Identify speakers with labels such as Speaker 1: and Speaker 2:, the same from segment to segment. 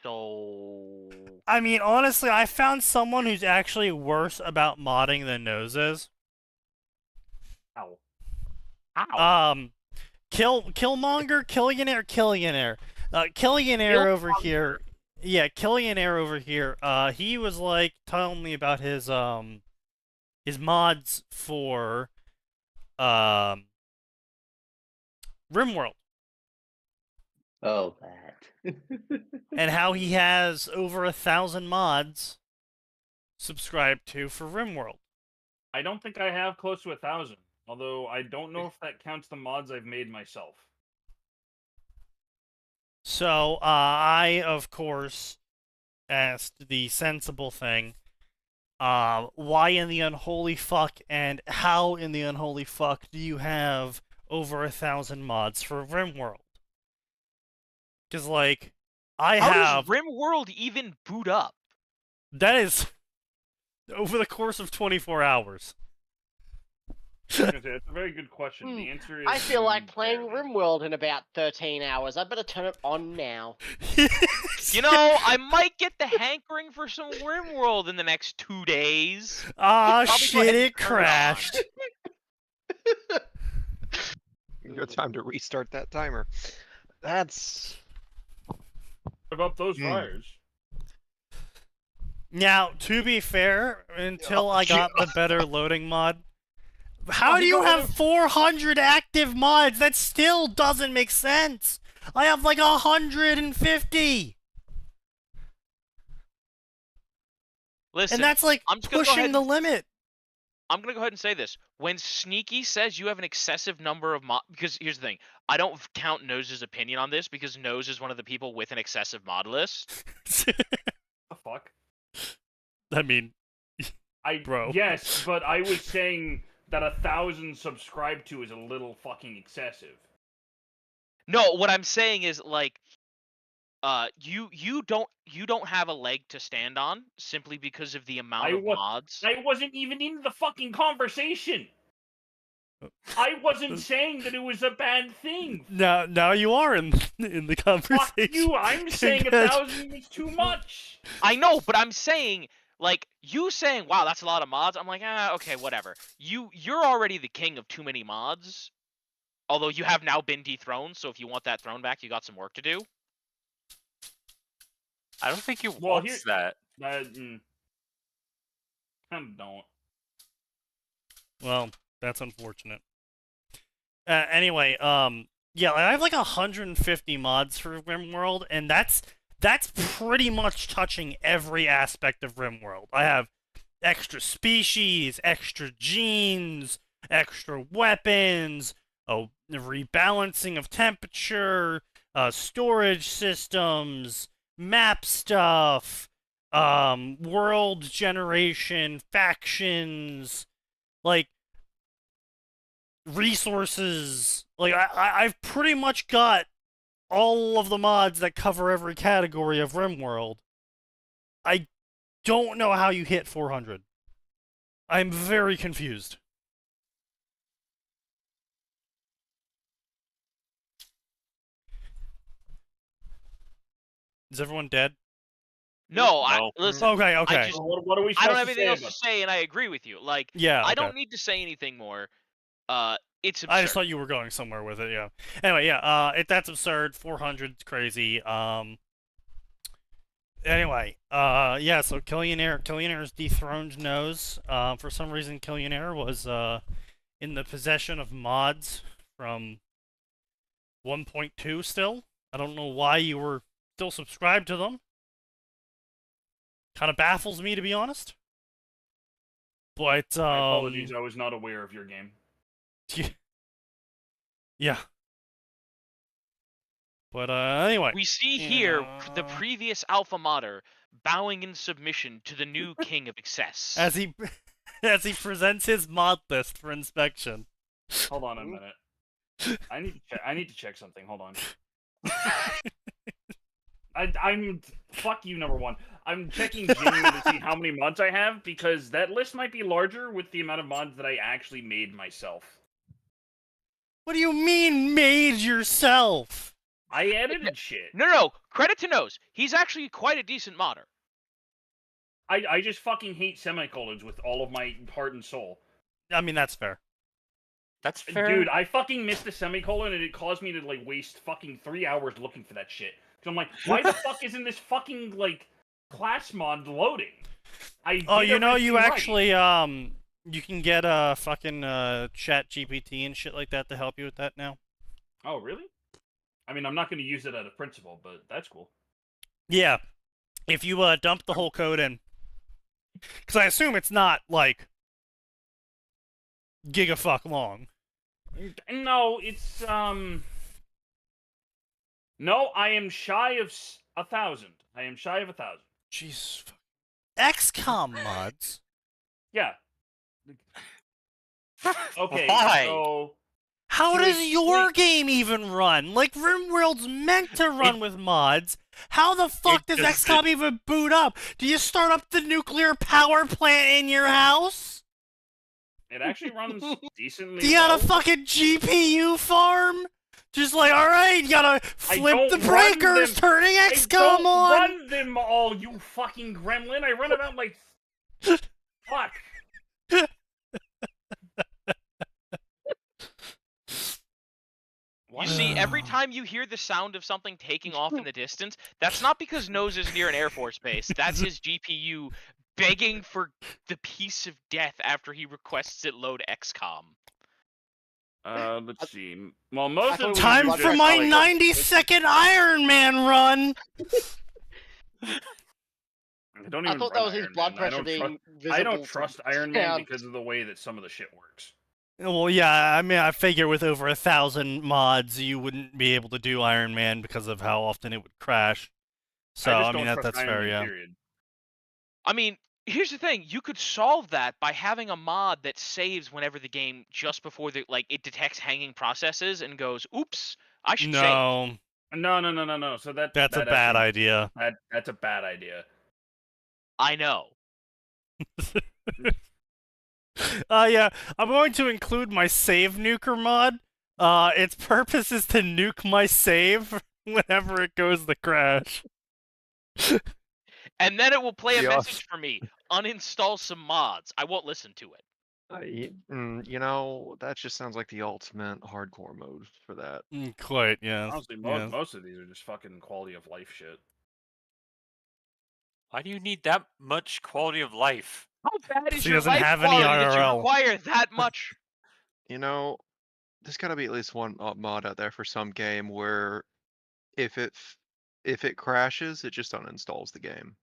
Speaker 1: So...
Speaker 2: I mean, honestly, I found someone who's actually worse about modding than Nose is.
Speaker 1: Ow.
Speaker 2: Killmonger, Killionaire. Killionaire over here. Yeah, Killionaire over here. He was like telling me about his mods for RimWorld.
Speaker 3: Oh, that.
Speaker 2: And how he has over 1,000 mods subscribed to for RimWorld.
Speaker 1: I don't think I have close to 1,000. Although I don't know if that counts the mods I've made myself.
Speaker 2: So, I, of course, asked the sensible thing, why in the unholy fuck and how in the unholy fuck do you have over 1,000 mods for RimWorld? Because, like,
Speaker 1: How does RimWorld even boot up?
Speaker 2: That is over the course of 24 hours.
Speaker 1: That's a very good question. The answer is...
Speaker 4: I feel like playing RimWorld in about 13 hours. I better turn it on now.
Speaker 1: You know, I might get the hankering for some RimWorld in the next 2 days.
Speaker 2: Ah, shit, it crashed.
Speaker 5: No time to restart that timer. That's...
Speaker 1: Give up those fires.
Speaker 2: Now, to be fair, until I got the better loading mod, how do you have 400 active mods? That still doesn't make sense. I have like 150.
Speaker 1: Listen,
Speaker 2: and that's like pushing the limit.
Speaker 1: I'm going to go ahead and say this. When Sneaky says you have an excessive number of mods, because here's the thing. I don't count Nose's opinion on this because Nose is one of the people with an excessive mod list. The fuck?
Speaker 2: I mean, bro.
Speaker 1: Yes, but I was saying that 1,000 subscribed to is a little fucking excessive. No, what I'm saying is like, you don't have a leg to stand on simply because of the amount of mods. I wasn't even in the fucking conversation. I wasn't saying that it was a bad thing.
Speaker 2: Now you are in the conversation.
Speaker 1: Fuck you! I'm saying 1,000 is too much. I know, but I'm saying. Like, you saying, wow, that's a lot of mods, I'm like, okay, whatever. You're already the king of too many mods. Although you have now been dethroned, so if you want that throne back, you got some work to do.
Speaker 6: I don't think you want that.
Speaker 1: I don't.
Speaker 2: Well, that's unfortunate. Anyway, yeah, I have like 150 mods for RimWorld, and that's pretty much touching every aspect of RimWorld. I have extra species, extra genes, extra weapons, a rebalancing of temperature, storage systems, map stuff, world generation, factions, like, resources. Like, I've pretty much got all of the mods that cover every category of RimWorld. I don't know how you hit 400. I'm very confused. Is everyone dead?
Speaker 1: No, listen.
Speaker 2: Okay.
Speaker 1: What are we? I don't have anything else to say, and I agree with you. Like,
Speaker 2: yeah,
Speaker 1: I don't need to say anything more. It's absurd.
Speaker 2: I just thought you were going somewhere with it, yeah. Anyway, yeah, that's absurd. 400's crazy. Anyway, yeah, so Killionaire's dethroned Nose. For some reason, Killionaire was, in the possession of mods from 1.2 still. I don't know why you were still subscribed to them. Kind of baffles me, to be honest. But,
Speaker 1: My apologies, I was not aware of your game.
Speaker 2: Yeah. But, anyway.
Speaker 1: We see here the previous alpha modder bowing in submission to the new king of excess.
Speaker 2: As he presents his mod list for inspection.
Speaker 1: Hold on a minute. I need to check something. Hold on. I'm fuck you, number one. I'm checking genuinely to see how many mods I have because that list might be larger with the amount of mods that I actually made myself.
Speaker 2: What do you mean, made yourself?
Speaker 1: I edited shit. No. Credit to Nose. He's actually quite a decent modder.
Speaker 2: I
Speaker 1: just fucking hate semicolons with all of my heart and soul.
Speaker 2: I mean, that's fair.
Speaker 6: That's fair.
Speaker 1: Dude, I fucking missed a semicolon and it caused me to, like, waste fucking 3 hours looking for that shit. So I'm like, why the fuck isn't this fucking, like, class mod loading?
Speaker 2: Oh, you know, you actually, you can get a fucking chat GPT and shit like that to help you with that now.
Speaker 1: Oh, really? I mean, I'm not going to use it out of principle, but that's cool.
Speaker 2: Yeah. If you dump the whole code in. Because I assume it's not, like, gigafuck long.
Speaker 1: No, it's, No, I am shy of 1,000. I am shy of 1,000.
Speaker 2: Jeez. XCOM mods?
Speaker 1: Yeah. Okay,
Speaker 6: Why?
Speaker 1: so...
Speaker 2: How does your game even run? Like, RimWorld's meant to run with mods. How the fuck does XCOM even boot up? Do you start up the nuclear power plant in your house?
Speaker 1: It actually runs decently.
Speaker 2: Do you got a fucking GPU farm? Just like, alright, you gotta flip the breakers, turning XCOM on!
Speaker 1: Run them all, you fucking gremlin! I run about like... Fuck! You see, every time you hear the sound of something taking off in the distance, that's not because Nose is near an Air Force base. That's his GPU begging for the peace of death after he requests it load XCOM. Let's see. Well, most of
Speaker 2: time for my 90-second Iron Man run.
Speaker 4: I thought that was his blood pressure being visible.
Speaker 1: I don't trust Iron Man because of the way that some of the shit works.
Speaker 2: Well, yeah, I mean, I figure with over 1,000 mods, you wouldn't be able to do Iron Man because of how often it would crash. So, I mean, that's fair, yeah.
Speaker 1: I mean, here's the thing. You could solve that by having a mod that saves whenever the game, just before it detects hanging processes and goes, oops, I should save. No. So
Speaker 2: that's a bad idea.
Speaker 1: That's a bad idea. I know.
Speaker 2: Yeah, I'm going to include my save nuker mod. Its purpose is to nuke my save whenever it goes to crash.
Speaker 1: And then it will play a message for me. Uninstall some mods. I won't listen to it.
Speaker 5: You know, that just sounds like the ultimate hardcore mode for that.
Speaker 2: Quite, yeah.
Speaker 1: Honestly, most of these are just fucking quality of life shit.
Speaker 6: Why do you need that much quality of life?
Speaker 1: How bad is
Speaker 2: He
Speaker 1: your
Speaker 2: doesn't
Speaker 1: life
Speaker 2: have any
Speaker 1: quality that you
Speaker 2: IRL.
Speaker 1: require that much?
Speaker 5: You know, there's got to be at least one mod out there for some game where if it crashes, it just uninstalls the game.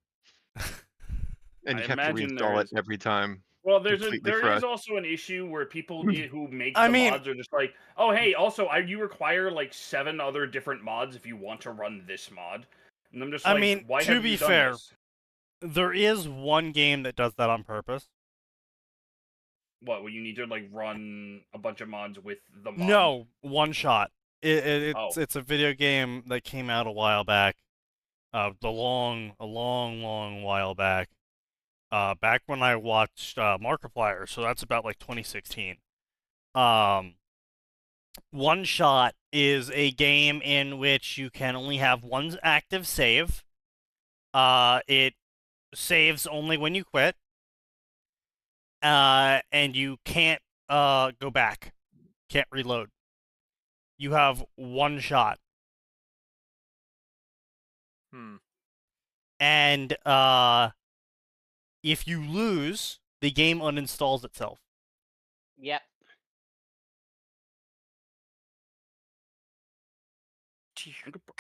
Speaker 5: And you have to reinstall it every time.
Speaker 1: Well, there is also an issue where people who make mods are just like, oh, hey, also, you require like 7 other different mods if you want to run this mod. And I'm just like,
Speaker 2: I mean,
Speaker 1: why
Speaker 2: to
Speaker 1: have
Speaker 2: be
Speaker 1: you done
Speaker 2: fair,
Speaker 1: this?
Speaker 2: there is one game that does that on purpose.
Speaker 1: What, well, you need to like run a bunch of mods with the mod?
Speaker 2: No, one shot. It's a video game that came out a while back. A long while back. Back when I watched Markiplier, so that's about like 2016. One Shot is a game in which you can only have one active save. It saves only when you quit. And you can't go back. Can't reload. You have one shot. And if you lose, the game uninstalls itself.
Speaker 4: Yep.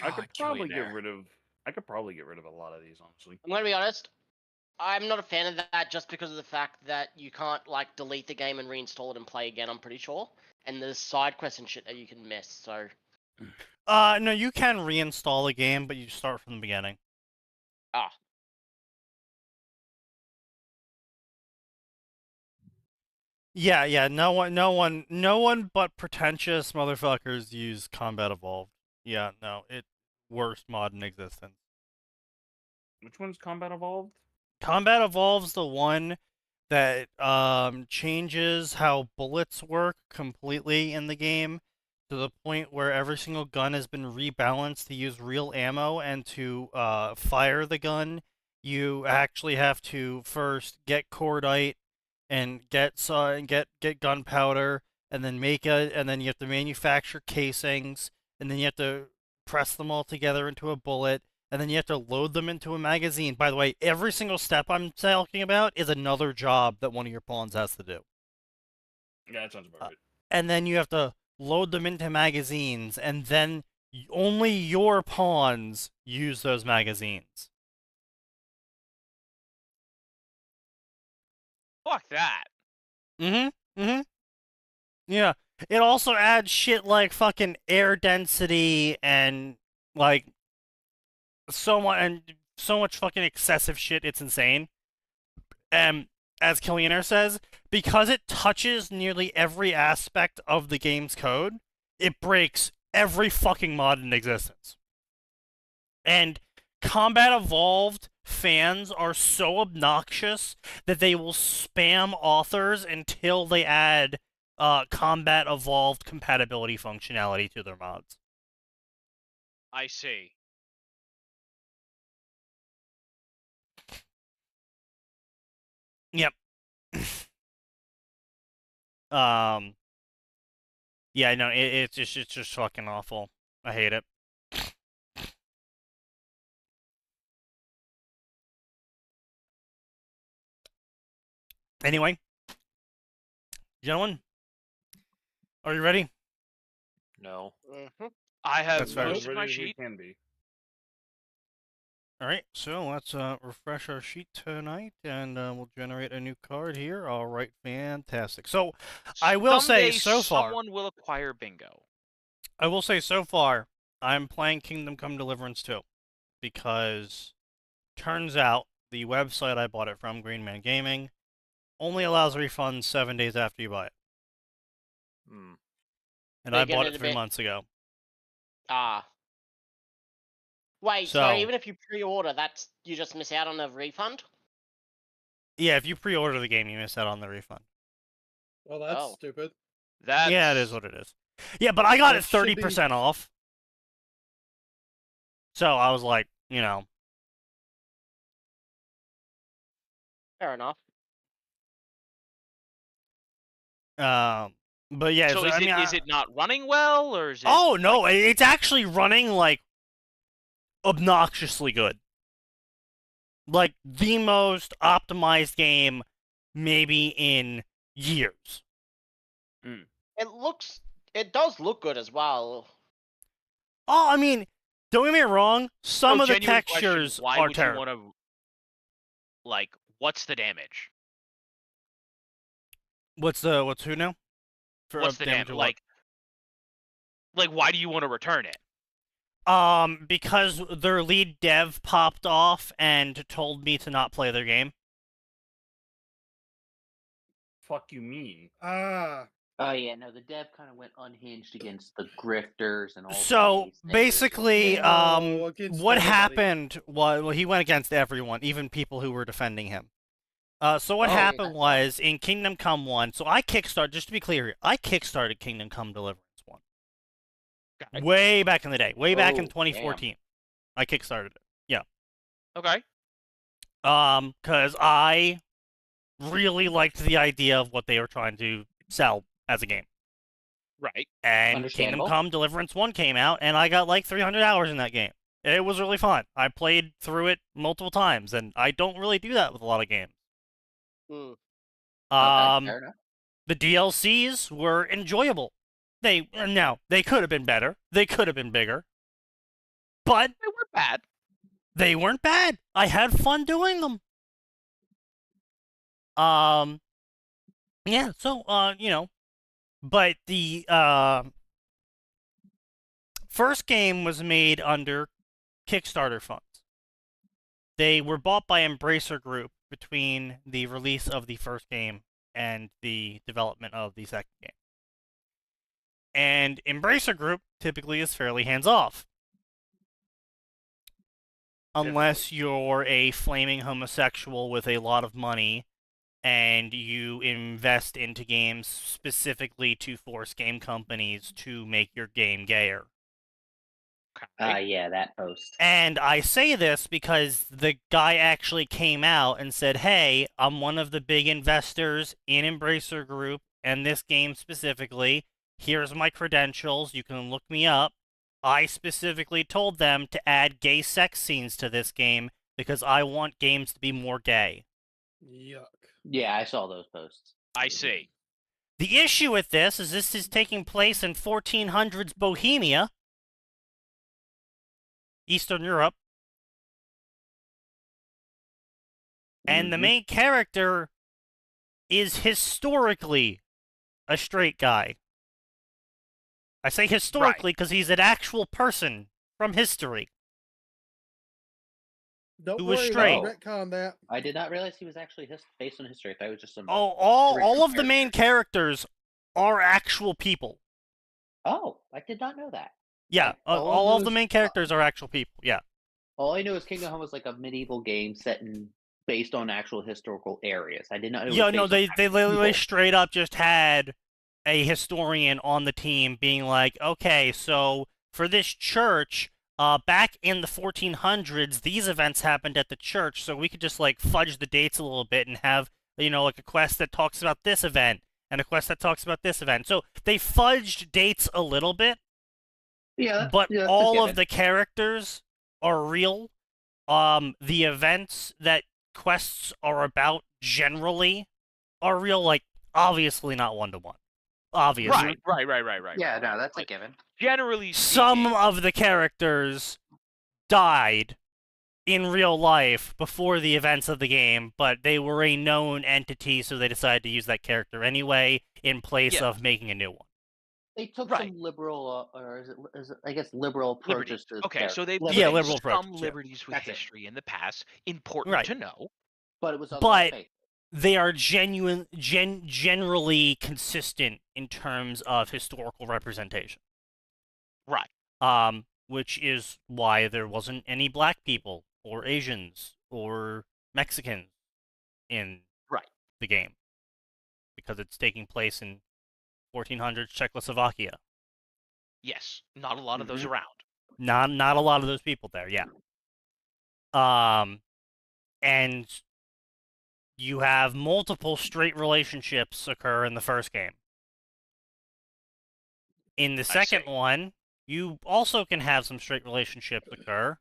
Speaker 1: I could probably get rid of a lot of these, honestly.
Speaker 4: I'm gonna be honest. I'm not a fan of that just because of the fact that you can't like delete the game and reinstall it and play again, I'm pretty sure. And there's side quests and shit that you can miss, so
Speaker 2: no, you can reinstall a game, but you start from the beginning.
Speaker 4: Ah.
Speaker 2: Yeah, no one but pretentious motherfuckers use Combat Evolved. Yeah, no, worst mod in existence.
Speaker 1: Which one's Combat Evolved?
Speaker 2: Combat Evolved's the one that changes how bullets work completely in the game to the point where every single gun has been rebalanced to use real ammo, and to fire the gun, you actually have to first get cordite and get gunpowder, and then make it, and then you have to manufacture casings, and then you have to press them all together into a bullet, and then you have to load them into a magazine. By the way, every single step I'm talking about is another job that one of your pawns has to do.
Speaker 1: Yeah, that sounds about right.
Speaker 2: And then you have to load them into magazines, and then only your pawns use those magazines.
Speaker 1: Fuck that.
Speaker 2: Yeah. It also adds shit like fucking air density and like so much fucking excessive shit. It's insane. And as Killionaire says, because it touches nearly every aspect of the game's code, it breaks every fucking mod in existence. And Combat Evolved fans are so obnoxious that they will spam authors until they add Combat Evolved compatibility functionality to their mods.
Speaker 1: I see.
Speaker 2: Yep. Yeah, no, it's just fucking awful. I hate it. Anyway, gentlemen, are you ready?
Speaker 6: No.
Speaker 1: I have
Speaker 2: That's fair.
Speaker 1: most of my
Speaker 5: Ready as we
Speaker 1: sheet.
Speaker 5: can be.
Speaker 2: All right, so let's refresh our sheet tonight, and we'll generate a new card here. All right, fantastic. So, I will say,
Speaker 1: Someday
Speaker 2: so far,
Speaker 1: someone will acquire bingo.
Speaker 2: I will say so far, I'm playing Kingdom Come Deliverance 2, because turns out the website I bought it from, Green Man Gaming, only allows refunds 7 days after you buy it.
Speaker 6: Hmm.
Speaker 2: And
Speaker 4: They're
Speaker 2: I bought
Speaker 4: getting
Speaker 2: it
Speaker 4: a
Speaker 2: 3
Speaker 4: bit-
Speaker 2: months ago.
Speaker 4: Wait, so
Speaker 2: So-
Speaker 4: even if you pre-order, you just miss out on the refund?
Speaker 2: Yeah, if you pre-order the game, you miss out on the refund.
Speaker 3: Well, that's
Speaker 4: Oh.
Speaker 3: stupid.
Speaker 1: That's...
Speaker 2: Yeah, it is what it is. Yeah, but I got
Speaker 3: That
Speaker 2: it
Speaker 3: should be-
Speaker 2: 30% off. So I was like, you know,
Speaker 4: Fair enough.
Speaker 2: but yeah,
Speaker 1: So
Speaker 2: I mean,
Speaker 1: is it not running well, or is it?
Speaker 2: Oh no, it's actually running like obnoxiously good. Like the most optimized game maybe in years.
Speaker 4: It does look good as well.
Speaker 2: Oh, I mean, don't get me wrong, some
Speaker 1: So
Speaker 2: of the
Speaker 1: genuine question,
Speaker 2: textures
Speaker 1: why
Speaker 2: are
Speaker 1: would
Speaker 2: terrible.
Speaker 1: you want to? Like, what's the damage?
Speaker 2: What's who now?
Speaker 1: What's the damage?
Speaker 2: to what?
Speaker 1: Like, why do you want to return it?
Speaker 2: Because their lead dev popped off and told me to not play their game.
Speaker 5: Fuck you mean?
Speaker 3: Ah,
Speaker 7: Oh yeah, no, the dev kind of went unhinged against the grifters and all.
Speaker 2: So
Speaker 7: these things.
Speaker 2: basically,
Speaker 3: No, against
Speaker 2: what
Speaker 3: everybody.
Speaker 2: happened was, well, he went against everyone, even people who were defending him. So what
Speaker 7: Oh,
Speaker 2: happened
Speaker 7: that's
Speaker 2: was in Kingdom Come 1. So I kickstarted, just to be clear here, I kickstarted Kingdom Come Deliverance 1.
Speaker 1: Okay.
Speaker 2: Way back in the day, way back in
Speaker 7: Oh,
Speaker 2: 2014. I kickstarted it. Yeah.
Speaker 1: Okay.
Speaker 2: Because I really liked the idea of what they were trying to sell as a game.
Speaker 1: Right.
Speaker 2: And Kingdom
Speaker 7: Understandable.
Speaker 2: Come Deliverance 1 came out, and I got like 300 hours in that game. It was really fun. I played through it multiple times, and I don't really do that with a lot of games.
Speaker 4: Hmm.
Speaker 7: Okay, fair enough.
Speaker 2: The DLCs were enjoyable. They could have been better. They could have been bigger. But
Speaker 1: They weren't bad.
Speaker 2: they weren't bad. I had fun doing them. Yeah, so but the first game was made under Kickstarter funds. They were bought by Embracer Group between the release of the first game and the development of the second game. And Embracer Group typically is fairly hands-off. Unless you're a flaming homosexual with a lot of money and you invest into games specifically to force game companies to make your game gayer.
Speaker 1: Okay.
Speaker 7: Yeah, that post.
Speaker 2: And I say this because the guy actually came out and said, hey, I'm one of the big investors in Embracer Group and this game specifically. Here's my credentials. You can look me up. I specifically told them to add gay sex scenes to this game because I want games to be more gay.
Speaker 3: Yuck.
Speaker 7: Yeah, I saw those posts.
Speaker 1: I see.
Speaker 2: The issue with this is taking place in 1400s Bohemia, Eastern Europe, and the main character is historically a straight guy. I say historically because he's an actual person from history.
Speaker 3: Don't
Speaker 2: Who was
Speaker 3: worry,
Speaker 2: straight.
Speaker 3: they'll retcon that.
Speaker 7: I did not realize he was actually based on history. I thought it was just some.
Speaker 2: All of the main characters are actual people.
Speaker 7: Oh, I did not know that.
Speaker 2: Yeah, all of the main characters are actual people. Yeah.
Speaker 7: All I knew is Kingdom Hearts was like a medieval game set based on actual historical areas. I did not know.
Speaker 2: Yeah, no, they literally straight up just had a historian on the team being like, okay, so for this church, back in the 1400s, these events happened at the church, so we could just like fudge the dates a little bit and have, like a quest that talks about this event and a quest that talks about this event. So they fudged dates a little bit.
Speaker 7: Yeah,
Speaker 2: but all of the characters are real. The events that quests are about generally are real, like obviously not 1-to-1. Obviously.
Speaker 1: Right.
Speaker 7: Yeah, no, that's a given.
Speaker 1: Generally
Speaker 2: Some
Speaker 1: speaking,
Speaker 2: of the characters died in real life before the events of the game, but they were a known entity, so they decided to use that character anyway in place of making a new one.
Speaker 7: They took some liberal, or is it, I guess, liberal approaches to.
Speaker 1: Okay, so they've
Speaker 2: liberal
Speaker 1: taken
Speaker 2: approaches,
Speaker 1: some liberties with
Speaker 7: That's it.
Speaker 1: history in the past. Important to know.
Speaker 7: But it was
Speaker 2: But they are generally consistent in terms of historical representation.
Speaker 1: Right.
Speaker 2: Which is why there wasn't any black people or Asians or Mexicans in the game, because it's taking place in 1400s Czechoslovakia.
Speaker 1: Yes, not a lot of those around.
Speaker 2: Not a lot of those people there, yeah. And you have multiple straight relationships occur in the first game. In the second one, you also can have some straight relationships occur,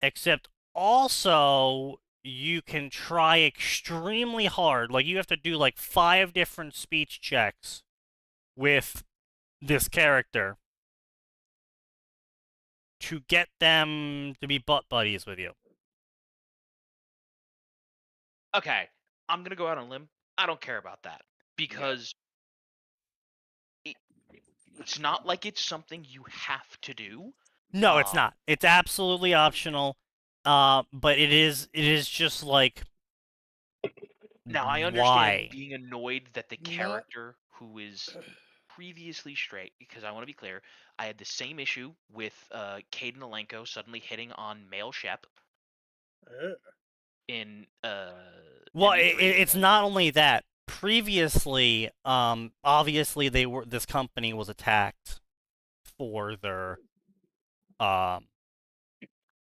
Speaker 2: except also you can try extremely hard. Like, you have to do like 5 different speech checks with this character to get them to be butt buddies with you.
Speaker 1: Okay, I'm going to go out on a limb. I don't care about that, because it's not like it's something you have to do.
Speaker 2: No, it's not. It's absolutely optional. But it is just like,
Speaker 1: now I understand being annoyed that the character who is previously straight, because I want to be clear, I had the same issue with Caden Alenko suddenly hitting on male Shep in
Speaker 2: well, it's not only that. Previously, obviously this company was attacked for their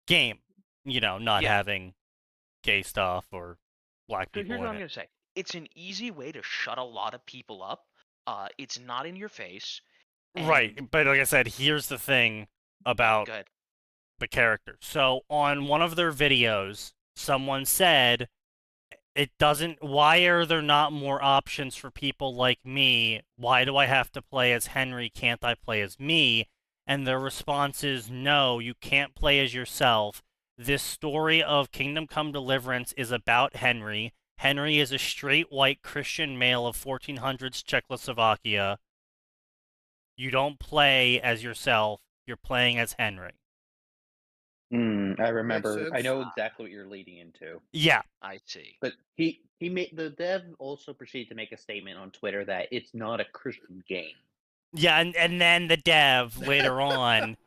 Speaker 2: game, not having gay stuff or black people.
Speaker 1: Here's what I'm gonna say. It's an easy way to shut a lot of people up. It's not in your face.
Speaker 2: Right, but like I said, here's the thing about the character. So on one of their videos, someone said, why are there not more options for people like me? Why do I have to play as Henry? Can't I play as me? And their response is, no, you can't play as yourself. This story of Kingdom Come Deliverance is about Henry. Henry is a straight white Christian male of 1400s Czechoslovakia. You don't play as yourself. You're playing as Henry.
Speaker 7: I remember. I know exactly what you're leading into.
Speaker 2: Yeah,
Speaker 1: I see.
Speaker 7: But he made the dev also proceeded to make a statement on Twitter that it's not a Christian game.
Speaker 2: Yeah, and then the dev later on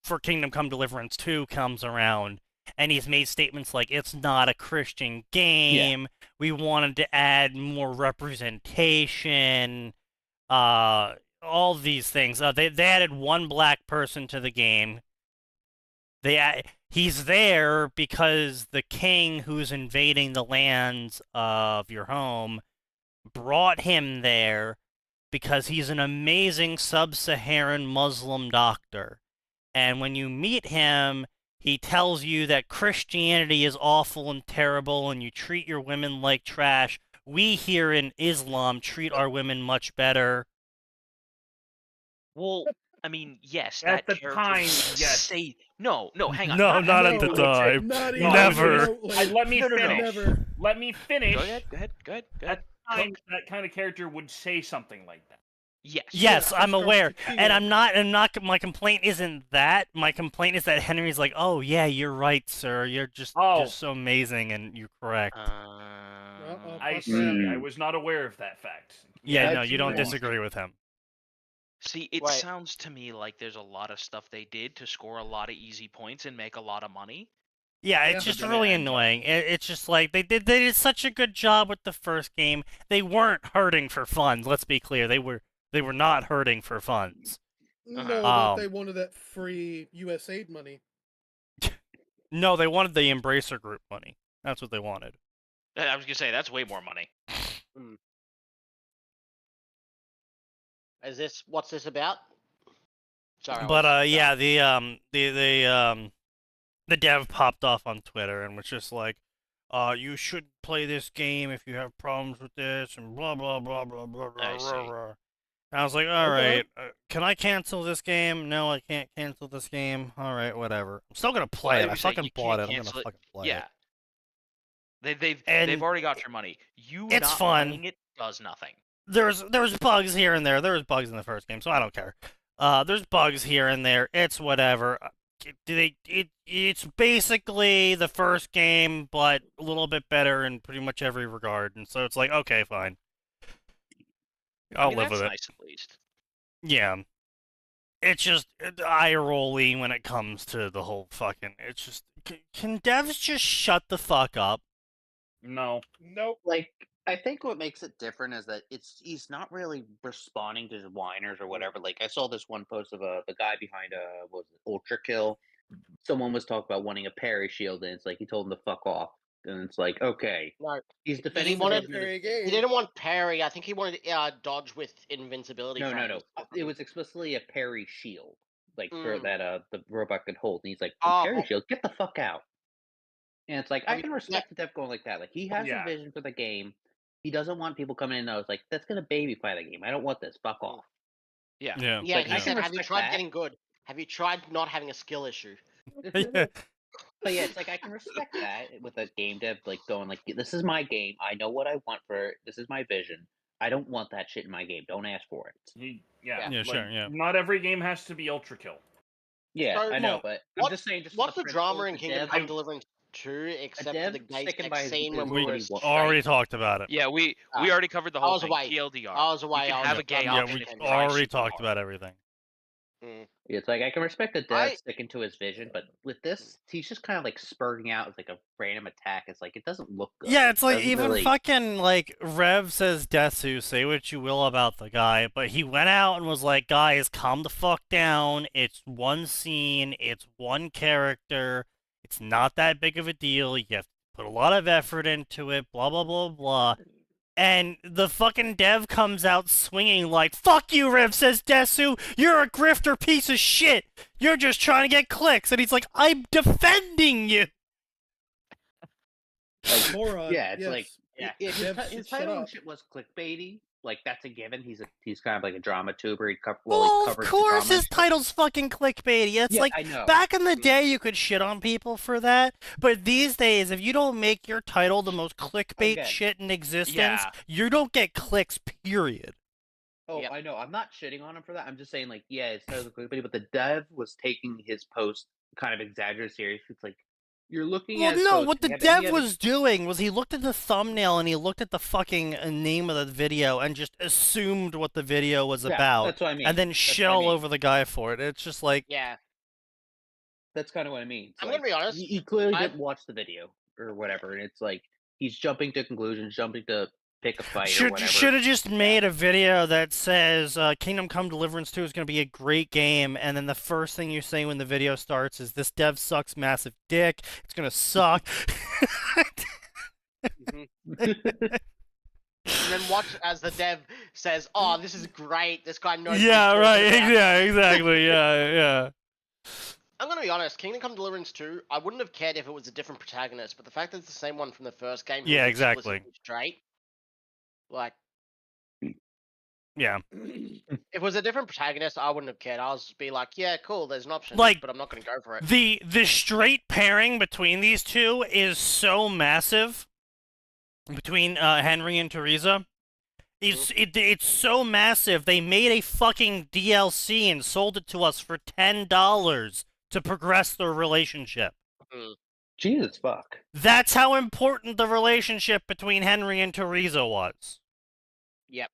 Speaker 2: for Kingdom Come Deliverance 2 comes around and he's made statements like, it's not a Christian game, we wanted to add more representation, all these things. They added one black person to the game. He's there because the king who's invading the lands of your home brought him there because he's an amazing sub-Saharan Muslim doctor. And when you meet him, he tells you that Christianity is awful and terrible and you treat your women like trash. We here in Islam treat our women much better.
Speaker 1: Well, I mean, yes,
Speaker 8: At
Speaker 1: that
Speaker 8: the
Speaker 1: character
Speaker 8: time,
Speaker 1: would
Speaker 8: yes.
Speaker 1: say no, hang on.
Speaker 2: No, not at the time.
Speaker 3: Not even
Speaker 2: Never.
Speaker 3: remotely.
Speaker 8: Let me
Speaker 1: No, no, no.
Speaker 8: finish.
Speaker 3: Never.
Speaker 8: Let me finish.
Speaker 1: Go ahead.
Speaker 8: At the time, that kind of character would say something like that.
Speaker 1: Yes.
Speaker 2: Yes,
Speaker 3: Yeah,
Speaker 2: I'm
Speaker 3: that's
Speaker 2: aware,
Speaker 3: correct.
Speaker 2: and I'm not. My complaint isn't that. My complaint is that Henry's like, "Oh yeah, you're right, sir. You're just so amazing, and you're correct."
Speaker 8: I
Speaker 3: fuck
Speaker 8: see.
Speaker 3: that.
Speaker 8: I was not aware of that fact.
Speaker 2: Yeah, no,
Speaker 7: that's
Speaker 2: you don't
Speaker 7: wrong.
Speaker 2: disagree with him.
Speaker 1: See, it
Speaker 4: Right.
Speaker 1: sounds to me like there's a lot of stuff they did to score a lot of easy points and make a lot of money.
Speaker 2: Yeah,
Speaker 3: Yeah.
Speaker 2: it's just
Speaker 1: But
Speaker 2: really
Speaker 1: then-
Speaker 2: annoying. It's just like they did such a good job with the first game. They weren't hurting for funds. Let's be clear. They were not hurting for funds.
Speaker 3: No,
Speaker 1: Uh-huh.
Speaker 3: but they wanted that free USAID money.
Speaker 2: No, they wanted the Embracer Group money. That's what they wanted.
Speaker 1: I was gonna say that's way more money.
Speaker 4: What's this about? Sorry. I
Speaker 2: But
Speaker 4: was-
Speaker 2: yeah, the dev popped off on Twitter and was just like, you should play this game if you have problems with this and blah blah blah blah blah blah
Speaker 1: I see.
Speaker 2: blah. Blah. And I was like, all
Speaker 3: Okay.
Speaker 2: right, can I cancel this game? No, I can't cancel this game. All right, whatever. I'm still gonna play
Speaker 1: Well,
Speaker 2: it. I
Speaker 1: was saying
Speaker 2: fucking
Speaker 1: you
Speaker 2: bought
Speaker 1: can't
Speaker 2: it. I'm
Speaker 1: cancel
Speaker 2: gonna
Speaker 1: it.
Speaker 2: fucking play
Speaker 1: Yeah.
Speaker 2: it.
Speaker 1: They've
Speaker 2: And
Speaker 1: already got your money. You
Speaker 2: it's
Speaker 1: not
Speaker 2: fun.
Speaker 1: playing it does nothing.
Speaker 2: There's bugs here and there. There was bugs in the first game, so I don't care. There's bugs here and there. It's whatever. It's basically the first game, but a little bit better in pretty much every regard. And so it's like, okay, fine. I'll live
Speaker 1: that's
Speaker 2: with it.
Speaker 1: nice at least.
Speaker 2: Yeah. It's just eye-rolly when it comes to the whole fucking... It's just... Can devs just shut the fuck up?
Speaker 8: No.
Speaker 3: Nope.
Speaker 7: Like, I think what makes it different is that he's not really responding to whiners or whatever. Like, I saw this one post of the guy behind what was it, Ultra Kill. Someone was talking about wanting a parry shield, and it's like he told him to fuck off. And it's like, okay,
Speaker 4: No,
Speaker 7: he's defending.
Speaker 4: wanted-
Speaker 7: the
Speaker 3: Parry game.
Speaker 4: he didn't want parry. I think he wanted dodge with invincibility.
Speaker 7: No.
Speaker 4: frames.
Speaker 7: It was explicitly a parry shield, like for
Speaker 4: Mm.
Speaker 7: that the robot could hold. And he's like,
Speaker 4: Oh.
Speaker 7: parry shield, get the fuck out. And it's like I
Speaker 4: I mean,
Speaker 7: can respect the dev going like that. Like he has
Speaker 8: Yeah.
Speaker 7: a vision for the game. He doesn't want people coming in and it's like that's gonna babyfy the game. I don't want this. Fuck off.
Speaker 1: Yeah.
Speaker 2: Yeah.
Speaker 4: Yeah,
Speaker 7: Like,
Speaker 4: he
Speaker 7: I
Speaker 4: said,
Speaker 7: can
Speaker 4: "Have you
Speaker 7: respect
Speaker 4: tried
Speaker 7: that.
Speaker 4: getting good? Have you tried not having a skill issue?"
Speaker 7: But yeah, it's like I can respect that with a game dev like going like, this is my game. I know what I want for it. This is my vision. I don't want that shit in my game. Don't ask for it.
Speaker 2: Yeah,
Speaker 8: like,
Speaker 2: sure, yeah.
Speaker 8: Not every game has to be Ultra Kill.
Speaker 7: Yeah,
Speaker 4: So,
Speaker 7: I know,
Speaker 4: well,
Speaker 7: but
Speaker 4: what-
Speaker 7: I'm just saying. Just
Speaker 4: What's
Speaker 7: for
Speaker 4: the drama in
Speaker 7: principle,
Speaker 4: Kingdom
Speaker 7: the dev-
Speaker 4: Come Deliverance 2, except for
Speaker 7: dev
Speaker 4: the gay
Speaker 7: sticking by
Speaker 4: sex
Speaker 7: his
Speaker 4: scene when
Speaker 7: decision
Speaker 4: we
Speaker 7: what
Speaker 4: were
Speaker 7: he wants.
Speaker 2: Already talked about it.
Speaker 1: Yeah, we
Speaker 4: Ah.
Speaker 1: already covered the
Speaker 4: I
Speaker 1: whole
Speaker 4: was
Speaker 1: thing.
Speaker 4: away.
Speaker 1: TLDR.
Speaker 4: I was away.
Speaker 1: You
Speaker 4: I
Speaker 1: can
Speaker 4: was
Speaker 1: have a gay
Speaker 2: Yeah,
Speaker 1: option
Speaker 2: we
Speaker 1: if you
Speaker 4: try
Speaker 1: try
Speaker 2: already
Speaker 1: super
Speaker 2: talked
Speaker 1: hard.
Speaker 2: about everything.
Speaker 7: It's like I can respect the dev
Speaker 4: I-
Speaker 7: sticking to his vision, but with this, he's just kind of like spurting out with like a random attack. It's like it doesn't look good.
Speaker 2: Yeah, it's
Speaker 7: It
Speaker 2: like
Speaker 7: doesn't
Speaker 2: even
Speaker 7: really-
Speaker 2: fucking like Rev says Desu, say what you will about the guy, but he went out and was like, guys, calm the fuck down. It's one scene, it's one character, it's not that big of a deal. You have to put a lot of effort into it, blah blah blah blah. And the fucking dev comes out swinging like, fuck you, Rev says Desu, you're a grifter piece of shit. You're just trying to get clicks. And he's like, I'm defending you.
Speaker 3: Moron.
Speaker 7: Yeah, it's
Speaker 3: yes.
Speaker 7: like if
Speaker 3: Dev
Speaker 7: his
Speaker 3: should shut
Speaker 7: title and
Speaker 3: up.
Speaker 7: shit was clickbaity, like that's a given. He's kind of like a drama tuber. He
Speaker 2: Well, of
Speaker 7: covers the
Speaker 2: course
Speaker 7: drama
Speaker 2: his
Speaker 7: and shit.
Speaker 2: title's fucking clickbaity. It's
Speaker 7: Yeah,
Speaker 2: like
Speaker 7: I know.
Speaker 2: back in the day you could shit on people for that, but these days if you don't make your title the most clickbait
Speaker 7: Again.
Speaker 2: shit in existence,
Speaker 1: Yeah.
Speaker 2: you don't get clicks, period.
Speaker 7: Oh,
Speaker 4: Yep.
Speaker 7: I know. I'm not shitting on him for that. I'm just saying, like, yeah, it's totally clickbaity, but the dev was taking his post kind of exaggerated serious. It's like you're looking
Speaker 2: Well,
Speaker 7: at. his
Speaker 2: no,
Speaker 7: post,
Speaker 2: what the
Speaker 7: you have-
Speaker 2: dev
Speaker 7: you have-
Speaker 2: was doing was he looked at the thumbnail and he looked at the fucking name of the video and just assumed what the video was
Speaker 7: Yeah,
Speaker 2: about,
Speaker 7: That's what I mean.
Speaker 2: and then
Speaker 7: That's
Speaker 2: shit
Speaker 7: what I
Speaker 2: all
Speaker 7: mean.
Speaker 2: over the guy for it. It's just like,
Speaker 4: Yeah.
Speaker 7: That's kind of what I mean. It's
Speaker 4: I'm
Speaker 7: like,
Speaker 4: gonna be honest.
Speaker 7: You clearly
Speaker 4: I-
Speaker 7: didn't watch the video or whatever, and it's like he's jumping to conclusions, jumping to pick a fight or
Speaker 2: Should
Speaker 7: whatever.
Speaker 2: have just made a video that says Kingdom Come Deliverance 2 is going to be a great game, and then the first thing you say when the video starts is this dev sucks massive dick. It's going to suck.
Speaker 4: And then watch as the dev says, "Oh, this is great. This guy knows."
Speaker 2: Yeah,
Speaker 4: what he's
Speaker 2: right.
Speaker 4: talking about."
Speaker 2: Yeah, exactly. Yeah.
Speaker 4: I'm gonna be honest. Kingdom Come Deliverance 2, I wouldn't have cared if it was a different protagonist, but the fact that it's the same one from the first game,
Speaker 2: Yeah,
Speaker 4: who's
Speaker 2: exactly.
Speaker 4: explicitly straight, like,
Speaker 2: Yeah.
Speaker 4: if it was a different protagonist, I wouldn't have cared. I'll just be like, "Yeah, cool. There's an option,
Speaker 2: Like,
Speaker 4: but I'm not gonna go for it."
Speaker 2: The straight pairing between these two is so massive. Between Henry and Teresa. It's so massive. They made a fucking DLC and sold it to us for $10 to progress their relationship.
Speaker 7: Jesus fuck.
Speaker 2: That's how important the relationship between Henry and Teresa was.
Speaker 4: Yep.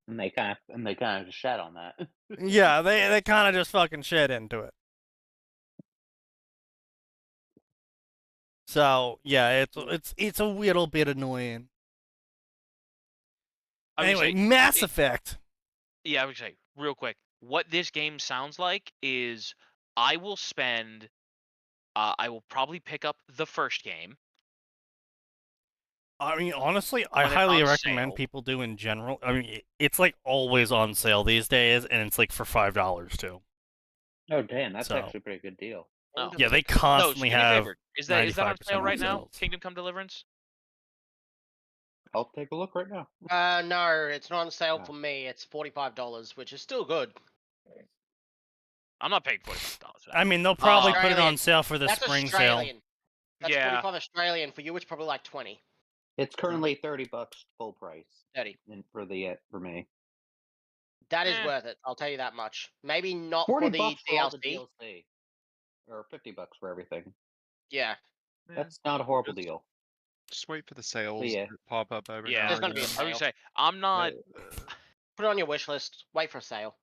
Speaker 7: And they kind of just shat on that.
Speaker 2: Yeah, they kind of just fucking shit into it. So yeah, it's a little bit annoying. Anyway, Mass Effect.
Speaker 1: Yeah, I would say real quick. What this game sounds like is I will probably pick up the first game.
Speaker 2: I mean, honestly, I
Speaker 1: When it's
Speaker 2: highly
Speaker 1: on
Speaker 2: recommend
Speaker 1: sale.
Speaker 2: people do in general. I mean, it's like always on sale these days, and it's like for $5 too.
Speaker 7: Oh damn, that's
Speaker 2: So-
Speaker 7: actually a pretty good deal.
Speaker 1: Oh.
Speaker 2: Yeah, they
Speaker 1: No,
Speaker 2: constantly
Speaker 1: do me a
Speaker 2: have.
Speaker 1: favor. Is that on
Speaker 2: 95%
Speaker 1: sale right now?
Speaker 2: sales.
Speaker 1: Kingdom Come Deliverance?
Speaker 7: I'll take a look right now.
Speaker 4: No, it's not on sale
Speaker 7: Oh.
Speaker 4: for me. It's $45, which is still good.
Speaker 1: I'm not paying $45 for that.
Speaker 2: I mean, they'll probably put it
Speaker 4: Australian.
Speaker 2: on sale for the
Speaker 4: That's
Speaker 2: spring sale.
Speaker 4: Australian. That's
Speaker 1: Yeah.
Speaker 4: 45 Australian. For you, it's probably like 20,
Speaker 7: It's currently $30 full price
Speaker 4: 30.
Speaker 7: for me.
Speaker 4: That is
Speaker 1: Eh.
Speaker 4: worth it. I'll tell you that much. Maybe not
Speaker 7: $40
Speaker 4: for the
Speaker 7: for all the
Speaker 4: DLC.
Speaker 7: DLC, or $50 for everything.
Speaker 4: Yeah.
Speaker 7: That's not a horrible
Speaker 5: Just-
Speaker 7: deal.
Speaker 5: Just wait for the sales
Speaker 7: yeah.
Speaker 5: to pop up every
Speaker 1: Yeah,
Speaker 5: now
Speaker 4: There's
Speaker 5: and
Speaker 4: gonna be a
Speaker 5: then.
Speaker 1: I would
Speaker 4: sale.
Speaker 1: say I'm not.
Speaker 4: Put it on your wish list. Wait for a sale.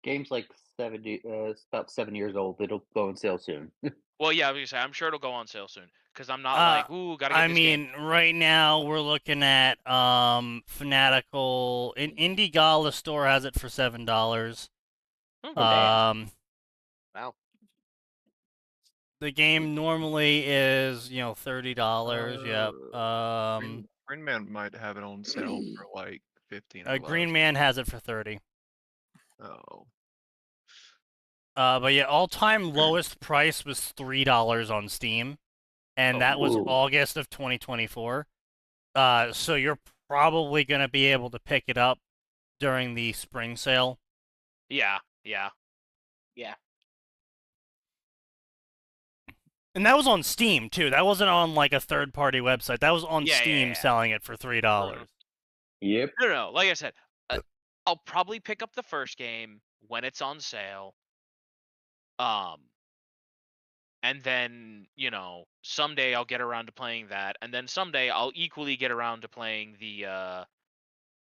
Speaker 7: Game's like 70. It's about 7 years old. It'll go on sale soon.
Speaker 1: Well, yeah, I was gonna say I'm sure it'll go on sale soon because I'm not like, ooh, gotta get
Speaker 2: I
Speaker 1: this
Speaker 2: mean,
Speaker 1: game.
Speaker 2: right now we're looking at Fanatical. In Indie store has it for $7.
Speaker 1: Oh,
Speaker 7: damn.
Speaker 4: Wow.
Speaker 2: The game normally is $30. Yep.
Speaker 5: Green Man might have it on sale for like 15. or
Speaker 2: Green
Speaker 5: less.
Speaker 2: Man has it for $30.
Speaker 5: Oh,
Speaker 2: But yeah, all-time lowest price was $3 on Steam, and that was
Speaker 7: Ooh.
Speaker 2: August of 2024. So you're probably gonna be able to pick it up during the spring sale.
Speaker 1: yeah.
Speaker 2: And that was on Steam too. That wasn't on like a third-party website. That was on
Speaker 1: Yeah, yeah,
Speaker 2: Steam
Speaker 1: yeah.
Speaker 2: selling it for $3.
Speaker 7: Yep.
Speaker 1: No. Like I said, I'll probably pick up the first game when it's on sale. And then someday I'll get around to playing that, and then someday I'll equally get around to playing the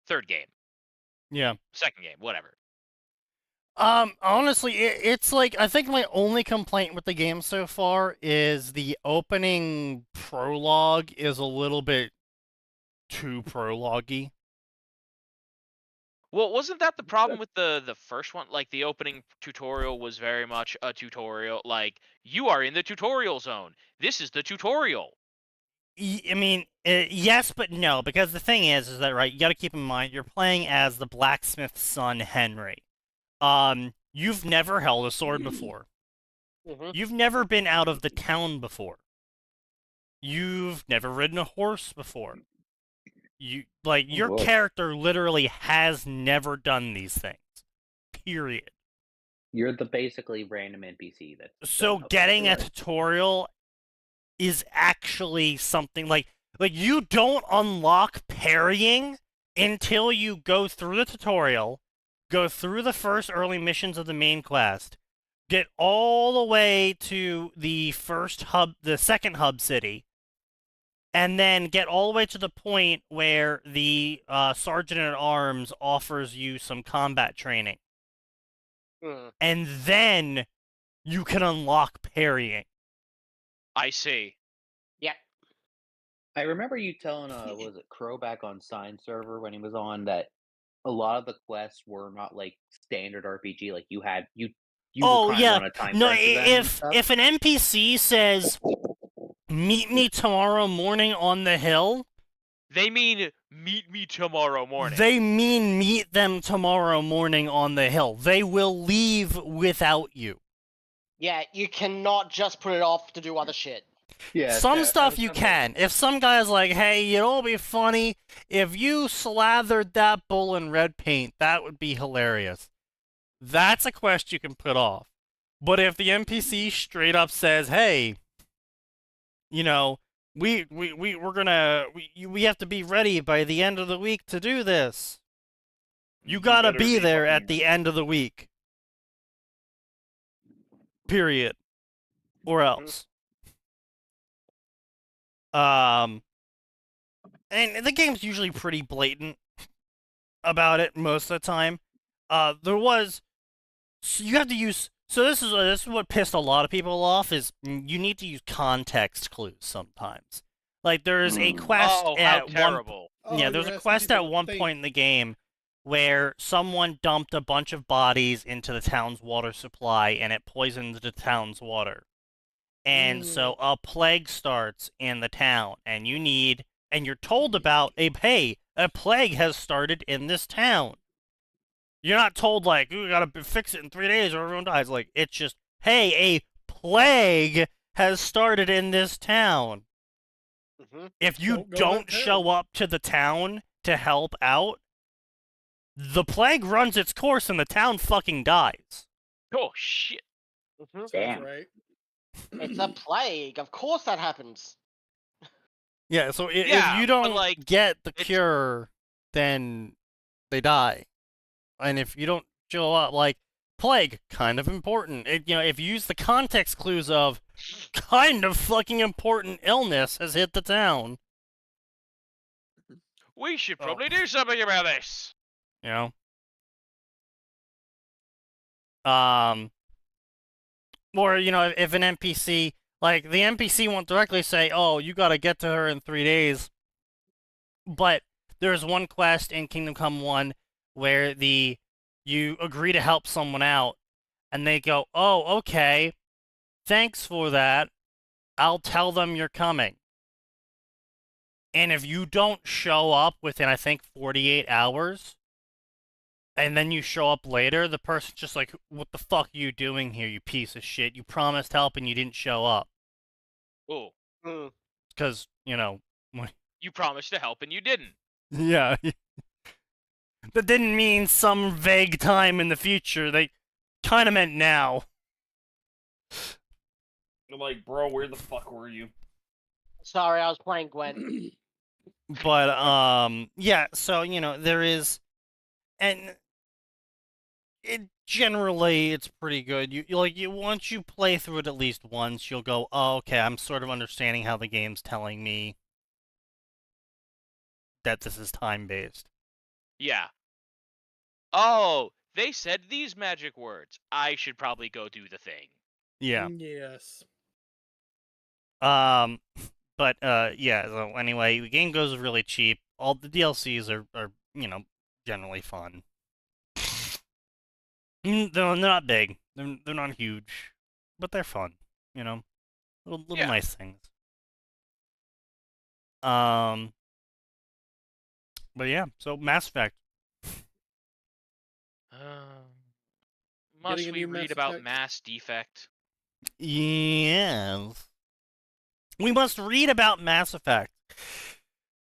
Speaker 1: third game,
Speaker 2: Yeah.
Speaker 1: second game, whatever.
Speaker 2: Honestly, it's like I think my only complaint with the game so far is the opening prologue is a little bit too prologue-y.
Speaker 1: Well, wasn't that the problem with the first one? Like the opening tutorial was very much a tutorial. Like you are in the tutorial zone. This is the tutorial.
Speaker 2: I mean, yes, but no, because the thing is that right, you got to keep in mind you're playing as the blacksmith's son, Henry. You've never held a sword before.
Speaker 4: Mhm.
Speaker 2: You've never been out of the town before. You've never ridden a horse before. Your
Speaker 7: boy.
Speaker 2: character literally has never done these things. Period.
Speaker 7: You're the basically random NPC that.
Speaker 2: So getting a tutorial is actually something like you don't unlock parrying until you go through the tutorial, go through the first early missions of the main quest, get all the way to the second hub city, and then get all the way to the point where the sergeant at arms offers you some combat training. and then you can unlock parrying.
Speaker 1: I see.
Speaker 4: Yeah.
Speaker 7: I remember you telling, was it Crow back on Sign Server when he was on that a lot of the quests were not like standard RPG. Like you
Speaker 2: Oh
Speaker 7: were kind of
Speaker 2: yeah,
Speaker 7: on a time
Speaker 2: no.
Speaker 7: crunch with them and stuff.
Speaker 2: If an NPC says, "Meet me tomorrow morning on the hill,"
Speaker 1: They mean meet me tomorrow morning.
Speaker 2: they mean meet them tomorrow morning on the hill. They will leave without you.
Speaker 4: Yeah, you cannot just put it off to do other shit.
Speaker 7: Yeah,
Speaker 2: Some
Speaker 7: that
Speaker 2: stuff
Speaker 7: was
Speaker 2: you
Speaker 7: kinda
Speaker 2: can. If some guy's like, hey, you know what would be funny? If you slathered that bull in red paint, that would be hilarious. That's a quest you can put off. But if the NPC straight up says, hey, you know, we have to be ready by the end of the week to do this. You gotta
Speaker 8: better
Speaker 2: be there
Speaker 8: fucking
Speaker 2: at the end of the week. Period. Or else. And the game's usually pretty blatant about it most of the time. You have to use. So this is what pissed a lot of people off is you need to use context clues sometimes. Like there's a quest
Speaker 1: Oh, how
Speaker 2: at one.
Speaker 1: terrible.
Speaker 2: Yeah, there's a quest at one point in the game where someone dumped a bunch of bodies into the town's water supply and it poisoned the town's water. And so a plague starts in the town, and you're told about a plague has started in this town. You're not told like, we gotta fix it in 3 days or everyone dies. Like, it's just, hey, a plague has started in this town. If you don't show up to the town to help out, the plague runs its course and the town fucking dies.
Speaker 1: Oh shit.
Speaker 7: Damn.
Speaker 3: Right.
Speaker 4: It's a plague. Of course that happens.
Speaker 2: Yeah, so if
Speaker 1: Yeah,
Speaker 2: you
Speaker 1: but,
Speaker 2: don't
Speaker 1: like,
Speaker 2: get the
Speaker 1: it's-
Speaker 2: cure, then they die. And if you don't show up, like, plague, kind of important. If you use the context clues of kind of fucking important illness has hit the town,
Speaker 1: We should probably do something about this.
Speaker 2: you know? Or, if an NPC, like, the NPC won't directly say, oh, you gotta get to her in 3 days. But there's one quest in Kingdom Come 1 where you agree to help someone out, and they go, oh, okay, thanks for that. I'll tell them you're coming. And if you don't show up within, I think, 48 hours, and then you show up later, the person's just like, what the fuck are you doing here, you piece of shit? You promised help and you didn't show up.
Speaker 1: Oh,
Speaker 2: Because,
Speaker 1: you promised to help and you didn't.
Speaker 2: yeah. That didn't mean some vague time in the future. They kind of meant now.
Speaker 8: You're like, bro, where the fuck were you?
Speaker 4: Sorry, I was playing Gwen.
Speaker 2: But, yeah, so, there is... And... Generally, it's pretty good. Once you play through it at least once, you'll go, oh, okay, I'm sort of understanding how the game's telling me that this is time-based.
Speaker 1: Yeah. Oh, they said these magic words. I should probably go do the thing.
Speaker 2: Yeah.
Speaker 3: Yes.
Speaker 2: But, yeah, so anyway, the game goes really cheap. All the DLCs are generally fun. They're not big. They're not huge. But they're fun, Little
Speaker 1: Yeah.
Speaker 2: nice things. But yeah, so Mass Effect.
Speaker 1: Must
Speaker 3: Getting a
Speaker 1: we
Speaker 3: new
Speaker 1: read
Speaker 3: Mass
Speaker 1: about
Speaker 3: Effect?
Speaker 1: Mass Defect?
Speaker 2: Yes. We must read about Mass Effect.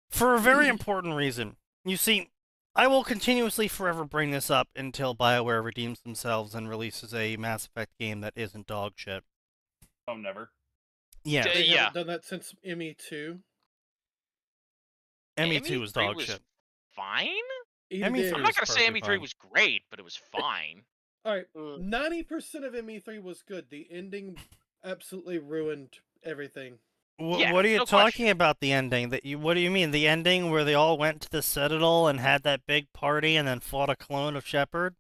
Speaker 2: For a very important reason. You see, I will continuously forever bring this up until BioWare redeems themselves and releases a Mass Effect game that isn't dog shit.
Speaker 8: Oh, never.
Speaker 2: Yeah.
Speaker 3: They
Speaker 1: Yeah.
Speaker 3: haven't done that since ME2.
Speaker 2: ME2 was
Speaker 1: ME3
Speaker 2: dog
Speaker 1: was
Speaker 2: shit.
Speaker 1: Fine?
Speaker 3: Either
Speaker 2: ME3
Speaker 3: did.
Speaker 1: I'm
Speaker 2: was
Speaker 1: not gonna say
Speaker 2: perfectly
Speaker 1: ME3
Speaker 2: fine.
Speaker 1: was great, but it was fine.
Speaker 3: All right,
Speaker 4: Mm.
Speaker 3: 90% of ME3 was good. The ending absolutely ruined everything.
Speaker 1: Yeah,
Speaker 2: What are you
Speaker 1: no
Speaker 2: talking
Speaker 1: question.
Speaker 2: about? The ending? What do you mean? The ending where they all went to the Citadel and had that big party and then fought a clone of Shepard?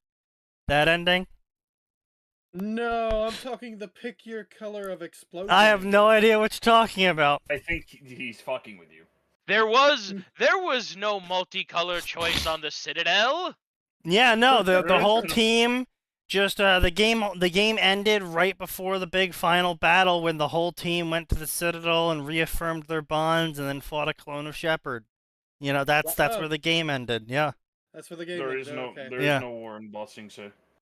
Speaker 2: That ending?
Speaker 3: No, I'm talking the pick your color of explosion.
Speaker 2: I have no idea what you're talking about.
Speaker 8: I think he's fucking with you.
Speaker 1: There was no multicolor choice on the Citadel.
Speaker 2: Yeah, no, the
Speaker 8: There
Speaker 2: whole
Speaker 8: isn't.
Speaker 2: team just the game ended right before the big final battle when the whole team went to the Citadel and reaffirmed their bonds and then fought a clone of Shepard. You know, that's
Speaker 3: Wow.
Speaker 2: where the game ended. Yeah.
Speaker 3: That's for the game.
Speaker 8: There is
Speaker 3: ended,
Speaker 8: no,
Speaker 3: okay.
Speaker 8: there is
Speaker 2: Yeah.
Speaker 8: no war in Ba Sing Se.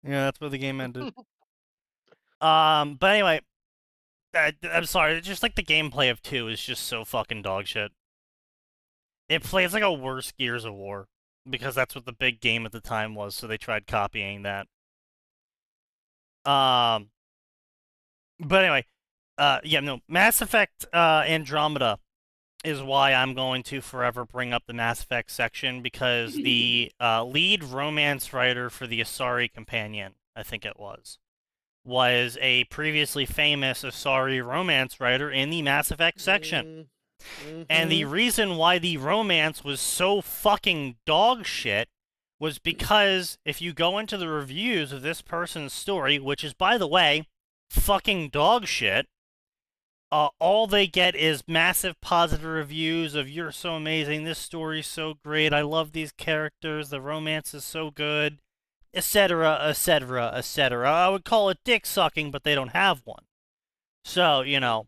Speaker 2: Yeah, that's where the game ended. But anyway, I'm sorry, just like the gameplay of 2 is just so fucking dog shit. It plays like a worse Gears of War because that's what the big game at the time was, so they tried copying that. But anyway, yeah, no, Mass Effect Andromeda is why I'm going to forever bring up the Mass Effect section, because the lead romance writer for the Asari Companion, I think it was a previously famous Asari romance writer in the Mass Effect section. And the reason why the romance was so fucking dog shit was because if you go into the reviews of this person's story, which is, by the way, fucking dog shit, all they get is massive positive reviews of "you're so amazing, this story's so great, I love these characters, the romance is so good," etc., etc., etc. I would call it dick sucking, but they don't have one. So, you know,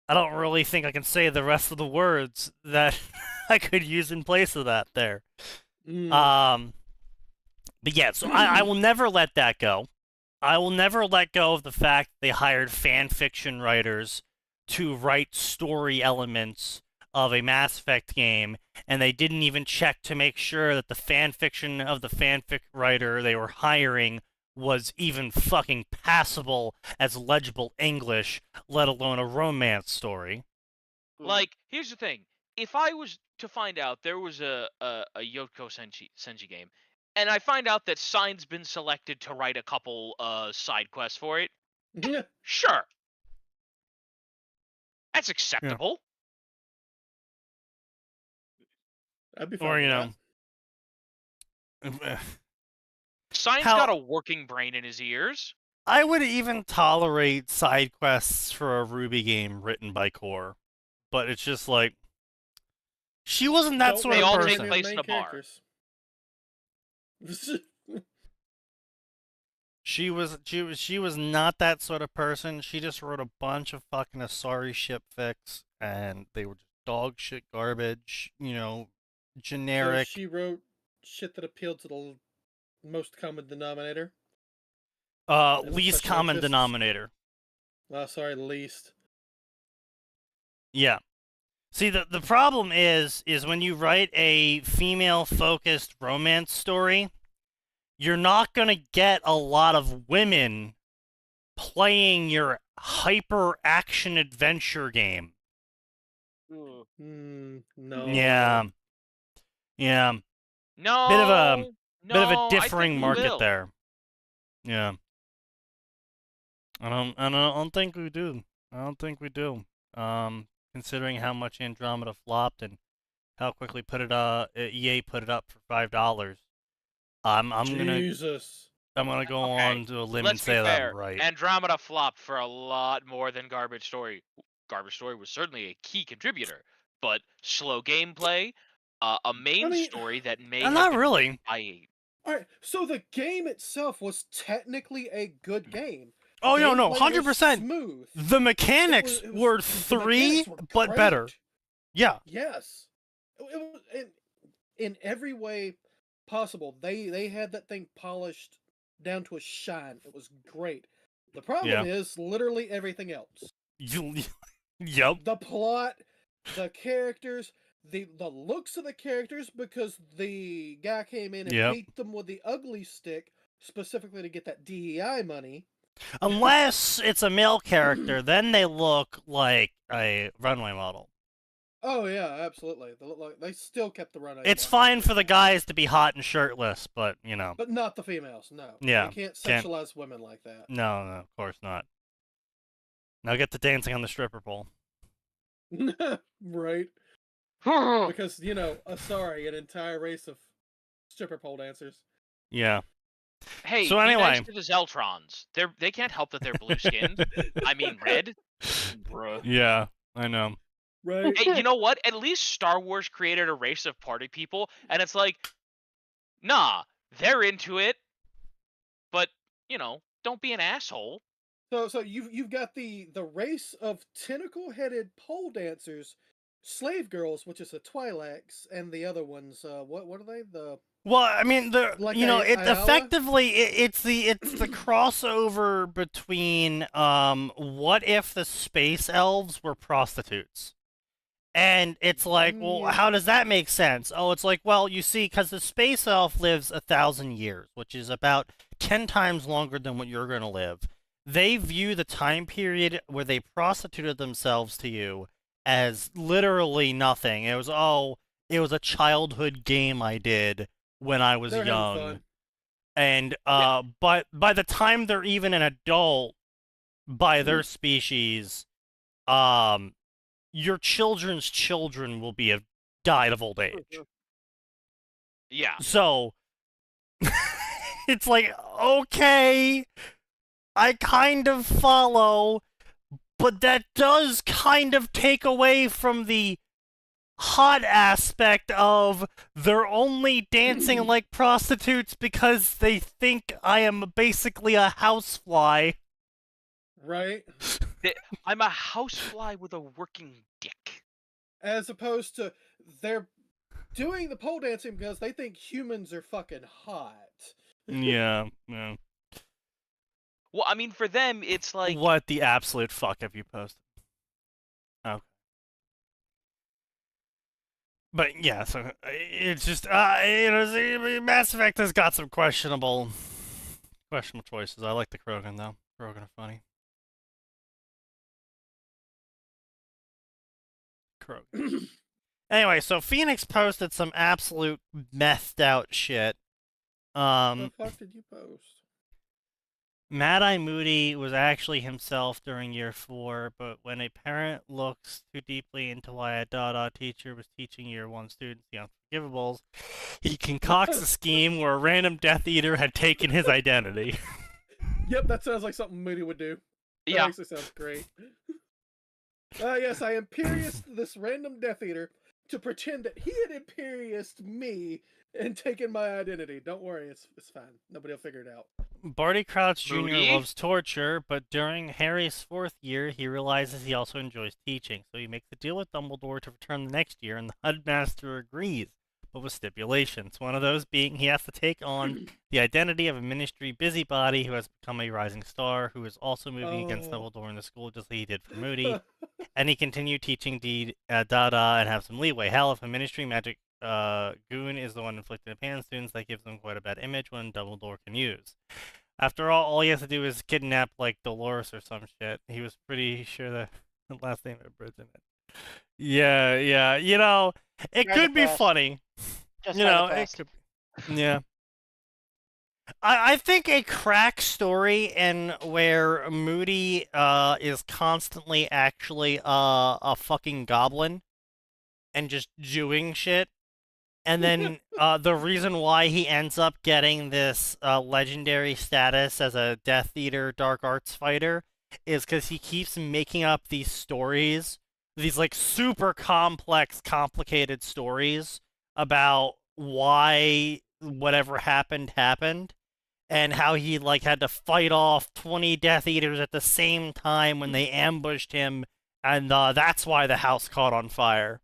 Speaker 2: I don't really think I can say the rest of the words that I could use in place of that there. But yeah, so I will never let that go. I will never let go of the fact they hired fan fiction writers to write story elements of a Mass Effect game, and they didn't even check to make sure that the fan fiction of the fanfic writer they were hiring was even fucking passable as legible English, let alone a romance story.
Speaker 1: Like, here's the thing. If I was to find out there was a Yoko Senji game, and I find out that Sign's been selected to write a couple side quests for it, sure. That's acceptable.
Speaker 3: I'd be fine
Speaker 2: Or,
Speaker 3: with
Speaker 2: you
Speaker 3: that.
Speaker 2: know...
Speaker 1: Sign's got a working brain in his ears.
Speaker 2: I would even tolerate side quests for a Ruby game written by Core, but it's just like, she wasn't that sort
Speaker 1: They
Speaker 2: of
Speaker 1: all
Speaker 2: person.
Speaker 1: take place in a bar.
Speaker 2: She was not that sort of person. She just wrote a bunch of fucking Asari ship fics, and they were just dog shit garbage, you know, generic.
Speaker 3: So she wrote shit that appealed to the most common denominator?
Speaker 2: Least common denominator.
Speaker 3: Oh, sorry, least.
Speaker 2: Yeah. See, the problem is when you write a female-focused romance story, you're not going to get a lot of women playing your hyper-action-adventure game.
Speaker 3: No.
Speaker 2: Yeah. Yeah.
Speaker 1: No.
Speaker 2: Bit of a differing market there. Yeah. I don't think we do. I don't think we do. Considering how much Andromeda flopped and how quickly EA put it up for $5. I'm gonna go on to a limb and say that I'm right.
Speaker 1: Andromeda flopped for a lot more than Garbage Story. Garbage Story was certainly a key contributor, but slow gameplay, a main story that may
Speaker 2: not really.
Speaker 3: Alright, so the game itself was technically a good game.
Speaker 2: Oh, no, 100%.
Speaker 3: Smooth.
Speaker 2: The mechanics were but better. Yeah.
Speaker 3: Yes. It was in every way possible. They had that thing polished down to a shine. It was great. The problem is literally everything else.
Speaker 2: Yep.
Speaker 3: The plot, the characters, the looks of the characters, because the guy came in and beat them with the ugly stick specifically to get that DEI money.
Speaker 2: Unless it's a male character, then they look like a runway model.
Speaker 3: Oh yeah, absolutely. They still kept the runway.
Speaker 2: It's fine for the guys to be hot and shirtless, but you know.
Speaker 3: But not the females. No.
Speaker 2: Yeah.
Speaker 3: You can't sexualize women like that.
Speaker 2: No, of course not. Now get to dancing on the stripper pole.
Speaker 3: Right. Because, you know, Asari, an entire race of stripper pole dancers.
Speaker 2: Yeah.
Speaker 1: Hey,
Speaker 2: So
Speaker 1: be
Speaker 2: anyway.
Speaker 1: nice to the Zeltrons. They can't help that they're blue skinned. I mean red.
Speaker 8: Bruh.
Speaker 2: Yeah, I know.
Speaker 3: Right?
Speaker 1: Hey, you know what? At least Star Wars created a race of party people, and it's like, nah, they're into it, but don't be an asshole.
Speaker 3: So you've got the race of tentacle-headed pole dancers, slave girls, which is the Twi'leks, and the other ones. What are they? The
Speaker 2: Well, I mean,
Speaker 3: Like
Speaker 2: it
Speaker 3: Ayala?
Speaker 2: effectively it's the crossover between what if the space elves were prostitutes? And it's like, well,
Speaker 3: Yeah.
Speaker 2: how does that make sense? Oh, it's like, well, you see, because the space elf lives 1,000 years, which is about 10 times longer than what you're going to live. They view the time period where they prostituted themselves to you as literally nothing. It was a childhood game I did when I was
Speaker 3: They're having
Speaker 2: young.
Speaker 3: fun.
Speaker 2: And but by the time they're even an adult by their species, your children's children will be died of old age.
Speaker 1: Yeah.
Speaker 2: So it's like, okay, I kind of follow, but that does kind of take away from the hot aspect of they're only dancing like prostitutes because they think I am basically a housefly.
Speaker 3: Right?
Speaker 1: I'm a housefly with a working dick.
Speaker 3: As opposed to they're doing the pole dancing because they think humans are fucking hot.
Speaker 2: Yeah.
Speaker 1: Well, I mean, for them, it's like...
Speaker 2: What the absolute fuck have you posted? Okay. But yeah, so it's just Mass Effect has got some questionable choices. I like the Krogan though. Krogan are funny. Krogan. Anyway, so Phoenix posted some absolute methed out shit.
Speaker 3: What the fuck did you post?
Speaker 2: Mad-Eye Moody was actually himself during year 4, but when a parent looks too deeply into why a Dada teacher was teaching year 1 students the unforgivables, he concocts a scheme where a random Death Eater had taken his identity.
Speaker 3: Yep, that sounds like something Moody would do. That
Speaker 1: Yeah.
Speaker 3: actually sounds great. Yes, I Imperious this random Death Eater to pretend that he had Imperious me and taken my identity. Don't worry, it's fine. Nobody will figure it out.
Speaker 2: Barty Crouch Jr.
Speaker 1: Moody?
Speaker 2: loves torture, but during Harry's 4th year, he realizes he also enjoys teaching, so he makes a deal with Dumbledore to return the next year, and the Headmaster agrees, but with stipulations. One of those being he has to take on the identity of a Ministry busybody who has become a rising star, who is also moving against Dumbledore in the school, just like he did for Moody, and he continued teaching Dada and have some leeway. Hell, if a Ministry magic goon is the one inflicting the pan students, that gives them quite a bad image when Dumbledore can use. After all he has to do is kidnap, like, Dolores or some shit. He was pretty sure the last name had Bridge in it. Yeah, it
Speaker 4: You're
Speaker 2: could
Speaker 4: the
Speaker 2: be
Speaker 4: best.
Speaker 2: funny.
Speaker 4: Just
Speaker 2: You
Speaker 4: like
Speaker 2: know,
Speaker 4: the
Speaker 2: it
Speaker 4: best.
Speaker 2: could yeah. I think a crack story in where Moody is constantly actually a fucking goblin and just doing shit. And then the reason why he ends up getting this legendary status as a Death Eater Dark Arts fighter is because he keeps making up these stories, these like super complex, complicated stories about why whatever happened, and how he like had to fight off 20 Death Eaters at the same time when they ambushed him, and that's why the house caught on fire.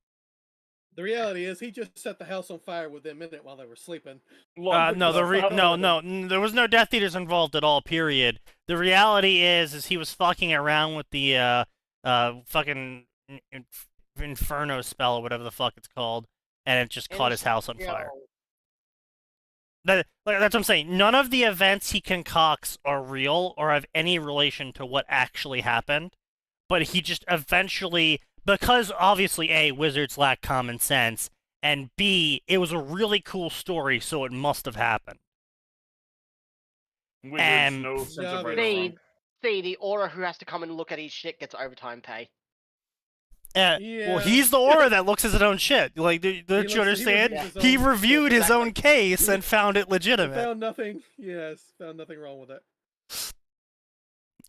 Speaker 3: The reality is, he just set the house on fire within a minute while they were sleeping.
Speaker 2: No, there was no Death Eaters involved at all. Period. The reality is he was fucking around with the fucking Inferno spell or whatever the fuck it's called, and it just caught his house on fire. That's what I'm saying. None of the events he concocts are real or have any relation to what actually happened, but he just eventually, because obviously A, wizards lack common sense, and B, it was a really cool story, so it must have happened.
Speaker 8: Wizards, no sense of right or wrong.
Speaker 4: See, the Aura who has to come and look at his shit gets overtime pay.
Speaker 2: Well,
Speaker 3: Yeah.
Speaker 2: he's the aura that looks at his own shit. Like, don't you
Speaker 3: He
Speaker 2: understand?
Speaker 3: reviews his
Speaker 2: He
Speaker 3: own
Speaker 2: reviewed his own
Speaker 4: Exactly.
Speaker 2: case and found it
Speaker 3: He
Speaker 2: legitimate.
Speaker 3: found nothing. Yes, found nothing wrong with it.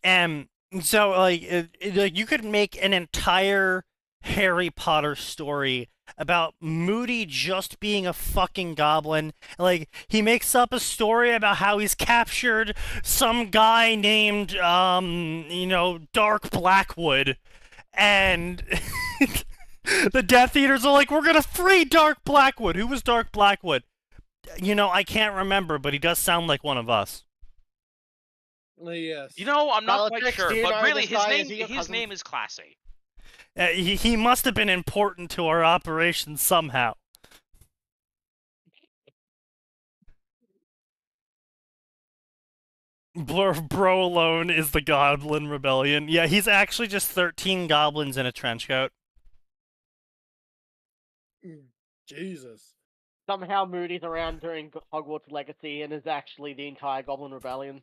Speaker 2: And so, like, like you could make an entire Harry Potter story about Moody just being a fucking goblin. Like, he makes up a story about how he's captured some guy named, Dark Blackwood, and the Death Eaters are like, we're gonna free Dark Blackwood. Who was Dark Blackwood? I can't remember, but he does sound like one of us.
Speaker 3: Yes.
Speaker 1: I'm not quite
Speaker 4: Politics,
Speaker 1: sure,
Speaker 4: do you
Speaker 1: but
Speaker 4: know
Speaker 1: really,
Speaker 4: this
Speaker 1: his
Speaker 4: guy?
Speaker 1: name
Speaker 4: Is he your
Speaker 1: his
Speaker 4: cousin?
Speaker 1: name is classy.
Speaker 2: He must have been important to our operation somehow. Bro alone is the Goblin Rebellion. Yeah, he's actually just 13 goblins in a trench coat.
Speaker 3: Jesus.
Speaker 4: Somehow Moody's around during Hogwarts Legacy and is actually the entire Goblin Rebellion.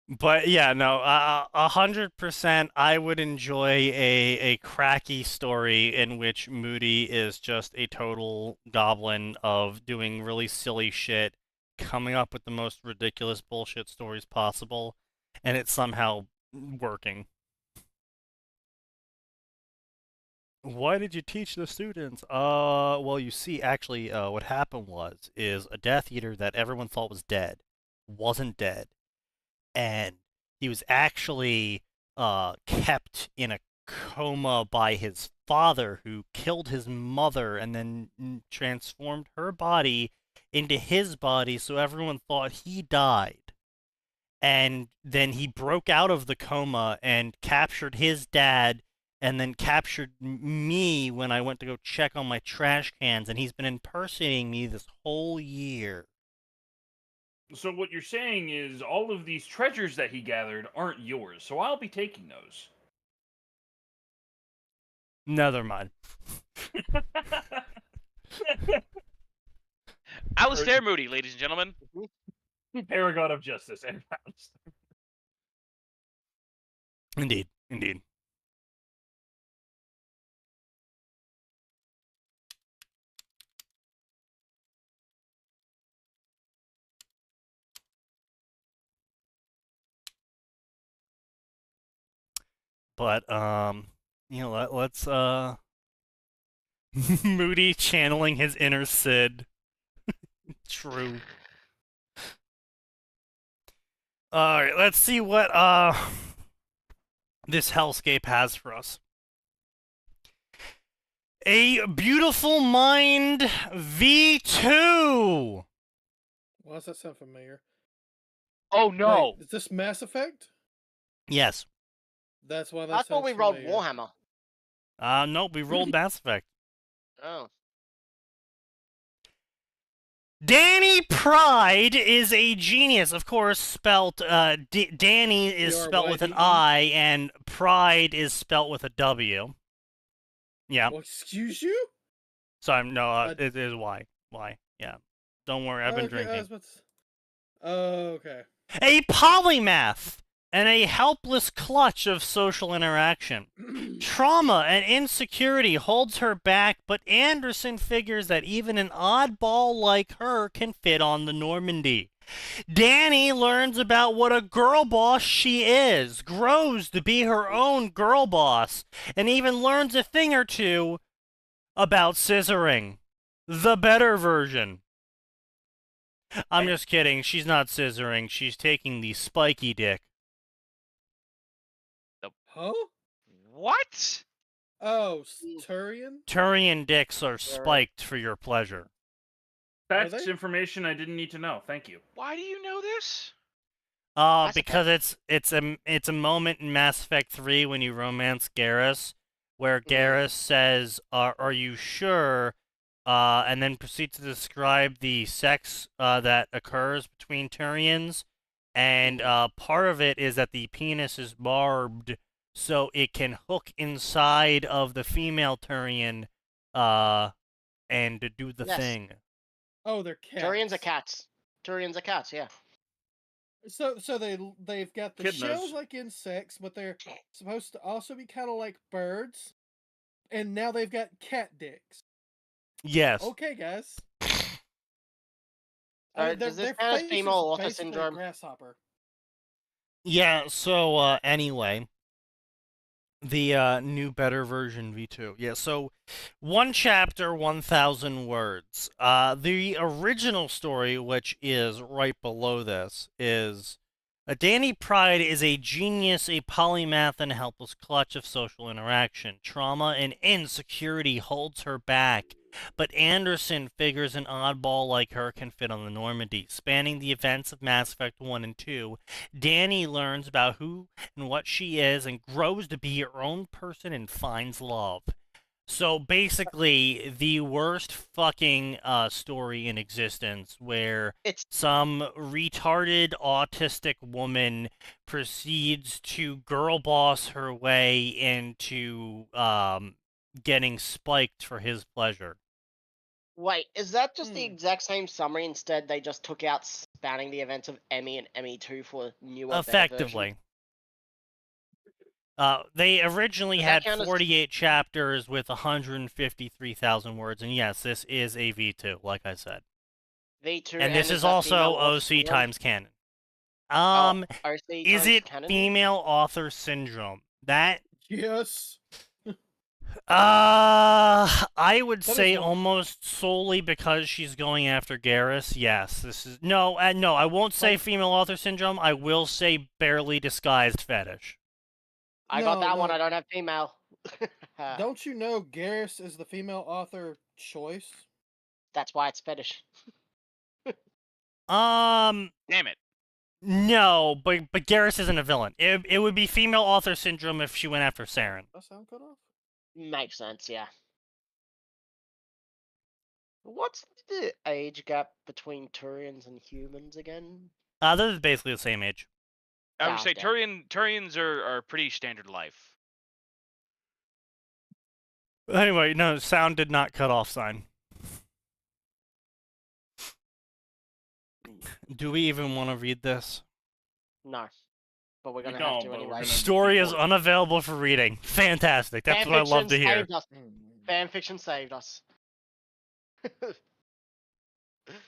Speaker 2: But yeah, no, 100%. I would enjoy a cracky story in which Moody is just a total goblin of doing really silly shit, coming up with the most ridiculous bullshit stories possible, and it's somehow working. Why did you teach the students? Well, you see, actually, what happened is a Death Eater that everyone thought was dead wasn't dead. And he was actually kept in a coma by his father, who killed his mother and then transformed her body into his body, so everyone thought he died. And then he broke out of the coma and captured his dad, and then captured me when I went to go check on my trash cans, and he's been impersonating me this whole year.
Speaker 8: So what you're saying is all of these treasures that he gathered aren't yours, so I'll be taking those.
Speaker 2: Never mind.
Speaker 1: Alistair Moody, ladies and gentlemen.
Speaker 8: Paragon of Justice and Rounds.
Speaker 2: Indeed, indeed. But let's Moody channeling his inner Sid. True. Alright, let's see what this hellscape has for us. A Beautiful Mind V2!
Speaker 3: Why does that sound familiar?
Speaker 1: Oh no!
Speaker 3: Wait, is this Mass Effect?
Speaker 2: Yes.
Speaker 3: That's why that
Speaker 4: I thought
Speaker 3: sounds
Speaker 4: we rolled
Speaker 3: familiar.
Speaker 4: Warhammer.
Speaker 2: Nope, we rolled Mass Effect.
Speaker 4: Oh.
Speaker 2: Danny Pride is a genius, of course, spelt, Danny is spelt with an I, and Pride is spelt with a W. Yeah.
Speaker 3: Well, excuse you?
Speaker 2: Sorry, no, it is Y. Y, yeah. Don't worry, I've been drinking.
Speaker 3: Okay.
Speaker 2: A polymath and a helpless clutch of social interaction. Trauma and insecurity holds her back, but Anderson figures that even an oddball like her can fit on the Normandy. Danny learns about what a girl boss she is, grows to be her own girl boss, and even learns a thing or two about scissoring. The better version. I'm just kidding, she's not scissoring, she's taking the spiky dick.
Speaker 3: Huh?
Speaker 1: What?
Speaker 3: Oh, Turian?
Speaker 2: Turian dicks are spiked for your pleasure.
Speaker 8: That's information I didn't need to know. Thank you.
Speaker 1: Why do you know this?
Speaker 2: Because it's a moment in Mass Effect 3 when you romance Garrus, where Garrus says, "Are you sure?" And then proceeds to describe the sex that occurs between Turians, and part of it is that the penis is barbed, so it can hook inside of the female Turian, and to do the thing.
Speaker 3: Oh, they're cats.
Speaker 4: Turians are cats. Turians are cats, yeah.
Speaker 3: So they've got the
Speaker 8: Echidnas.
Speaker 3: shells like insects, but they're supposed to also be kind of like birds. And now they've got cat dicks.
Speaker 2: Yes.
Speaker 3: Okay, guys.
Speaker 4: Does this
Speaker 3: their
Speaker 4: count as
Speaker 3: face
Speaker 4: female
Speaker 3: is
Speaker 4: author
Speaker 3: basically a
Speaker 4: syndrome?
Speaker 3: grasshopper.
Speaker 2: Yeah, so anyway, the new better version V2. Yeah, so one chapter, 1,000 words. The original story, which is right below this, is Danny Pride is a genius, a polymath, and a helpless clutch of social interaction. Trauma and insecurity holds her back, but Anderson figures an oddball like her can fit on the Normandy. Spanning the events of Mass Effect 1 and 2, Danny learns about who and what she is and grows to be her own person and finds love. So basically, the worst fucking story in existence, where
Speaker 4: It's
Speaker 2: some retarded autistic woman proceeds to girl boss her way into getting spiked for his pleasure.
Speaker 4: Wait, is that just the exact same summary? Instead, they just took out spanning the events of Emmy and Emmy 2 for newer, better
Speaker 2: Effectively. They originally
Speaker 4: Does
Speaker 2: had
Speaker 4: that count as-
Speaker 2: 48 chapters with 153,000 words, and yes, this is a V2, like I said.
Speaker 4: V2,
Speaker 2: And this is
Speaker 4: that
Speaker 2: also
Speaker 4: female author
Speaker 2: OC
Speaker 4: syndrome?
Speaker 2: times canon.
Speaker 4: OC
Speaker 2: Is
Speaker 4: times
Speaker 2: it
Speaker 4: canon?
Speaker 2: female author syndrome? That
Speaker 3: Yes.
Speaker 2: I would
Speaker 3: That is
Speaker 2: say
Speaker 3: one.
Speaker 2: almost solely because she's going after Garrus. Yes, this is no. I won't say female author syndrome. I will say barely disguised fetish.
Speaker 4: I got
Speaker 3: No,
Speaker 4: that one.
Speaker 3: no.
Speaker 4: I don't have female.
Speaker 3: Don't you know Garrus is the female author choice?
Speaker 4: That's why it's fetish.
Speaker 2: Damn
Speaker 1: it.
Speaker 2: No, but Garrus isn't a villain. It would be female author syndrome if she went after Saren.
Speaker 3: That sound cut off?
Speaker 4: Makes sense, yeah. What's the age gap between Turians and humans again?
Speaker 2: They're basically the same age.
Speaker 1: I would say
Speaker 4: okay.
Speaker 1: Turians are pretty standard life.
Speaker 2: Anyway, no, sound did not cut off sign. Do we even want to read this?
Speaker 4: No. But we're
Speaker 8: We
Speaker 4: gonna have
Speaker 8: don't,
Speaker 4: to
Speaker 8: but we're
Speaker 4: anyway.
Speaker 8: gonna-
Speaker 2: Story is
Speaker 8: before-
Speaker 2: unavailable for reading. Fantastic. That's what I love to hear.
Speaker 4: Saved us. Fanfiction saved us.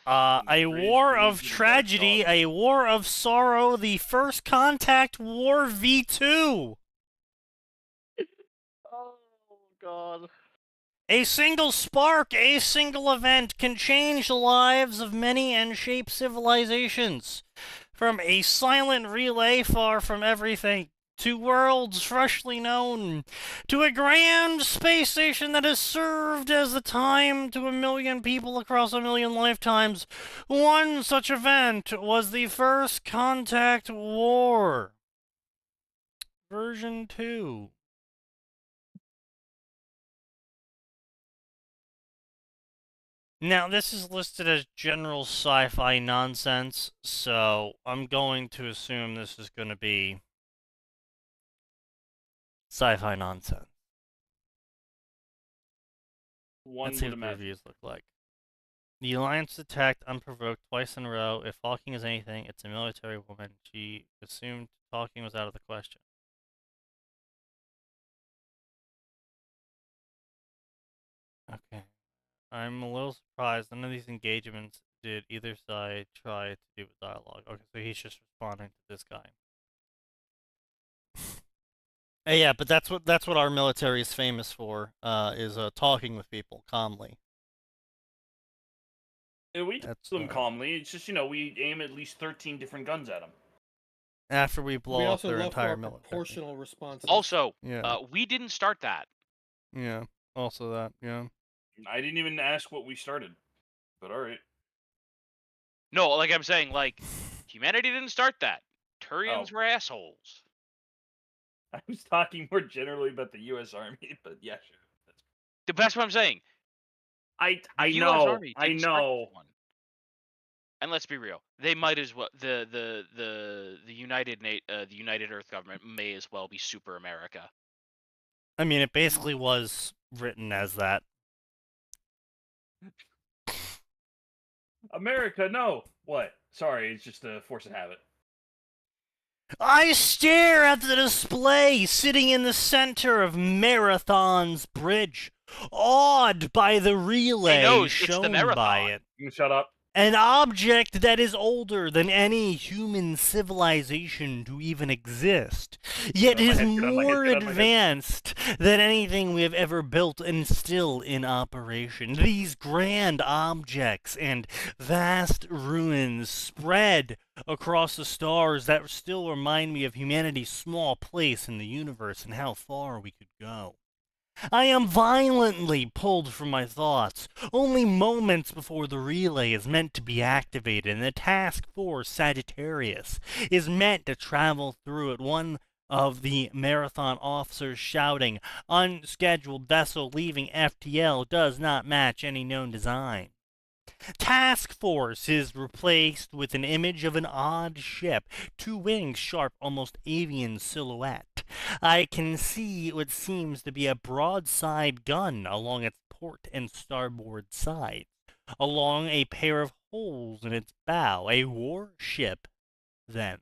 Speaker 2: A war of tragedy, a war of sorrow, the First Contact War V2.
Speaker 4: Oh, God.
Speaker 2: A single spark, a single event can change the lives of many and shape civilizations. From a silent relay far from everything, to worlds freshly known, to a grand space station that has served as the time to 1 million people across 1 million lifetimes. One such event was the First Contact War. Version 2. Now, this is listed as general sci-fi nonsense, so I'm going to assume this is going to be sci-fi nonsense. Let's see what the reviews look like. The Alliance attacked unprovoked twice in a row. If talking is anything, it's a military woman. She assumed talking was out of the question. Okay. I'm a little surprised none of these engagements did either side try to do with dialogue. Okay, so he's just responding to this guy. Yeah, but that's what our military is famous for, is talking with people calmly.
Speaker 8: Yeah, we talk to them calmly. It's just, we aim at least 13 different guns at them.
Speaker 2: After we blow up their entire military.
Speaker 3: Proportional responses.
Speaker 1: Also,
Speaker 2: yeah.
Speaker 1: We didn't start that.
Speaker 2: Yeah, also that, yeah.
Speaker 8: I didn't even ask what we started, but alright.
Speaker 1: No, like I'm saying, humanity didn't start that. Turians were assholes.
Speaker 8: I was talking more generally about the U.S. Army, but yeah, sure.
Speaker 1: That's what I'm saying.
Speaker 8: I
Speaker 1: US
Speaker 8: know,
Speaker 1: Army
Speaker 8: I
Speaker 1: didn't start
Speaker 8: know.
Speaker 1: this one. And let's be real, they might as well. The United Earth government may as well be Super America.
Speaker 2: I mean, it basically was written as that.
Speaker 8: America, no. What? Sorry, it's just a force of habit.
Speaker 2: I stare at the display sitting in the center of Marathon's bridge, awed by the relay
Speaker 1: knows, it's the
Speaker 2: shown by
Speaker 1: Marathon.
Speaker 2: it.
Speaker 8: You shut up.
Speaker 2: An object that is older than any human civilization to even exist, yet
Speaker 8: Get on my
Speaker 2: is
Speaker 8: head, get on my head,
Speaker 2: more
Speaker 8: get on my head.
Speaker 2: advanced than anything we have ever built and still in operation. These grand objects and vast ruins spread across the stars that still remind me of humanity's small place in the universe and how far we could go. I am violently pulled from my thoughts, only moments before the relay is meant to be activated, and the Task Force Sagittarius is meant to travel through it. One of the Marathon officers shouting, "Unscheduled vessel leaving FTL does not match any known design." Task Force is replaced with an image of an odd ship, two wings, sharp, almost avian silhouette. I can see what seems to be a broadside gun along its port and starboard sides, along a pair of holes in its bow, a warship, then.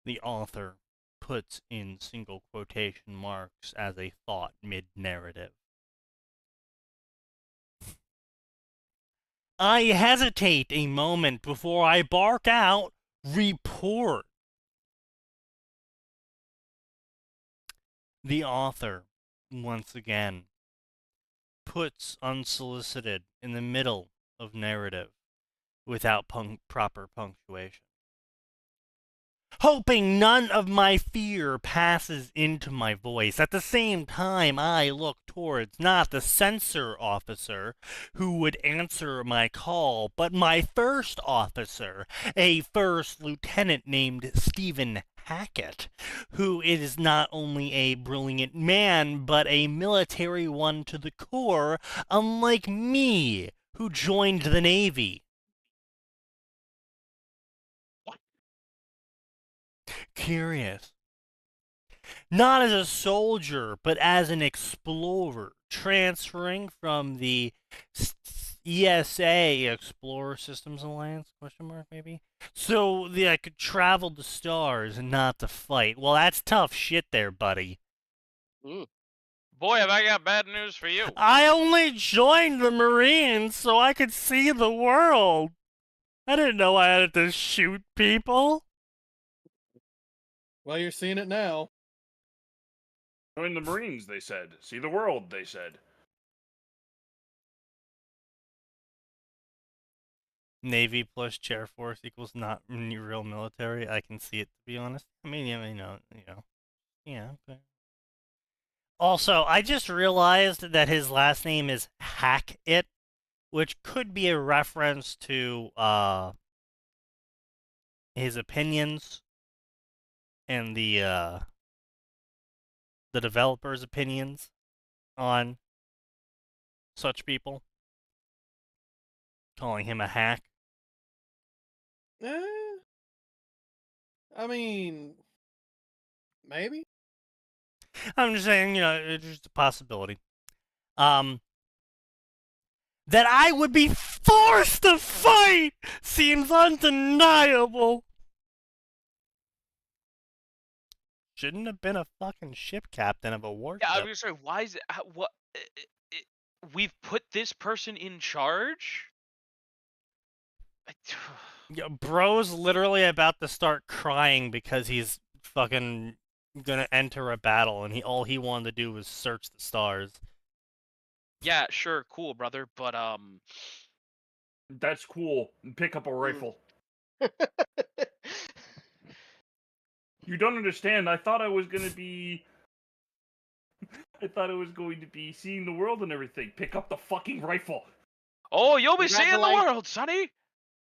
Speaker 2: The author puts in single quotation marks as a thought mid-narrative. I hesitate a moment before I bark out, "Report." The author, once again, puts unsolicited in the middle of narrative without proper punctuation. Hoping none of my fear passes into my voice. At the same time, I look towards not the censor officer who would answer my call, but my first officer, a first lieutenant named Stephen Hackett, who is not only a brilliant man, but a military one to the core, unlike me, who joined the Navy. Curious. Not as a soldier, but as an explorer, transferring from the ESA, Explorer Systems Alliance, question mark, maybe? So that I could travel the stars and not to fight. Well, that's tough shit there, buddy.
Speaker 1: Boy, have I got bad news for you.
Speaker 2: I only joined the Marines so I could see the world. I didn't know I had to shoot people.
Speaker 3: Well, you're seeing it now.
Speaker 8: Join the Marines, they said. See the world, they said.
Speaker 2: Navy plus chair force equals not real military. I can see it, to be honest. I mean, you know. Yeah. Okay. Also, I just realized that his last name is Hackett, which could be a reference to his opinions and the developers' opinions on such people, calling him a hack.
Speaker 3: I mean, maybe.
Speaker 2: I'm just saying, it's just a possibility. That I would be forced to fight seems undeniable. Shouldn't have been a fucking ship captain of a warship.
Speaker 1: Yeah, I was sorry. Why is it? What? We've put this person in charge.
Speaker 2: Yeah, bro's literally about to start crying because he's fucking gonna enter a battle, and all he wanted to do was search the stars.
Speaker 1: Yeah, sure, cool, brother, but
Speaker 8: That's cool. Pick up a rifle. You don't understand. I thought I was gonna be. I thought it was going to be seeing the world and everything. Pick up the fucking rifle.
Speaker 1: Oh, you'll be seeing the world, sonny.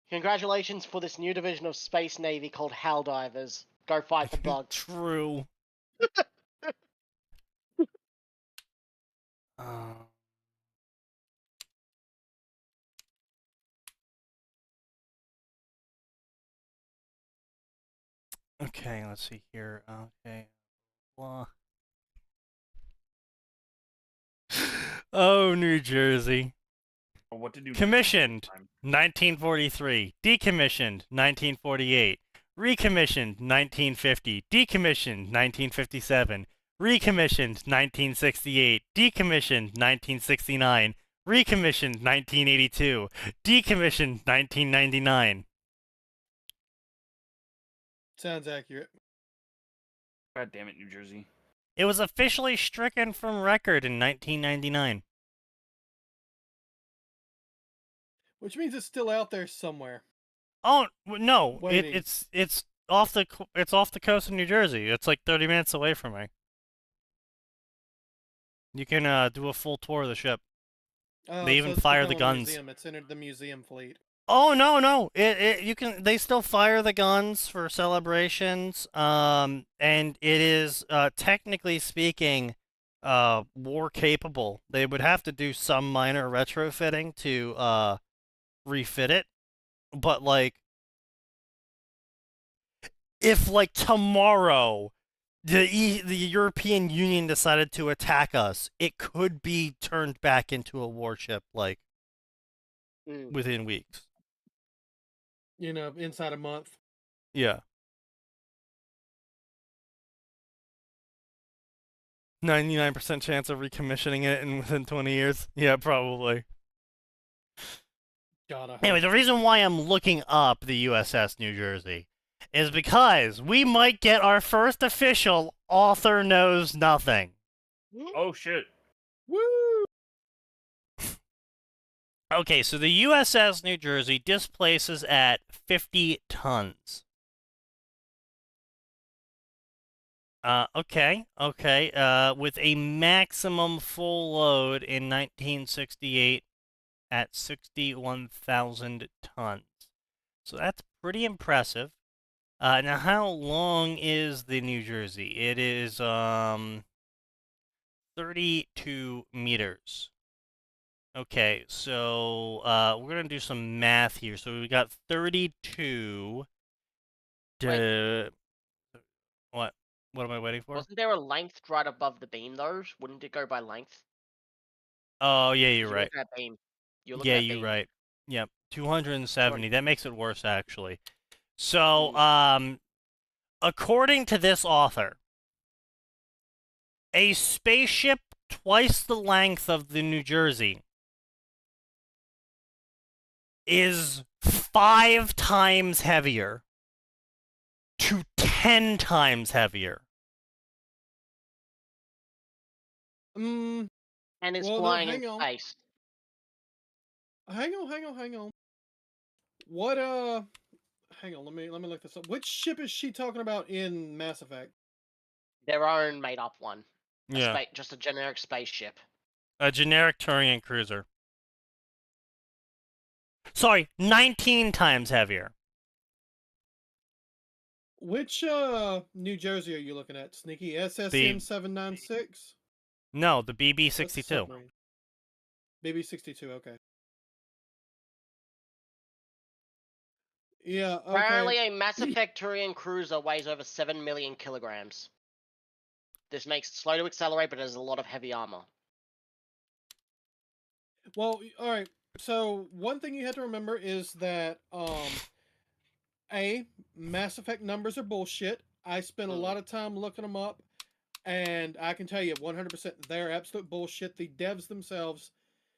Speaker 4: Congratulations for this new division of Space Navy called Helldivers. Go fight the bugs.
Speaker 2: True. Okay, let's see here. Okay. Blah. Oh, New Jersey.
Speaker 8: What to do?
Speaker 2: Commissioned 1943. Decommissioned 1948. Recommissioned 1950. Decommissioned 1957. Recommissioned 1968. Decommissioned 1969. Recommissioned 1982. Decommissioned 1999.
Speaker 3: Sounds accurate.
Speaker 8: God damn it, New Jersey.
Speaker 2: It was officially stricken from record in 1999.
Speaker 3: Which means it's still out there somewhere.
Speaker 2: Oh no!
Speaker 3: Waiting.
Speaker 2: It's off the coast of New Jersey. It's like 30 minutes away from me. You can do a full tour of the ship. They even
Speaker 3: it's
Speaker 2: fire
Speaker 3: become
Speaker 2: the
Speaker 3: a
Speaker 2: guns.
Speaker 3: Museum. It's entered the museum fleet.
Speaker 2: Oh no! They still fire the guns for celebrations. And it is technically speaking war capable. They would have to do some minor retrofitting to refit it. But like if like tomorrow the European Union decided to attack us, it could be turned back into a warship like within weeks.
Speaker 3: You know, inside a month.
Speaker 2: Yeah. 99% chance of recommissioning it in within 20 years. Yeah, probably. Anyway, the reason why I'm looking up the USS New Jersey is because we might get our first official author knows nothing.
Speaker 8: Oh shit.
Speaker 3: Woo!
Speaker 2: Okay, so the USS New Jersey displaces at 50 tons. Okay, with a maximum full load in 1968 at 61,000 tons. So that's pretty impressive. Now, how long is the New Jersey? It is 32 meters. Okay, so we're gonna do some math here. So we got 32. What? What am I waiting for?
Speaker 4: Wasn't there a length right above the beam though? Wouldn't it go by length?
Speaker 2: Oh yeah, you're right.
Speaker 4: Look at beam.
Speaker 2: Yeah, you're right. Yep, 270. That makes it worse actually. So according to this author, a spaceship twice the length of the New Jersey is 5 times heavier to 10 times heavier.
Speaker 4: And it's flying in space.
Speaker 3: Hang on. What hang on, let me look this up. Which ship is she talking about in Mass Effect?
Speaker 4: Their own made up one.
Speaker 2: Yeah.
Speaker 4: Just a generic spaceship.
Speaker 2: A generic Turian cruiser. Sorry, 19 times heavier.
Speaker 3: Which New Jersey are you looking at, Sneaky? SSN 796?
Speaker 2: No, the BB-62.
Speaker 3: BB-62, okay. Yeah, okay.
Speaker 4: Apparently a Mass Effect Turian cruiser weighs over 7 million kilograms. This makes it slow to accelerate, but it has a lot of heavy armor.
Speaker 3: Well, alright. So, one thing you have to remember is that, Mass Effect numbers are bullshit. I spent a lot of time looking them up, and I can tell you 100% they're absolute bullshit. The devs themselves,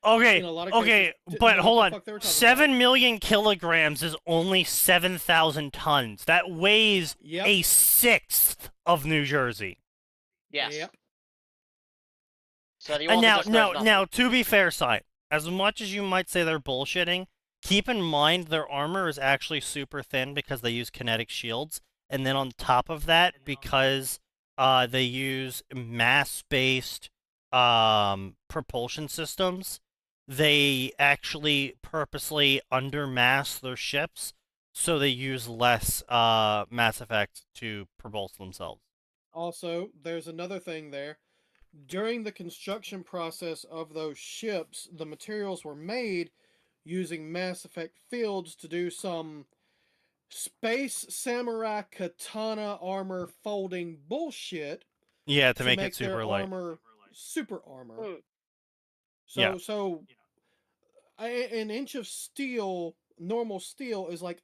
Speaker 3: in a lot of cases,
Speaker 2: but hold on. 7 million kilograms is only 7,000 tons. That weighs a sixth of New Jersey.
Speaker 4: Yes.
Speaker 3: Yep.
Speaker 4: So the
Speaker 2: and now, to be fair, side, as much as you might say they're bullshitting, keep in mind their armor is actually super thin because they use kinetic shields, and then on top of that, because they use mass-based propulsion systems, they actually purposely undermass their ships, so they use less Mass Effect to propulse themselves.
Speaker 3: Also, there's another thing there. During the construction process of those ships, the materials were made using Mass Effect fields to do some space samurai katana armor folding bullshit.
Speaker 2: Yeah, to make it super
Speaker 3: their
Speaker 2: light.
Speaker 3: Armor super armor.
Speaker 2: So,
Speaker 3: an inch of steel, normal steel, is like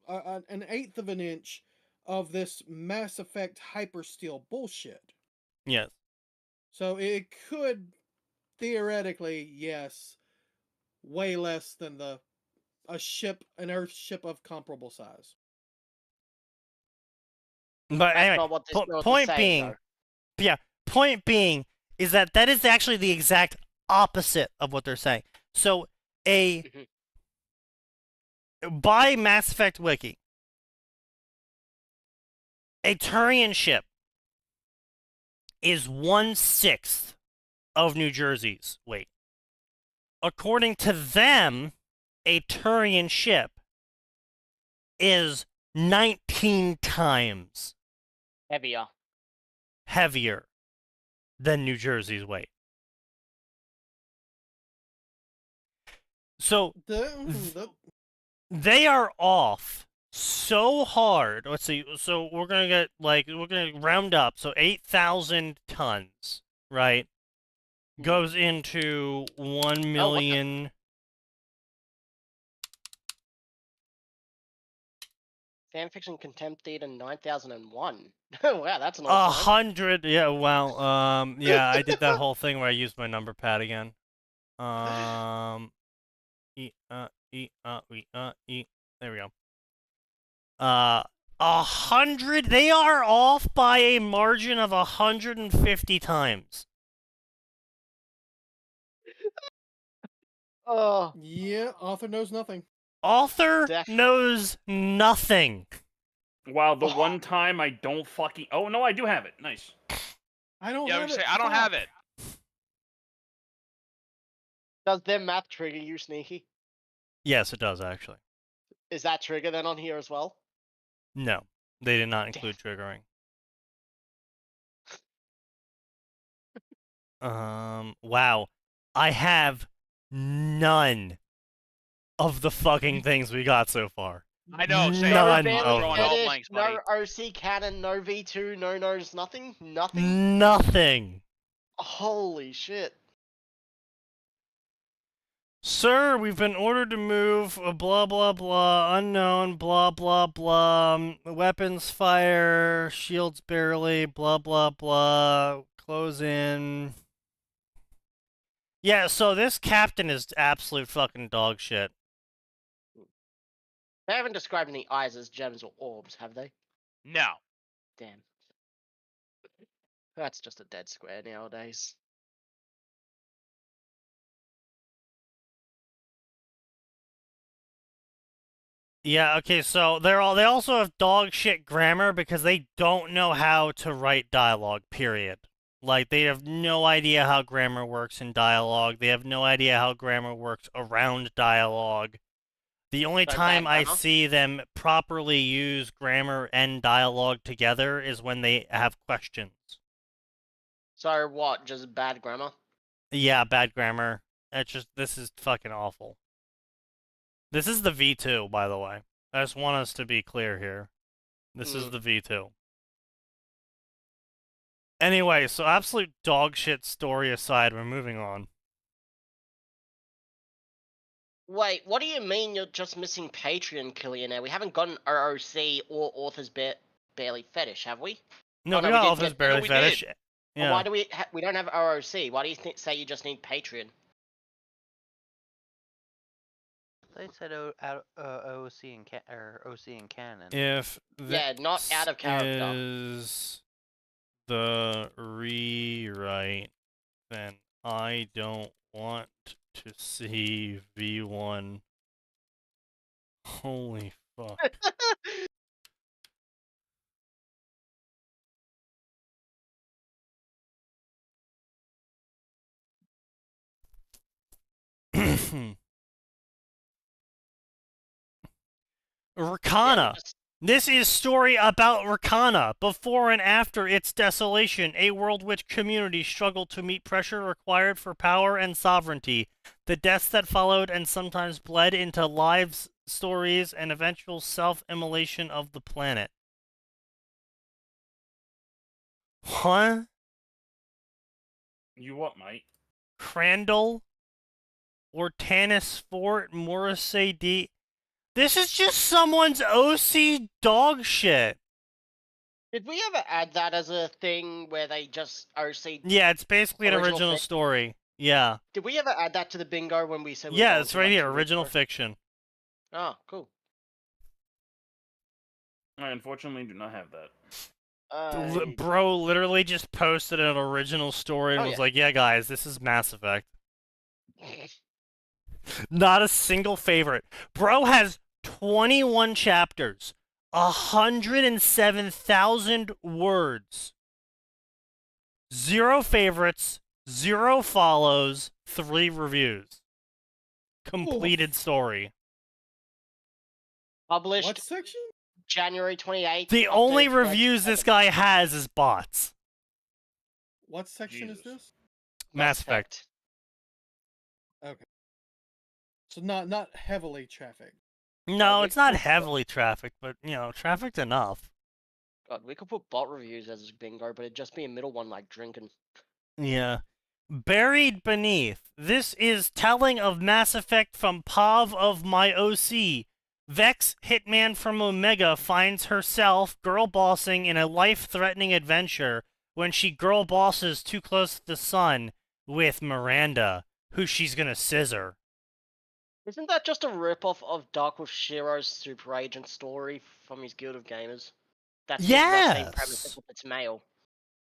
Speaker 3: an eighth of an inch of this Mass Effect hypersteel bullshit.
Speaker 2: Yes.
Speaker 3: So it could theoretically, yes, way less than an Earth ship of comparable size.
Speaker 2: But
Speaker 4: That's
Speaker 2: anyway,
Speaker 4: not what this girl
Speaker 2: point
Speaker 4: is
Speaker 2: being,
Speaker 4: saying,
Speaker 2: point being is that is actually the exact opposite of what they're saying. So by Mass Effect Wiki, a Turian ship is 1/6 of New Jersey's weight. According to them, a Turian ship is 19 times heavier than New Jersey's weight. So they are off so hard. Let's see. So we're gonna round up. So 8,000 tons, right? Goes into 1 million.
Speaker 4: Fanfiction Contempt data 9001. Wow, that's an awesome
Speaker 2: 100. Yeah. Well. Yeah. I did that whole thing where I used my number pad again. There we go. 100. They are off by a margin of 150 times.
Speaker 4: Oh.
Speaker 3: Yeah, author knows nothing.
Speaker 2: Author knows nothing.
Speaker 8: Wow, the one time I don't fucking... Oh, no, I do have it. Nice.
Speaker 3: I don't
Speaker 1: Yeah,
Speaker 3: have it.
Speaker 1: I don't have it.
Speaker 4: Does their math trigger you, Sneaky?
Speaker 2: Yes, it does, actually.
Speaker 4: Is that trigger then on here as well?
Speaker 2: No, they did not include triggering. Wow. I have none of the fucking things we got so far.
Speaker 1: I know.
Speaker 2: None
Speaker 1: of
Speaker 2: of
Speaker 1: blanks,
Speaker 4: no OC canon, no V2, no no's, nothing?
Speaker 2: Nothing.
Speaker 4: Holy shit.
Speaker 2: Sir, we've been ordered to move, blah blah blah, unknown, blah blah blah, weapons fire, shields barely, blah blah blah, close in. Yeah, so this captain is absolute fucking dog shit.
Speaker 4: They haven't described any eyes as gems or orbs, have they?
Speaker 1: No.
Speaker 4: Damn. That's just a dead square nowadays.
Speaker 2: Yeah, okay, so they also have dog shit grammar because they don't know how to write dialogue, period. Like, they have no idea how grammar works in dialogue. They have no idea how grammar works around dialogue. The only time I see them properly use grammar and dialogue together is when they have questions.
Speaker 4: So what, just bad grammar?
Speaker 2: Yeah, bad grammar. This is fucking awful. This is the V2, by the way. I just want us to be clear here. This is the V2. Anyway, so absolute dog shit story aside, we're moving on.
Speaker 4: Wait, what do you mean you're just missing Patreon, Killionaire? We haven't gotten ROC or Author's Barely Fetish, have we?
Speaker 2: No, we got Author's Barely Fetish.
Speaker 4: Yeah. Why do we don't have ROC? Why do you say you just need Patreon?
Speaker 7: They said OC and canon.
Speaker 2: If
Speaker 4: not out of character.
Speaker 2: Is the rewrite, then I don't want to see V1. Holy fuck. Rakana. This is story about Rakana, before and after its desolation, a world which communities struggled to meet pressure required for power and sovereignty. The deaths that followed and sometimes bled into lives, stories, and eventual self-immolation of the planet. Huh?
Speaker 8: You what, mate?
Speaker 2: Crandall? Ortanis Fort? Morrissey D? This is just someone's OC dog shit.
Speaker 4: Did we ever add that as a thing where they just OC?
Speaker 2: Yeah, it's basically an original
Speaker 4: fiction?
Speaker 2: story. Yeah.
Speaker 4: Did we ever add that to the bingo when we said?
Speaker 2: Yeah, it's right here. Original fiction.
Speaker 4: Oh, cool.
Speaker 8: I unfortunately do not have that.
Speaker 2: Bro literally just posted an original story and was like, yeah, guys, this is Mass Effect. Not a single favorite. Bro has 21 chapters, 107,000 words, 0 favorites, 0 follows, 3 reviews. Completed story.
Speaker 4: Published.
Speaker 3: What section?
Speaker 4: January 28th.
Speaker 2: The only reviews this guy has is bots.
Speaker 3: What section is this?
Speaker 2: Mass Effect.
Speaker 3: Okay. So not heavily trafficked.
Speaker 2: No, it's not heavily trafficked, but, you know, trafficked enough.
Speaker 4: God, we could put bot reviews as bingo, but it'd just be a middle one like drinking.
Speaker 2: Yeah. Buried Beneath. This is telling of Mass Effect from Pav of my OC. Vex, hitman from Omega, finds herself girl bossing in a life-threatening adventure when she girl bosses too close to the sun with Miranda, who she's gonna scissor.
Speaker 4: Isn't that just a rip-off of Dark with Shiro's super agent story from his Guild of Gamers? That's the exact same premise except it's male.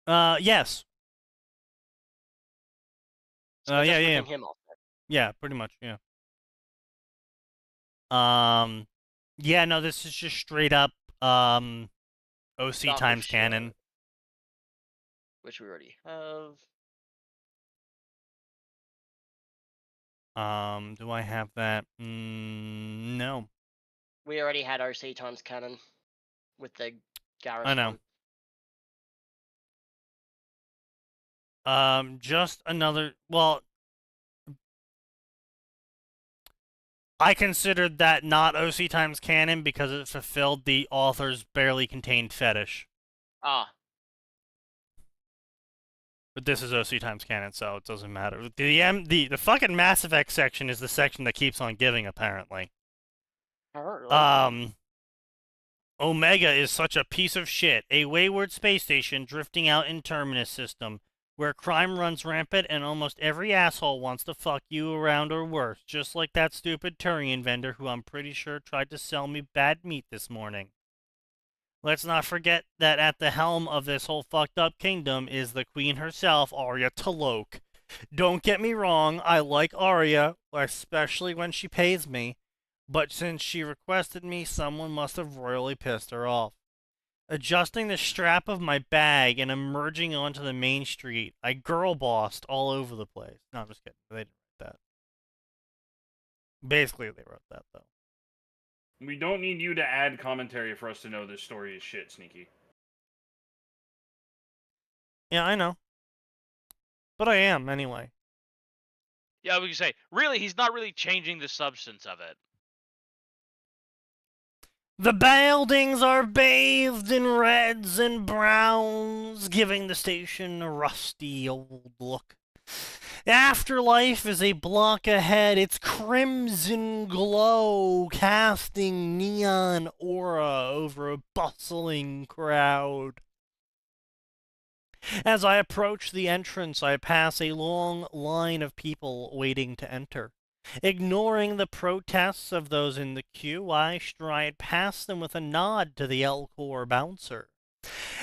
Speaker 2: Yes.
Speaker 4: So
Speaker 2: yeah.
Speaker 4: Him off.
Speaker 2: Yeah, pretty much, yeah. Yeah, no, this is just straight up, OC
Speaker 4: Dark
Speaker 2: times
Speaker 4: with
Speaker 2: canon.
Speaker 4: Shiro, which we already have.
Speaker 2: Do I have that? No.
Speaker 4: We already had OC times canon with the Garrus
Speaker 2: I know.
Speaker 4: one.
Speaker 2: Just another, well, I considered that not OC times canon because it fulfilled the author's barely contained fetish.
Speaker 4: Ah.
Speaker 2: But this is OC times canon, so it doesn't matter. The fucking Mass Effect section is the section that keeps on giving, apparently. Omega is such a piece of shit. A wayward space station drifting out in Terminus system, where crime runs rampant and almost every asshole wants to fuck you around or worse, just like that stupid Turian vendor who I'm pretty sure tried to sell me bad meat this morning. Let's not forget that at the helm of this whole fucked up kingdom is the queen herself, Arya T'Loak. Don't get me wrong, I like Arya, especially when she pays me, but since she requested me, someone must have royally pissed her off. Adjusting the strap of my bag and emerging onto the main street, I girl-bossed all over the place. No, I'm just kidding. They didn't write that. Basically, they wrote that, though.
Speaker 8: We don't need you to add commentary for us to know this story is shit, Sneaky.
Speaker 2: Yeah, I know. But I am, anyway.
Speaker 1: Yeah, we can say, really, he's not really changing the substance of it.
Speaker 2: The buildings are bathed in reds and browns, giving the station a rusty old look. Afterlife is a block ahead, its crimson glow casting neon aura over a bustling crowd. As I approach the entrance, I pass a long line of people waiting to enter. Ignoring the protests of those in the queue, I stride past them with a nod to the Elcor bouncer.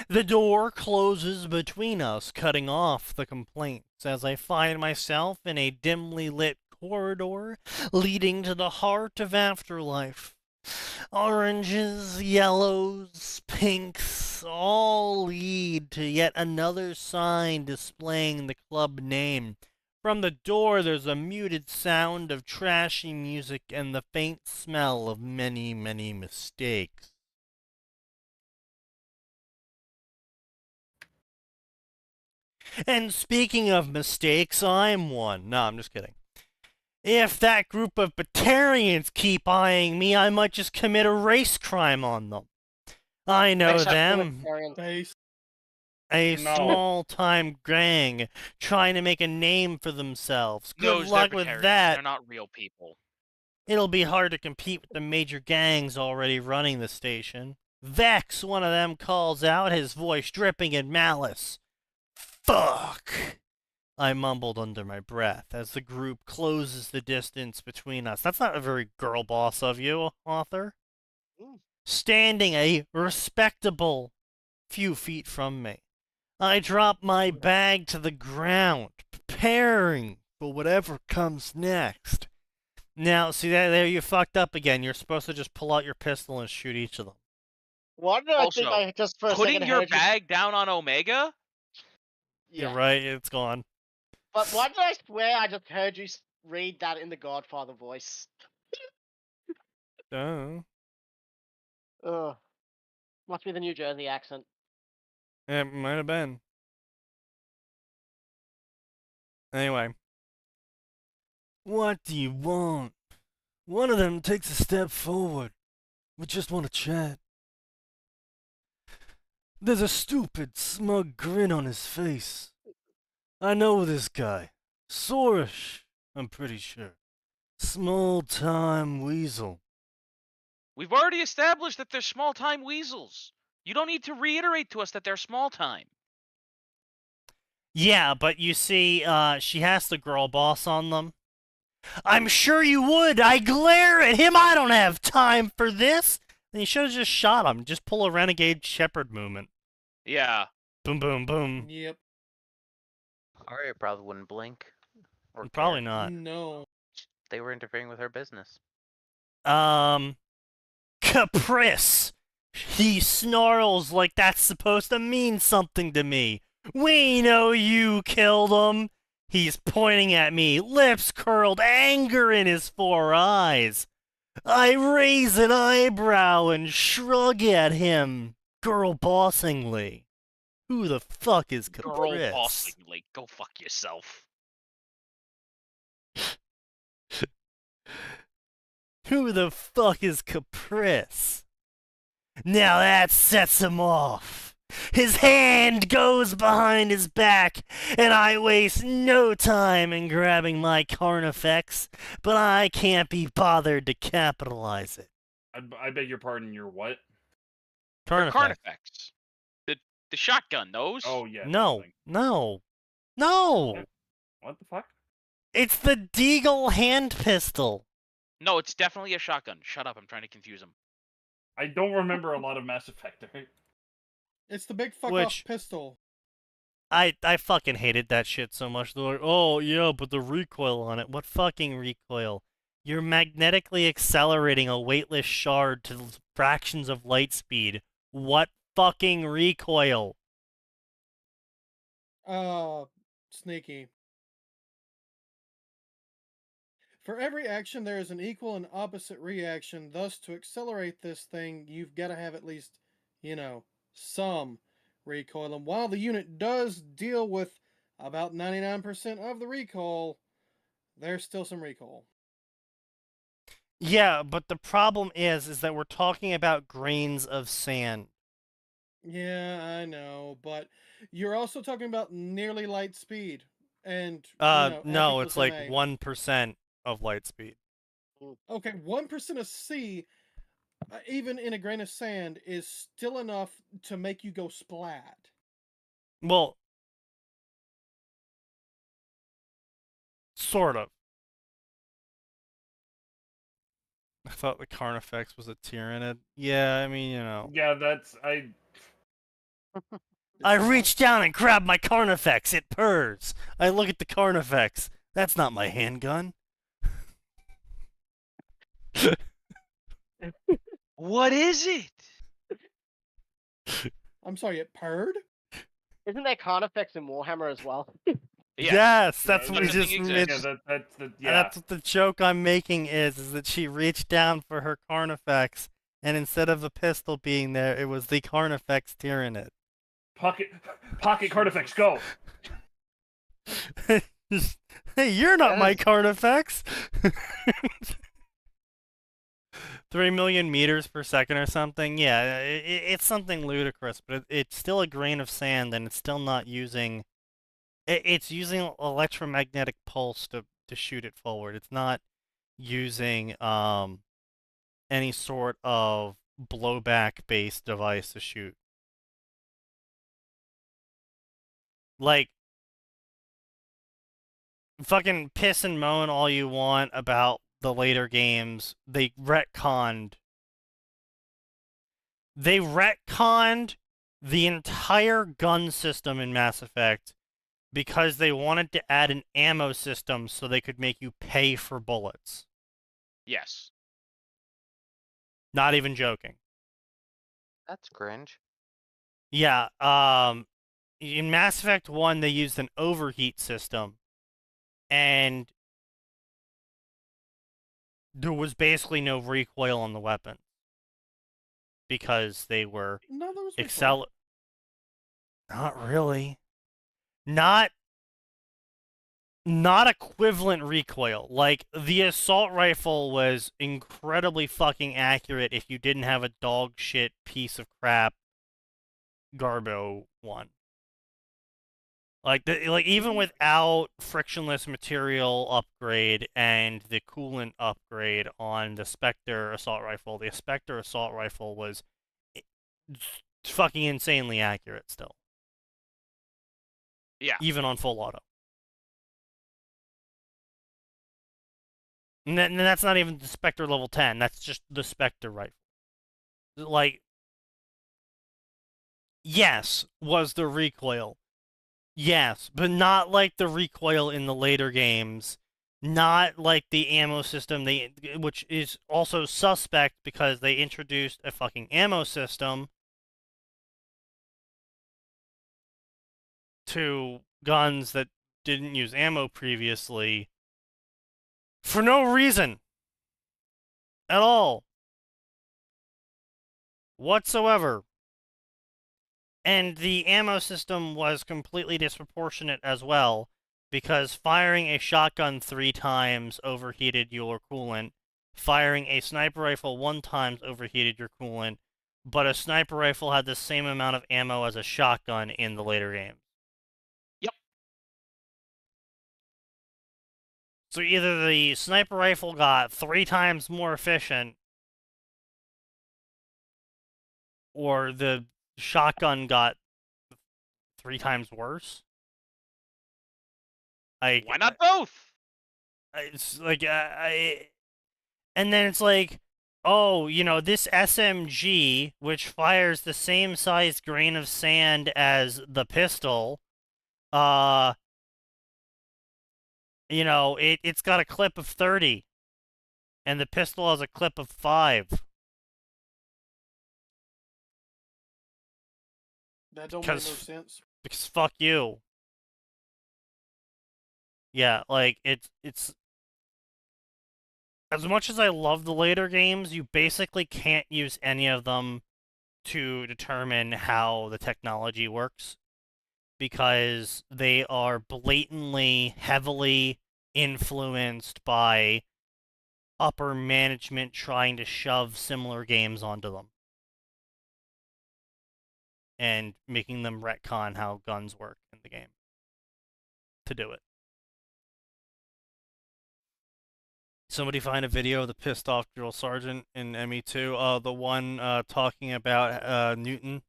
Speaker 2: The door closes between us, cutting off the complaints, as I find myself in a dimly lit corridor leading to the heart of Afterlife. Oranges, yellows, pinks, all lead to yet another sign displaying the club name. From the door, there's a muted sound of trashy music and the faint smell of many, many mistakes. And speaking of mistakes, I'm one. No, I'm just kidding. If that group of Batarians keep eyeing me, I might just commit a race crime on them. I know them. A small-time gang trying to make a name for themselves. Good luck with that.
Speaker 1: They're not real people.
Speaker 2: It'll be hard to compete with the major gangs already running the station. Vex, one of them, calls out, his voice dripping in malice. Fuck! I mumbled under my breath as the group closes the distance between us. That's not a very girl boss of you, author. Standing a respectable few feet from me, I drop my bag to the ground, preparing for whatever comes next. Now, see, there you fucked up again. You're supposed to just pull out your pistol and shoot each of them.
Speaker 4: Why did I
Speaker 1: Also,
Speaker 4: think I just for a
Speaker 1: Putting
Speaker 4: second
Speaker 1: your
Speaker 4: heard you?
Speaker 1: bag down on Omega?
Speaker 2: You're right, it's gone.
Speaker 4: But why did I swear I just heard you read that in the Godfather voice?
Speaker 2: Oh.
Speaker 4: Ugh. Must be the New Jersey accent.
Speaker 2: It might have been. Anyway. What do you want? One of them takes a step forward. We just want to chat. There's a stupid, smug grin on his face. I know this guy. Sorish, I'm pretty sure. Small-time weasel.
Speaker 1: We've already established that they're small-time weasels. You don't need to reiterate to us that they're small-time.
Speaker 2: Yeah, but you see, she has the girl boss on them. I'm sure you would! I glare at him! I don't have time for this! And you should have just shot him. Just pull a Renegade Shepherd movement.
Speaker 1: Yeah.
Speaker 2: Boom, boom, boom.
Speaker 3: Yep.
Speaker 7: Arya probably wouldn't blink. Or
Speaker 2: Probably
Speaker 7: care.
Speaker 2: not.
Speaker 3: No.
Speaker 7: They were interfering with her business.
Speaker 2: Caprice! He snarls like that's supposed to mean something to me. We know you killed him! He's pointing at me, lips curled, anger in his 4 eyes. I raise an eyebrow and shrug at him, girl-bossingly. Who the fuck is Caprice?
Speaker 1: Girl-bossingly. Go fuck yourself.
Speaker 2: Who the fuck is Caprice? Now that sets him off. His hand goes behind his back, and I waste no time in grabbing my Carnifex, but I can't be bothered to capitalize it.
Speaker 8: I beg your pardon, your what?
Speaker 1: Carnifex. The shotgun, those?
Speaker 8: Oh, yeah.
Speaker 2: No,
Speaker 8: thing.
Speaker 2: no.
Speaker 8: What the fuck?
Speaker 2: It's the Deagle hand pistol.
Speaker 1: No, it's definitely a shotgun. Shut up, I'm trying to confuse him.
Speaker 8: I don't remember a lot of Mass Effect, right?
Speaker 3: It's the big fuck off pistol.
Speaker 2: I fucking hated that shit so much. They're like, oh, yeah, but the recoil on it. What fucking recoil? You're magnetically accelerating a weightless shard to fractions of light speed. What fucking recoil?
Speaker 3: Sneaky. For every action, there is an equal and opposite reaction. Thus, to accelerate this thing, you've got to have at least, some recoil. And while the unit does deal with about 99% of the recoil, there's still some recoil.
Speaker 2: Yeah, but the problem is that we're talking about grains of sand.
Speaker 3: Yeah, I know, but you're also talking about nearly light speed. And,
Speaker 2: no, it's like 1% of light speed.
Speaker 3: Okay, 1% of C, even in a grain of sand, is still enough to make you go splat.
Speaker 2: Well, sort of. I thought the Carnifex was a Tyranid. Yeah, I mean,
Speaker 8: Yeah, that's...
Speaker 2: I reach down and grab my Carnifex. It purrs. I look at the Carnifex. That's not my handgun.
Speaker 1: What is it?
Speaker 3: I'm sorry, it purred?
Speaker 4: Isn't there Carnifex in Warhammer as well?
Speaker 1: Yeah.
Speaker 2: Yes, that's
Speaker 8: Yeah,
Speaker 2: what we just that's what the joke I'm making is that she reached down for her Carnifex, and instead of the pistol being there, it was the Carnifex Tyranid.
Speaker 8: Pocket Carnifex, go!
Speaker 2: Hey, you're not my Carnifex! 3 million meters per second or something? Yeah, it's something ludicrous, but it's still a grain of sand, and it's still not using... It's using electromagnetic pulse to shoot it forward. It's not using any sort of blowback-based device to shoot. Like, fucking piss and moan all you want about the later games. They retconned the entire gun system in Mass Effect because they wanted to add an ammo system so they could make you pay for bullets.
Speaker 1: Yes.
Speaker 2: Not even joking.
Speaker 9: That's cringe.
Speaker 2: Yeah, in Mass Effect 1 they used an overheat system, and there was basically no recoil on the weapon because they were
Speaker 3: No, there was
Speaker 2: Not really. Not equivalent recoil. Like, the assault rifle was incredibly fucking accurate if you didn't have a dog shit piece of crap Garbo one. Like, even without frictionless material upgrade and the coolant upgrade on the Spectre assault rifle, the Spectre assault rifle was fucking insanely accurate still.
Speaker 1: Yeah.
Speaker 2: Even on full auto. And that's not even the Spectre level 10. That's just the Spectre rifle. Like, yes, was the recoil. Yes, but not like the recoil in the later games. Not like the ammo system, which is also suspect because they introduced a fucking ammo system to guns that didn't use ammo previously for no reason at all whatsoever. And the ammo system was completely disproportionate as well, because firing a shotgun 3 times overheated your coolant, firing a sniper rifle 1 time overheated your coolant, but a sniper rifle had the same amount of ammo as a shotgun in the later games.
Speaker 1: Yep.
Speaker 2: So either the sniper rifle got 3 times more efficient, or the shotgun got 3 times worse.
Speaker 1: Why not both?
Speaker 2: It's like and then it's like, oh, you know, this SMG, which fires the same size grain of sand as the pistol, you know, it's got a clip of 30, and the pistol has a clip of 5.
Speaker 3: That don't make no sense.
Speaker 2: Because fuck you. Yeah, like, it's as much as I love the later games, you basically can't use any of them to determine how the technology works, because they are blatantly, heavily influenced by upper management trying to shove similar games onto them and making them retcon how guns work in the game to do it. Somebody find a video of the pissed off drill sergeant in ME2, the one talking about Newton.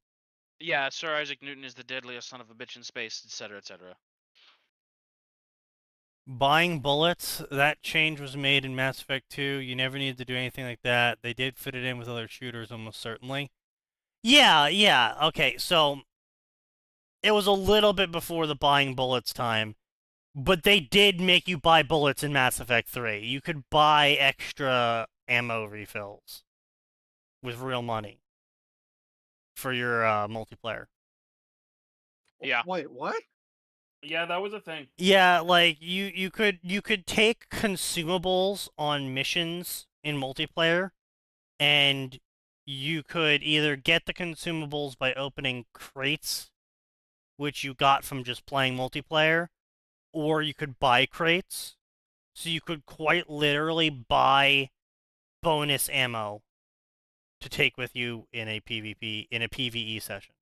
Speaker 1: Yeah, Sir Isaac Newton is the deadliest son of a bitch in space, etc., etc.
Speaker 2: Buying bullets, that change was made in Mass Effect 2. You never needed to do anything like that. They did fit it in with other shooters almost certainly. Yeah, okay, so it was a little bit before the buying bullets time, but they did make you buy bullets in Mass Effect 3. You could buy extra ammo refills with real money for your multiplayer.
Speaker 1: Yeah.
Speaker 3: Wait, what?
Speaker 8: Yeah, that was a thing.
Speaker 2: Yeah, like you could take consumables on missions in multiplayer, and you could either get the consumables by opening crates, which you got from just playing multiplayer, or you could buy crates. So you could quite literally buy bonus ammo to take with you in a PvE session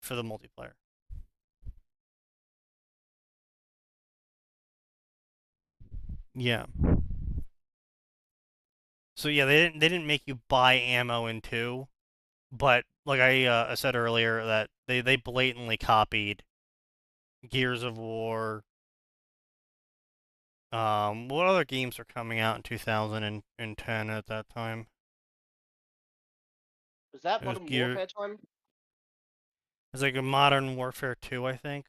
Speaker 2: for the multiplayer. Yeah. So yeah, they didn't make you buy ammo in 2, but like I said earlier, that they blatantly copied Gears of War. What other games are coming out in 2010 at that time?
Speaker 4: Was that
Speaker 2: It was
Speaker 4: Modern
Speaker 2: Gear.
Speaker 4: Warfare time?
Speaker 2: It's like a Modern Warfare 2, I think.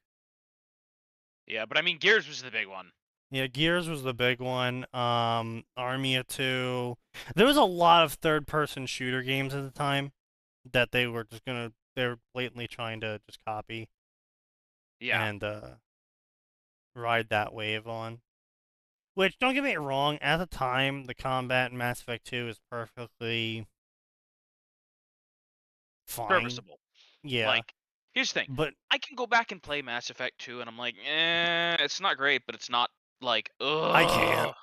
Speaker 1: Yeah, but I mean, Gears was the big one.
Speaker 2: Yeah, Gears was the big one. Army of 2. There was a lot of third-person shooter games at the time that they were blatantly trying to just copy
Speaker 1: Yeah.
Speaker 2: and ride that wave on. Which, don't get me wrong, at the time, the combat in Mass Effect 2 is perfectly fine.
Speaker 1: Serviceable.
Speaker 2: Yeah.
Speaker 1: Like, here's the thing.
Speaker 2: But
Speaker 1: I can go back and play Mass Effect 2, and I'm like, it's not great, but it's not, like, ugh.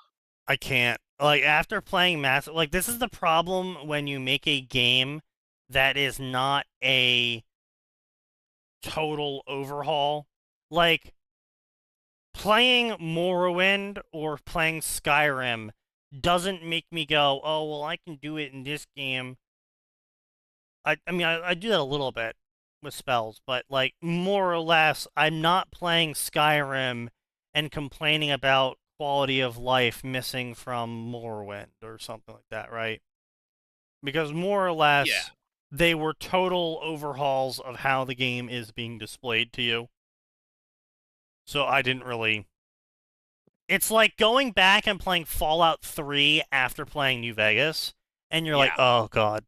Speaker 2: I can't. Like, after playing like, this is the problem when you make a game that is not a total overhaul. Like, playing Morrowind or playing Skyrim doesn't make me go, oh, well, I can do it in this game. I mean, I do that a little bit with spells, but, like, more or less, I'm not playing Skyrim and complaining about quality of life missing from Morrowind or something like that, right? Because more or less, they were total overhauls of how the game is being displayed to you. So I didn't really... It's like going back and playing Fallout 3 after playing New Vegas, and you're like, oh god.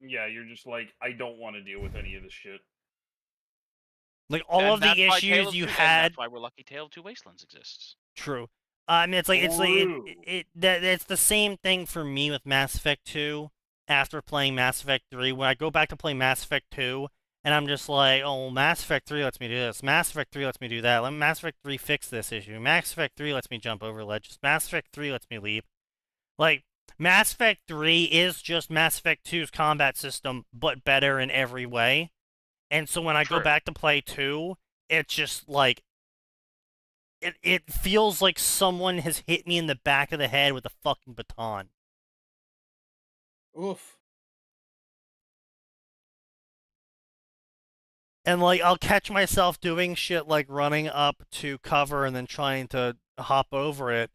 Speaker 8: Yeah, you're just like, I don't want to deal with any of this shit.
Speaker 2: Like, all of the issues you had...
Speaker 1: That's why we're lucky Tale of Two Wastelands exists.
Speaker 2: True. I mean, it's the same thing for me with Mass Effect 2 after playing Mass Effect 3. When I go back to play Mass Effect 2, and I'm just like, oh, Mass Effect 3 lets me do this. Mass Effect 3 lets me do that. Let Mass Effect 3 fix this issue. Mass Effect 3 lets me jump over ledges. Mass Effect 3 lets me leap. Like, Mass Effect 3 is just Mass Effect 2's combat system, but better in every way. And so when I go back to play 2, it's just like... It feels like someone has hit me in the back of the head with a fucking baton.
Speaker 3: Oof.
Speaker 2: And, like, I'll catch myself doing shit like running up to cover and then trying to hop over it.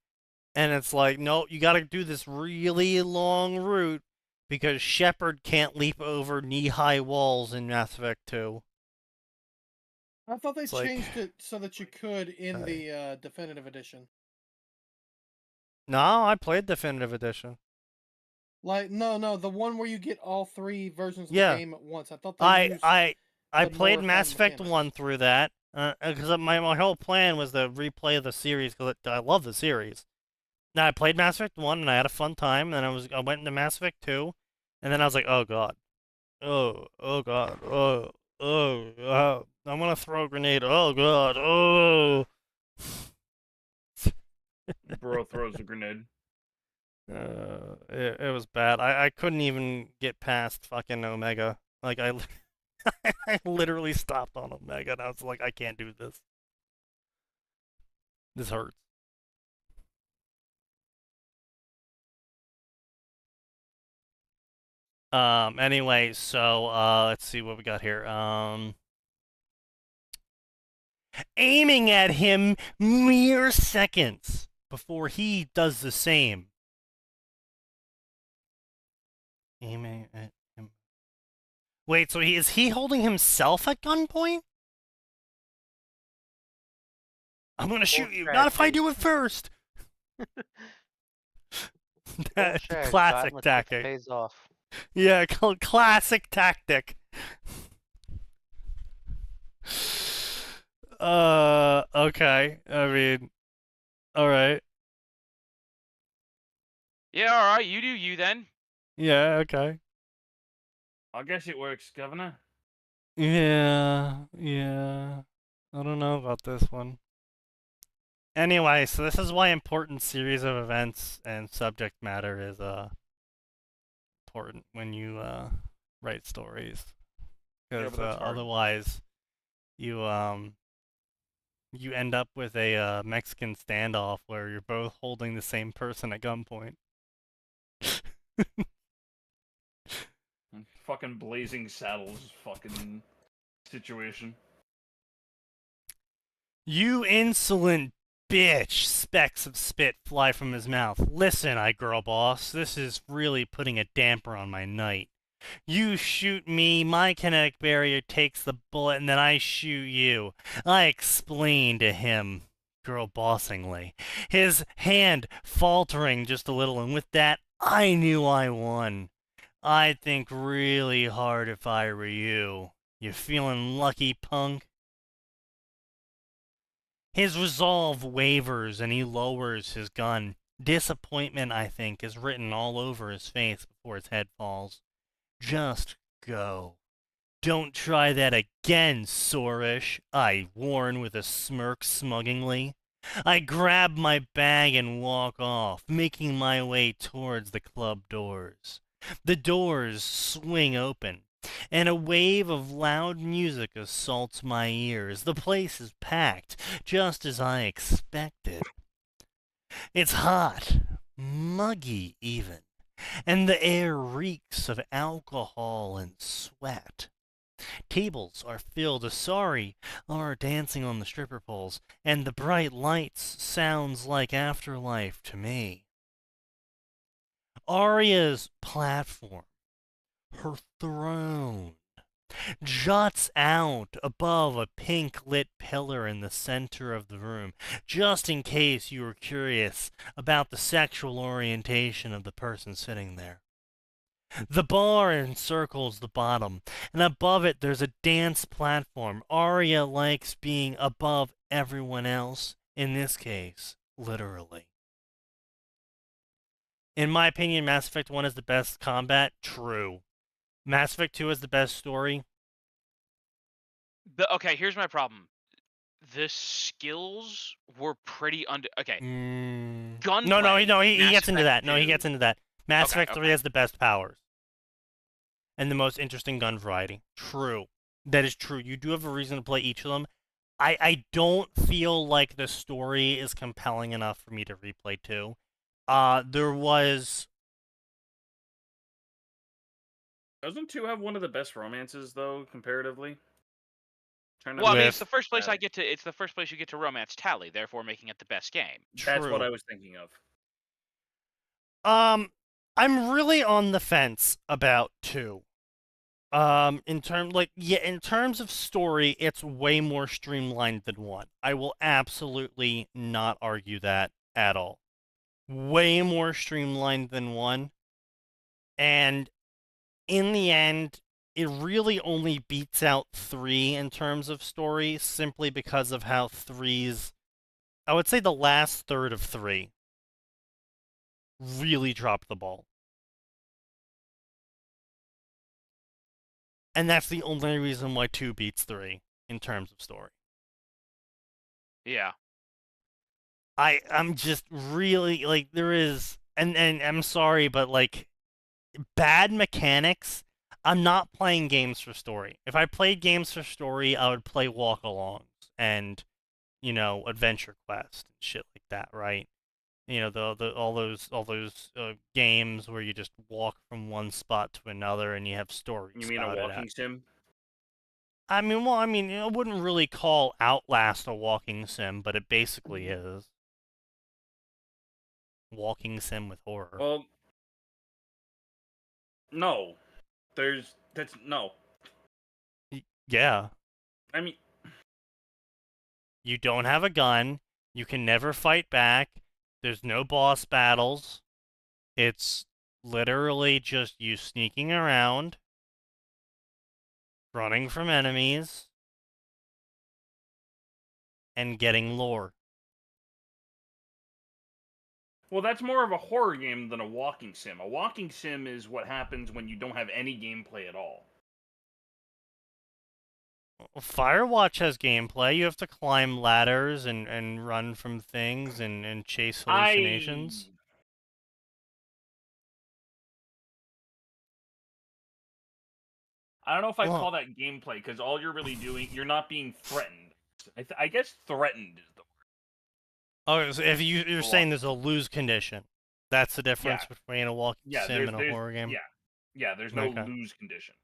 Speaker 2: And it's like, no, you gotta do this really long route because Shepard can't leap over knee-high walls in Mass Effect 2.
Speaker 3: I thought they changed it so that you could in the Definitive Edition.
Speaker 2: No, I played Definitive Edition.
Speaker 3: Like, no, the one where you get all 3 versions of the game at once. I thought they used
Speaker 2: I played Mass Effect 1 through that, because my whole plan was to replay the series, because I love the series. Now, I played Mass Effect 1, and I had a fun time, and then I went into Mass Effect 2, and then I was like, oh god. Oh god. I'm gonna throw a grenade. Oh god. Oh.
Speaker 8: Bro throws a grenade.
Speaker 2: It was bad. I couldn't even get past fucking Omega. Like, I literally stopped on Omega, and I was like, I can't do this. This hurts. Anyway, so, let's see what we got here. Aiming at him mere seconds before he does the same. Aiming at him. Wait, so is he holding himself at gunpoint? I'm gonna shoot you, not if I do it first! Classic tactic.
Speaker 9: Pays off.
Speaker 2: Yeah, classic tactic. Okay. I mean, alright.
Speaker 1: Yeah, alright, you do you then.
Speaker 2: Yeah, okay.
Speaker 8: I guess it works, Governor.
Speaker 2: Yeah. I don't know about this one. Anyway, so this is why important series of events and subject matter is, important when you, write stories. Because, otherwise, you end up with a, Mexican standoff where you're both holding the same person at gunpoint.
Speaker 8: Fucking Blazing Saddles fucking situation.
Speaker 2: You insolent bitch! Specks of spit fly from his mouth. Listen, girl boss, this is really putting a damper on my night. You shoot me, my kinetic barrier takes the bullet, and then I shoot you. I explained to him, girl bossingly, his hand faltering just a little, and with that, I knew I won. I'd think really hard if I were you. You feeling lucky, punk? His resolve wavers and he lowers his gun. Disappointment, I think, is written all over his face before his head falls. Just go. Don't try that again, Sorish, I warn with a smirk smuggingly. I grab my bag and walk off, making my way towards the club doors. The doors swing open, and a wave of loud music assaults my ears. The place is packed, just as I expected. It's hot, muggy even, and the air reeks of alcohol and sweat. Tables are filled, Asari are dancing on the stripper poles, and the bright lights sounds like afterlife to me. Arya's platform, her throne, juts out above a pink-lit pillar in the center of the room, just in case you were curious about the sexual orientation of the person sitting there. The bar encircles the bottom, and above it there's a dance platform. Arya likes being above everyone else, in this case, literally. In my opinion, Mass Effect 1 is the best combat. True. Mass Effect 2 is the best story.
Speaker 1: Okay, here's my problem. The skills were pretty Okay. Gunplay.
Speaker 2: No, he
Speaker 1: Mass
Speaker 2: gets into
Speaker 1: Effect
Speaker 2: that. No, he
Speaker 1: 2.
Speaker 2: gets into that. Mass
Speaker 1: Okay,
Speaker 2: Effect 3 has the best powers. And the most interesting gun variety. True. That is true. You do have a reason to play each of them. I don't feel like the story is compelling enough for me to replay 2. There was...
Speaker 8: Doesn't 2 have one of the best romances, though, comparatively?
Speaker 1: Well, I mean, it's the first place it's the first place you get to romance Tally, therefore making it the best game.
Speaker 8: That's what I was thinking of.
Speaker 2: I'm really on the fence about 2. In terms of story, it's way more streamlined than 1. I will absolutely not argue that at all. Way more streamlined than 1. And in the end, it really only beats out 3 in terms of story, simply because of how 3's... I would say the last third of 3 really dropped the ball. And that's the only reason why 2 beats 3 in terms of story.
Speaker 1: Yeah.
Speaker 2: I'm just really, like, there is... And I'm sorry, but, like, bad mechanics... I'm not playing games for story. If I played games for story, I would play walk-alongs and, Adventure Quest and shit like that, right? All those games where you just walk from one spot to another and you have stories.
Speaker 8: You mean a walking sim?
Speaker 2: I wouldn't really call Outlast a walking sim, but it basically is. Walking sim with horror.
Speaker 8: Well, no. No.
Speaker 2: Yeah.
Speaker 8: I mean...
Speaker 2: You don't have a gun. You can never fight back. There's no boss battles. It's literally just you sneaking around, running from enemies, and getting lore.
Speaker 8: Well, that's more of a horror game than a walking sim. A walking sim is what happens when you don't have any gameplay at all.
Speaker 2: Firewatch has gameplay. You have to climb ladders and run from things and chase hallucinations.
Speaker 8: I don't know if I'd call that gameplay, because all you're really doing, you're not being threatened. I guess threatened is the word.
Speaker 2: Oh, so if you're saying there's a lose condition. That's the difference between a walking
Speaker 8: Yeah,
Speaker 2: sim and a horror game.
Speaker 8: Yeah, there's no
Speaker 2: Okay.
Speaker 8: lose condition.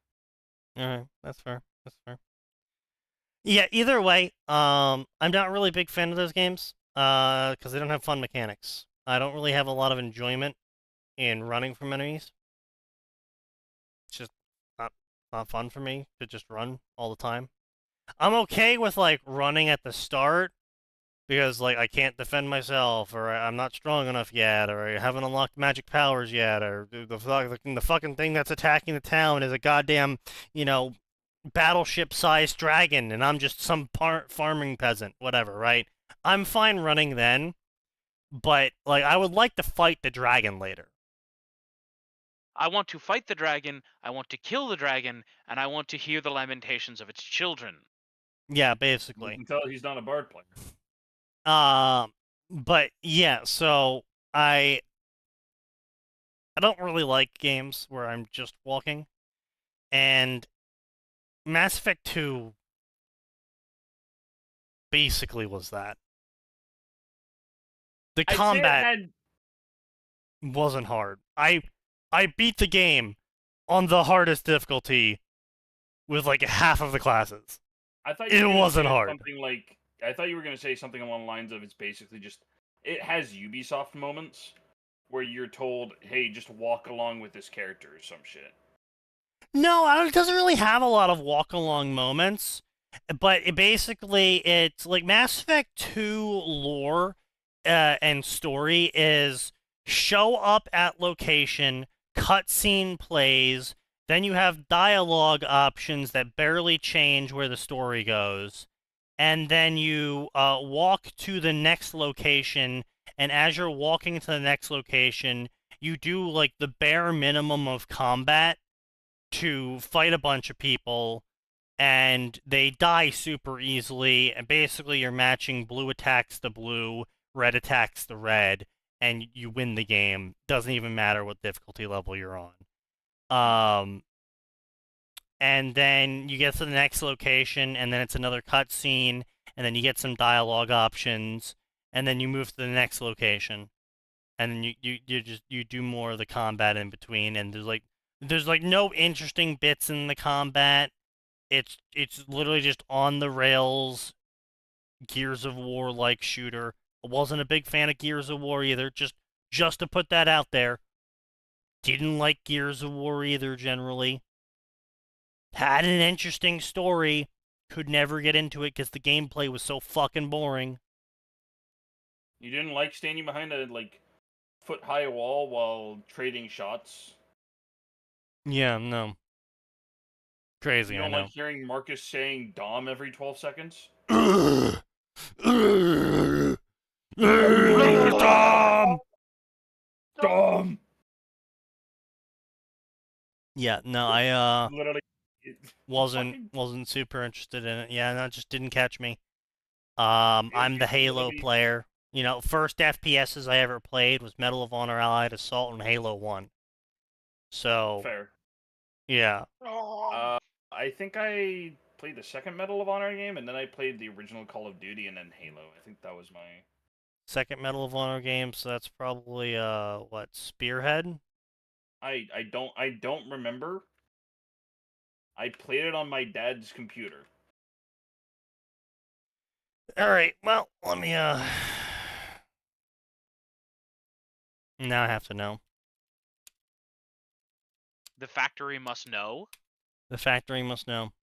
Speaker 2: Alright, that's fair. That's fair. Yeah, either way, I'm not really a big fan of those games, because they don't have fun mechanics. I don't really have a lot of enjoyment in running from enemies. It's just not fun for me to just run all the time. I'm okay with, like, running at the start, because, like, I can't defend myself, or I'm not strong enough yet, or I haven't unlocked magic powers yet, or the fucking thing that's attacking the town is a goddamn, battleship-sized dragon, and I'm just some farming peasant, whatever, right? I'm fine running then, but, like, I would like to fight the dragon later.
Speaker 1: I want to fight the dragon, I want to kill the dragon, and I want to hear the lamentations of its children.
Speaker 2: Yeah,
Speaker 8: You
Speaker 2: basically.
Speaker 8: can tell he's not a bard player.
Speaker 2: But yeah, so I don't really like games where I'm just walking, and Mass Effect 2 basically was that. The
Speaker 8: I'd say it
Speaker 2: combat
Speaker 8: had-
Speaker 2: wasn't hard. I beat the game on the hardest difficulty with like half of the classes.
Speaker 8: I thought
Speaker 2: It
Speaker 8: you were gonna
Speaker 2: wasn't
Speaker 8: say
Speaker 2: hard.
Speaker 8: Something like I thought you were going to say something along the lines of it's basically just it has Ubisoft moments where you're told, "Hey, just walk along with this character" or some shit.
Speaker 2: No, it doesn't really have a lot of walk-along moments, but it's like Mass Effect 2 lore and story is show up at location, cutscene plays, then you have dialogue options that barely change where the story goes, and then you walk to the next location, and as you're walking to the next location, you do like the bare minimum of combat to fight a bunch of people, and they die super easily, and basically you're matching blue attacks to blue, red attacks to red, and you win the game. Doesn't even matter what difficulty level you're on. And then you get to the next location, and then it's another cutscene, and then you get some dialogue options, and then you move to the next location, and then you do more of the combat in between, and there's no interesting bits in the combat. It's literally just on the rails, Gears of War like shooter. I wasn't a big fan of Gears of War either. Just to put that out there. Didn't like Gears of War either generally. Had an interesting story. Could never get into it because the gameplay was so fucking boring.
Speaker 8: You didn't like standing behind a foot-high wall while trading shots.
Speaker 2: Yeah, no. Crazy,
Speaker 8: You
Speaker 2: I
Speaker 8: don't
Speaker 2: know.
Speaker 8: like hearing Marcus saying "Dom" every 12 seconds.
Speaker 2: Dom!
Speaker 8: Dom.
Speaker 2: Yeah, no, I
Speaker 8: Literally.
Speaker 2: wasn't super interested in it. Yeah, no, it just didn't catch me. I'm the Halo player. First FPSs I ever played was Medal of Honor Allied Assault and Halo 1. So
Speaker 8: Fair.
Speaker 2: yeah.
Speaker 8: I think I played the second Medal of Honor game, and then I played the original Call of Duty, and then Halo. I think that was my
Speaker 2: Second Medal of Honor game, so that's probably what, Spearhead?
Speaker 8: I don't remember. I played it on my dad's computer.
Speaker 2: Alright, well, let me now I have to know.
Speaker 1: The factory must know.
Speaker 2: The factory must know.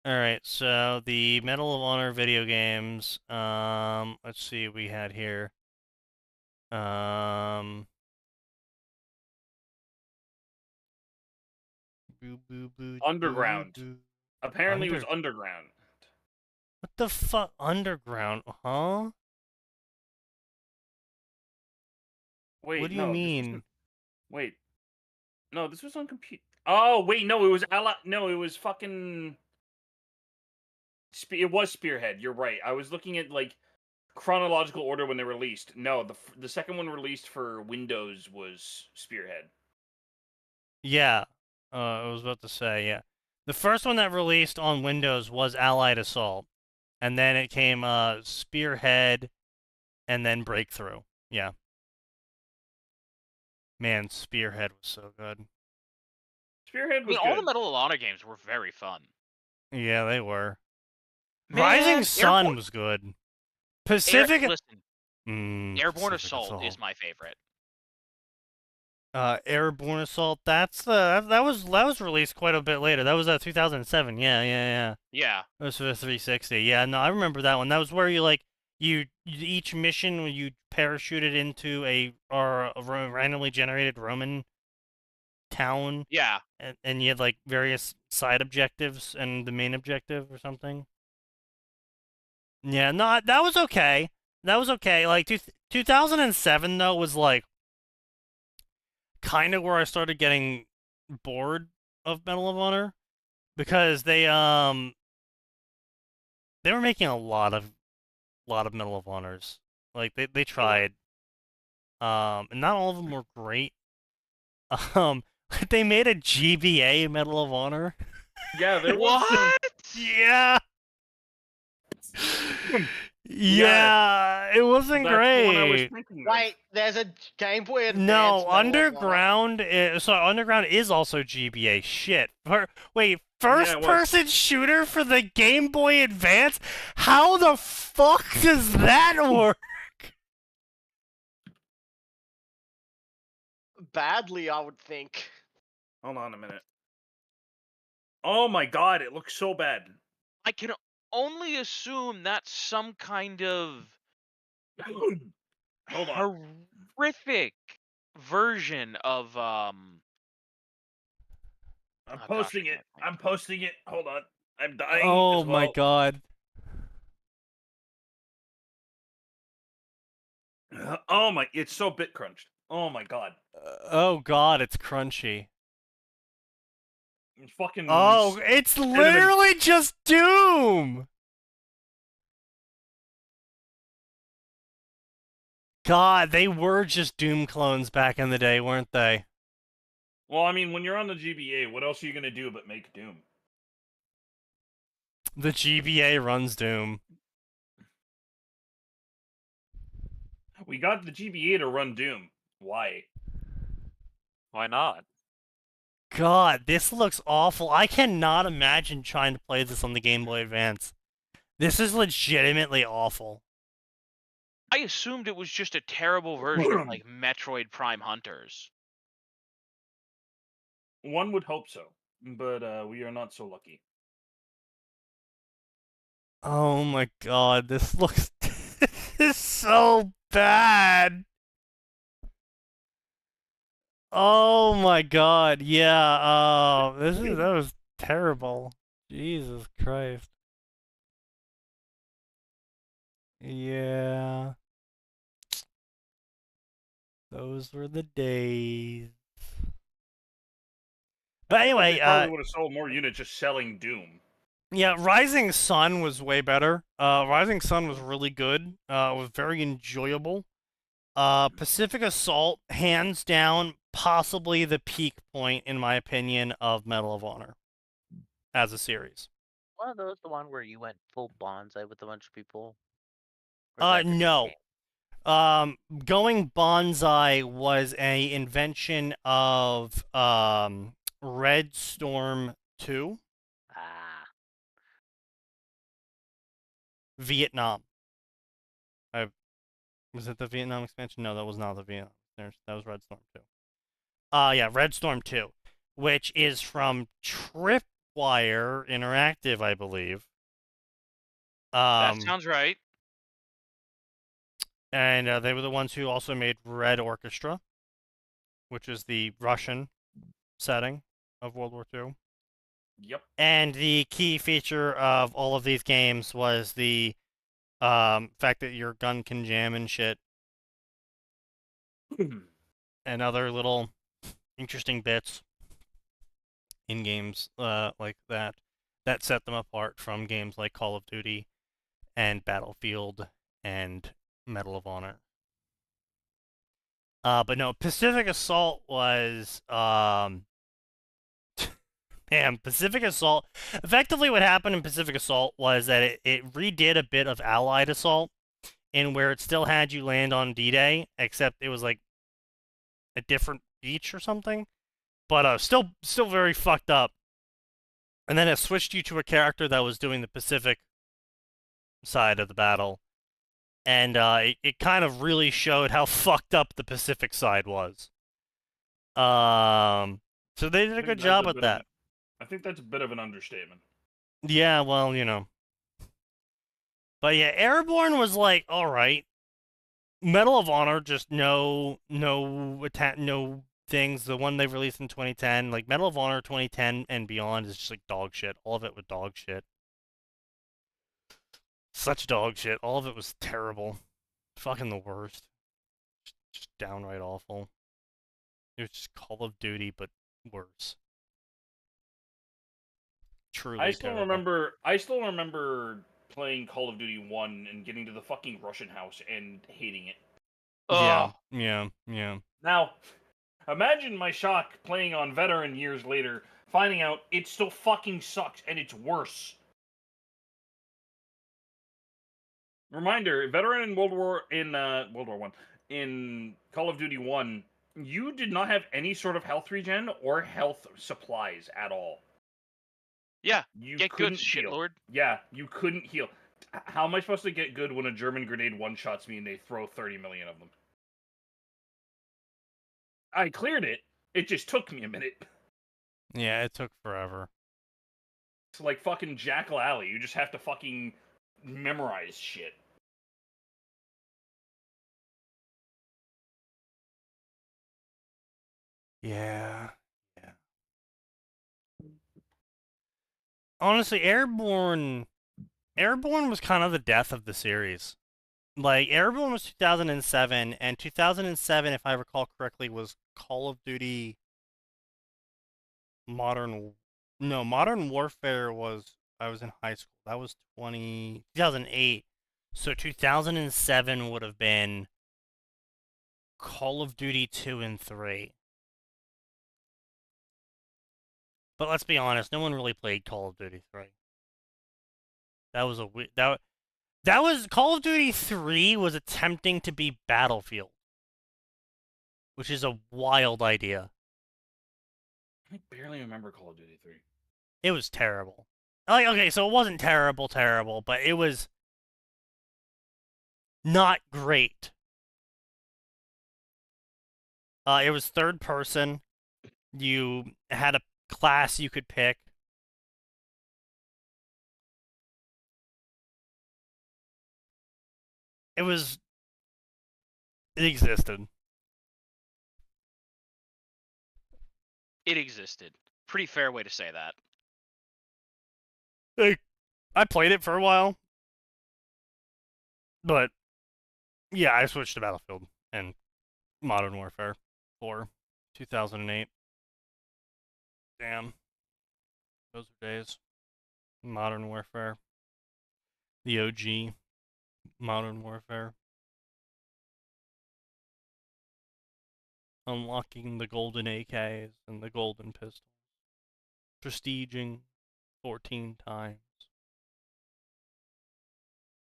Speaker 2: Alright, so the Medal of Honor video games, let's see what we had here.
Speaker 8: Underground. Apparently it was Underground.
Speaker 2: What the fuck? Underground, huh?
Speaker 8: Wait,
Speaker 2: What do you
Speaker 8: no,
Speaker 2: mean?
Speaker 8: Wait. No, this was on computer. Oh, wait, no, it was No, it was fucking. It was Spearhead. You're right. I was looking at chronological order when they released. No, the second one released for Windows was Spearhead.
Speaker 2: Yeah, I was about to say, yeah. The first one that released on Windows was Allied Assault, and then it came Spearhead, and then Breakthrough. Yeah. Man, Spearhead was so good.
Speaker 8: Spearhead
Speaker 1: I
Speaker 8: was
Speaker 1: mean, all the
Speaker 8: good.
Speaker 1: Medal of Honor games were very fun.
Speaker 2: Yeah, they were.
Speaker 1: Man,
Speaker 2: Rising Sun
Speaker 1: Airborne,
Speaker 2: was good. Pacific.
Speaker 1: Listen, Airborne
Speaker 2: Pacific
Speaker 1: Assault is my favorite.
Speaker 2: Airborne Assault. That was released quite a bit later. That was 2007. Yeah.
Speaker 1: Yeah.
Speaker 2: That was for the 360. Yeah, no, I remember that one. That was where you each mission you parachuted into a randomly generated Roman town.
Speaker 1: Yeah.
Speaker 2: And you had like various side objectives and the main objective or something. Yeah, no, that was okay. That was okay. Like 2007 though was like kind of where I started getting bored of Medal of Honor because they were making a lot of Medal of Honors. Like they tried. And not all of them were great. They made a GBA Medal of Honor.
Speaker 8: Yeah, there was
Speaker 1: What?
Speaker 2: Yeah. Yeah, it wasn't
Speaker 8: That's
Speaker 2: great.
Speaker 8: what I was thinking of.
Speaker 4: Wait, there's a Game Boy Advance.
Speaker 2: No,
Speaker 4: Medal of Honor.
Speaker 2: Underground. Underground is also GBA. Shit. Wait, first-person shooter for the Game Boy Advance? How the fuck does that work?
Speaker 4: Badly, I would think.
Speaker 8: Hold on a minute. Oh my god, it looks so bad.
Speaker 1: I can only assume that's some kind of
Speaker 8: Hold on.
Speaker 1: horrific version of
Speaker 8: I'm posting it. I'm posting it. Hold on. I'm dying.
Speaker 2: Oh
Speaker 8: as
Speaker 2: my
Speaker 8: well.
Speaker 2: god.
Speaker 8: Oh my! It's so bit crunched. Oh my god.
Speaker 2: Oh god, it's crunchy.
Speaker 8: It's fucking.
Speaker 2: Oh, it's literally just Doom! God, they were just Doom clones back in the day, weren't they?
Speaker 8: Well, I mean, when you're on the GBA, what else are you gonna do but make Doom?
Speaker 2: The GBA runs Doom.
Speaker 8: We got the GBA to run Doom. Why?
Speaker 6: Why not?
Speaker 2: God, this looks awful. I cannot imagine trying to play this on the Game Boy Advance. This is legitimately awful.
Speaker 1: I assumed it was just a terrible version of like Metroid Prime Hunters.
Speaker 8: One would hope so, but we are not so lucky.
Speaker 2: Oh my god, this looks this is so bad. Oh my god, yeah, that was terrible. Jesus Christ. Yeah. Those were the days. But anyway,
Speaker 8: they probably would have sold more units just selling Doom.
Speaker 2: Yeah, Rising Sun was way better. Rising Sun was really good. It was very enjoyable. Pacific Assault, hands down, possibly the peak point, in my opinion, of Medal of Honor as a series.
Speaker 9: One of those, the one where you went full bonsai with a bunch of people? Or is that
Speaker 2: No.
Speaker 9: different?
Speaker 2: Going bonsai was a invention of Red Storm 2,
Speaker 9: Ah,
Speaker 2: Vietnam. Was it the Vietnam expansion? No, that was not the Vietnam. That was Red Storm 2. Yeah, Red Storm 2, which is from Tripwire Interactive, I believe.
Speaker 1: That sounds right.
Speaker 2: And they were the ones who also made Red Orchestra, which is the Russian setting of World War II.
Speaker 8: Yep.
Speaker 2: And the key feature of all of these games was the fact that your gun can jam and shit. And other little interesting bits in games like that set them apart from games like Call of Duty and Battlefield and Medal of Honor. But no, Pacific Assault was man, Pacific Assault. Effectively, what happened in Pacific Assault was that it redid a bit of Allied Assault, in where it still had you land on D-Day, except it was like a different beach or something. But still very fucked up. And then it switched you to a character that was doing the Pacific side of the battle. And it kind of really showed how fucked up the Pacific side was. So they did a good job with that.
Speaker 8: I think that's a bit of an understatement.
Speaker 2: Yeah, well, you know. But yeah, Airborne was like, all right. Medal of Honor, just no things. The one they released in 2010, like Medal of Honor 2010 and beyond, is just like dog shit. All of it was dog shit. Such dog shit. All of it was terrible. Fucking the worst. Just downright awful. It was just Call of Duty, but worse. Truly
Speaker 8: I still
Speaker 2: terrible.
Speaker 8: remember playing Call of Duty 1 and getting to the fucking Russian house and hating it.
Speaker 2: Yeah.
Speaker 8: Now, imagine my shock playing on Veteran years later, finding out it still fucking sucks and it's worse. Reminder: Veteran in World War One, in Call of Duty 1, you did not have any sort of health regen or health supplies at all.
Speaker 1: Yeah,
Speaker 8: you
Speaker 1: get
Speaker 8: couldn't
Speaker 1: good,
Speaker 8: heal.
Speaker 1: shitlord.
Speaker 8: Yeah, you couldn't heal. How am I supposed to get good when a German grenade one-shots me and they throw 30 million of them? I cleared it. It just took me a minute.
Speaker 2: Yeah, it took forever.
Speaker 8: It's like fucking Jackal Alley. You just have to fucking memorize shit.
Speaker 2: Yeah. Honestly, Airborne was kind of the death of the series. Like, Airborne was 2007, and 2007, if I recall correctly, was Call of Duty Modern Warfare was, I was in high school. That was 2008. So 2007 would have been Call of Duty 2 and 3. But let's be honest, no one really played Call of Duty 3. That was that was Call of Duty 3 was attempting to be Battlefield, which is a wild idea.
Speaker 8: I barely remember Call of Duty 3.
Speaker 2: It was terrible. Like, okay, so it wasn't terrible, but it was not great. It was third person. You had a class you could pick. It existed.
Speaker 1: It existed. Pretty fair way to say that.
Speaker 2: I played it for a while. But, yeah, I switched to Battlefield and Modern Warfare 4, 2008. Damn. Those are days. Modern Warfare. The OG Modern Warfare. Unlocking the golden AKs and the golden pistols. Prestiging 14 times.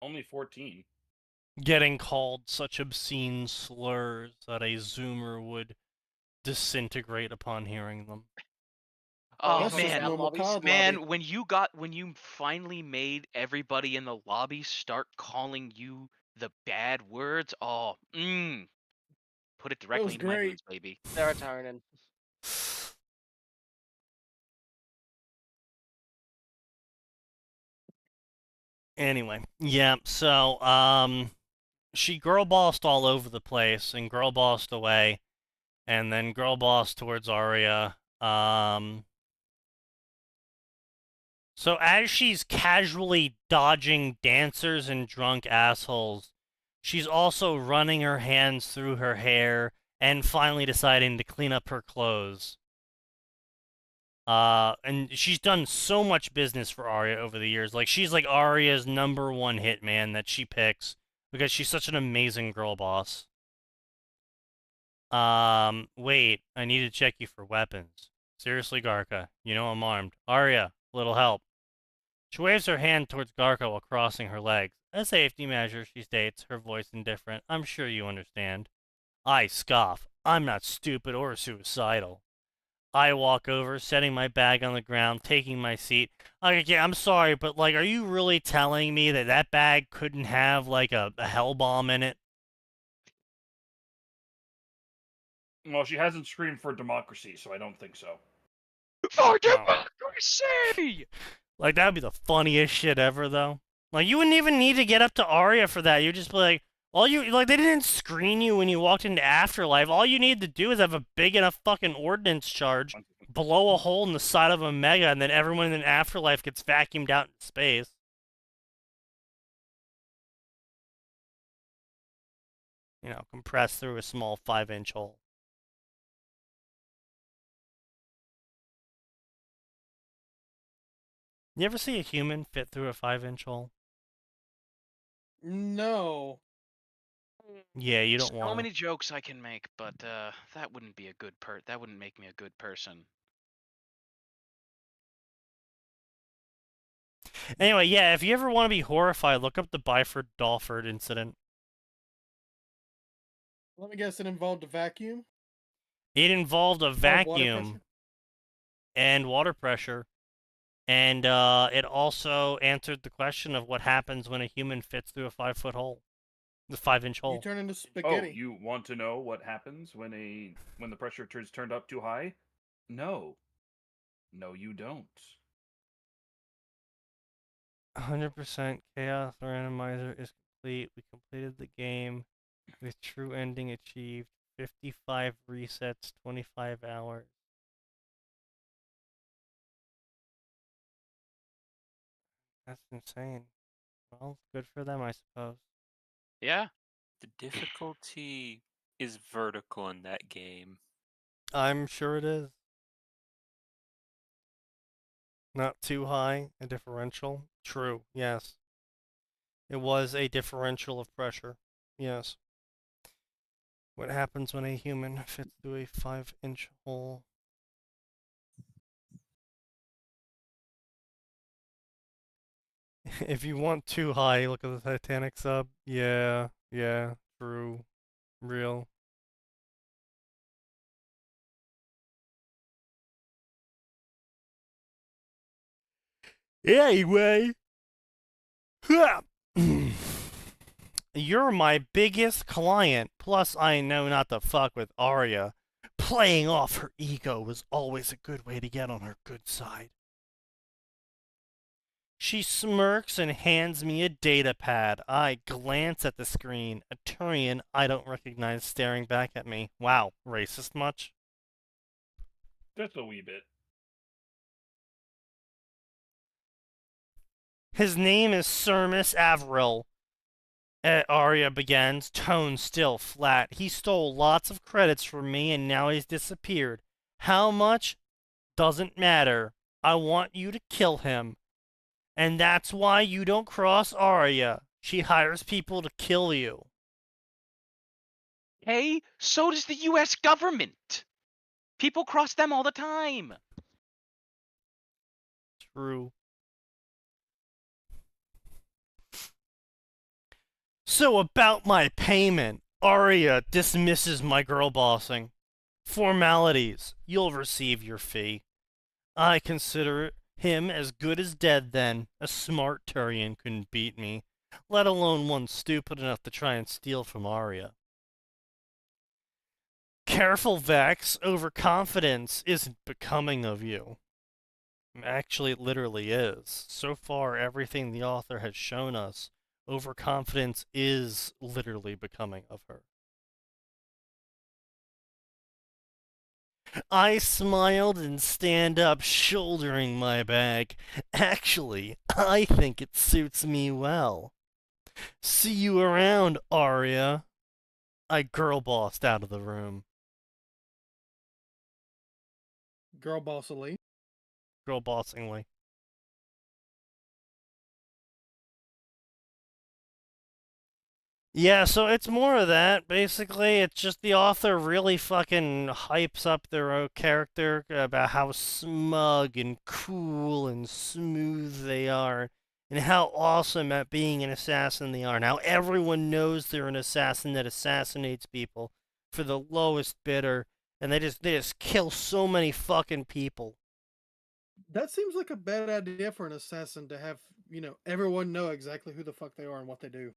Speaker 8: Only 14.
Speaker 2: Getting called such obscene slurs that a Zoomer would disintegrate upon hearing them.
Speaker 1: Oh
Speaker 3: That's just normal COD
Speaker 1: man,
Speaker 3: lobby.
Speaker 1: when you finally made everybody in the lobby start calling you the bad words, put it directly
Speaker 3: was
Speaker 1: into my
Speaker 3: great.
Speaker 1: moods, baby.
Speaker 4: Serotonin.
Speaker 2: Anyway, yeah, so, she girl bossed all over the place and girl bossed away, and then girl bossed towards Arya. So as she's casually dodging dancers and drunk assholes, she's also running her hands through her hair and finally deciding to clean up her clothes. And she's done so much business for Arya over the years. Like, she's like Arya's #1 hitman that she picks because she's such an amazing girl boss. Wait, I need to check you for weapons. Seriously, Garka, you know I'm armed. Arya, little help. She waves her hand towards Garka while crossing her legs. A safety measure, she states, her voice indifferent. I'm sure you understand. I scoff. I'm not stupid or suicidal. I walk over, setting my bag on the ground, taking my seat. Like, yeah, I'm sorry, but, like, are you really telling me that that bag couldn't have, like, a hell bomb in it?
Speaker 8: Well, she hasn't screamed for democracy, so I don't think so.
Speaker 1: For democracy!
Speaker 2: Like, that would be the funniest shit ever, though. Like, you wouldn't even need to get up to Arya for that. You'd just be like, they didn't screen you when you walked into Afterlife. All you need to do is have a big enough fucking ordnance charge, blow a hole in the side of a mega, and then everyone in Afterlife gets vacuumed out into space. You know, compressed through a small 5-inch hole. You ever see a human fit through a 5-inch hole?
Speaker 3: No.
Speaker 2: Yeah, you don't want
Speaker 1: So
Speaker 2: to.
Speaker 1: many jokes I can make, but that wouldn't be a good that wouldn't make me a good person.
Speaker 2: Anyway, yeah, if you ever want to be horrified, look up the Byford-Dalford incident.
Speaker 3: Let me guess, it involved a vacuum?
Speaker 2: It involved a
Speaker 3: Water
Speaker 2: vacuum
Speaker 3: pressure?
Speaker 2: and water pressure, and it also answered the question of what happens when a human fits through a 5-foot hole, the 5-inch
Speaker 3: You
Speaker 2: hole.
Speaker 3: turn into
Speaker 8: Oh,
Speaker 3: spaghetti.
Speaker 8: you want to know what happens when the pressure is turned up too high? No. No, you don't.
Speaker 2: 100% chaos randomizer is complete. We completed the game with true ending achieved. 55 resets, 25 hours. That's insane. Well, good for them, I suppose.
Speaker 1: Yeah.
Speaker 6: The difficulty is vertical in that game.
Speaker 2: I'm sure it is. Not too high, a differential. True, yes. It was a differential of pressure. Yes. What happens when a human fits through a 5-inch hole? If you want too high, look at the Titanic sub. Yeah, true. Real. Anyway. You're my biggest client, plus I know not to fuck with Arya. Playing off her ego was always a good way to get on her good side. She smirks and hands me a data pad. I glance at the screen. A Turian I don't recognize staring back at me. Wow, racist much?
Speaker 8: Just a wee bit.
Speaker 2: His name is Sermus Avril. Arya begins, tone still flat. He stole lots of credits from me and now he's disappeared. How much? Doesn't matter. I want you to kill him. And that's why you don't cross Arya. She hires people to kill you.
Speaker 1: Hey, so does the US government. People cross them all the time.
Speaker 2: True. So about my payment, Arya dismisses my girl bossing. Formalities. You'll receive your fee. I consider him as good as dead then. A smart Turian couldn't beat me, let alone one stupid enough to try and steal from Arya. Careful, Vex. Overconfidence isn't becoming of you. Actually, it literally is. So far, everything the author has shown us, overconfidence is literally becoming of her. I smiled and stand up, shouldering my bag. Actually, I think it suits me well. See you around, Arya. I girl bossed out of the room.
Speaker 3: Girl bossily.
Speaker 2: Girl bossingly. Yeah, so it's more of that. Basically, it's just the author really fucking hypes up their own character about how smug and cool and smooth they are, and how awesome at being an assassin they are. Now everyone knows they're an assassin that assassinates people for the lowest bidder, and they just kill so many fucking people.
Speaker 3: That seems like a bad idea for an assassin to have, everyone know exactly who the fuck they are and what they do.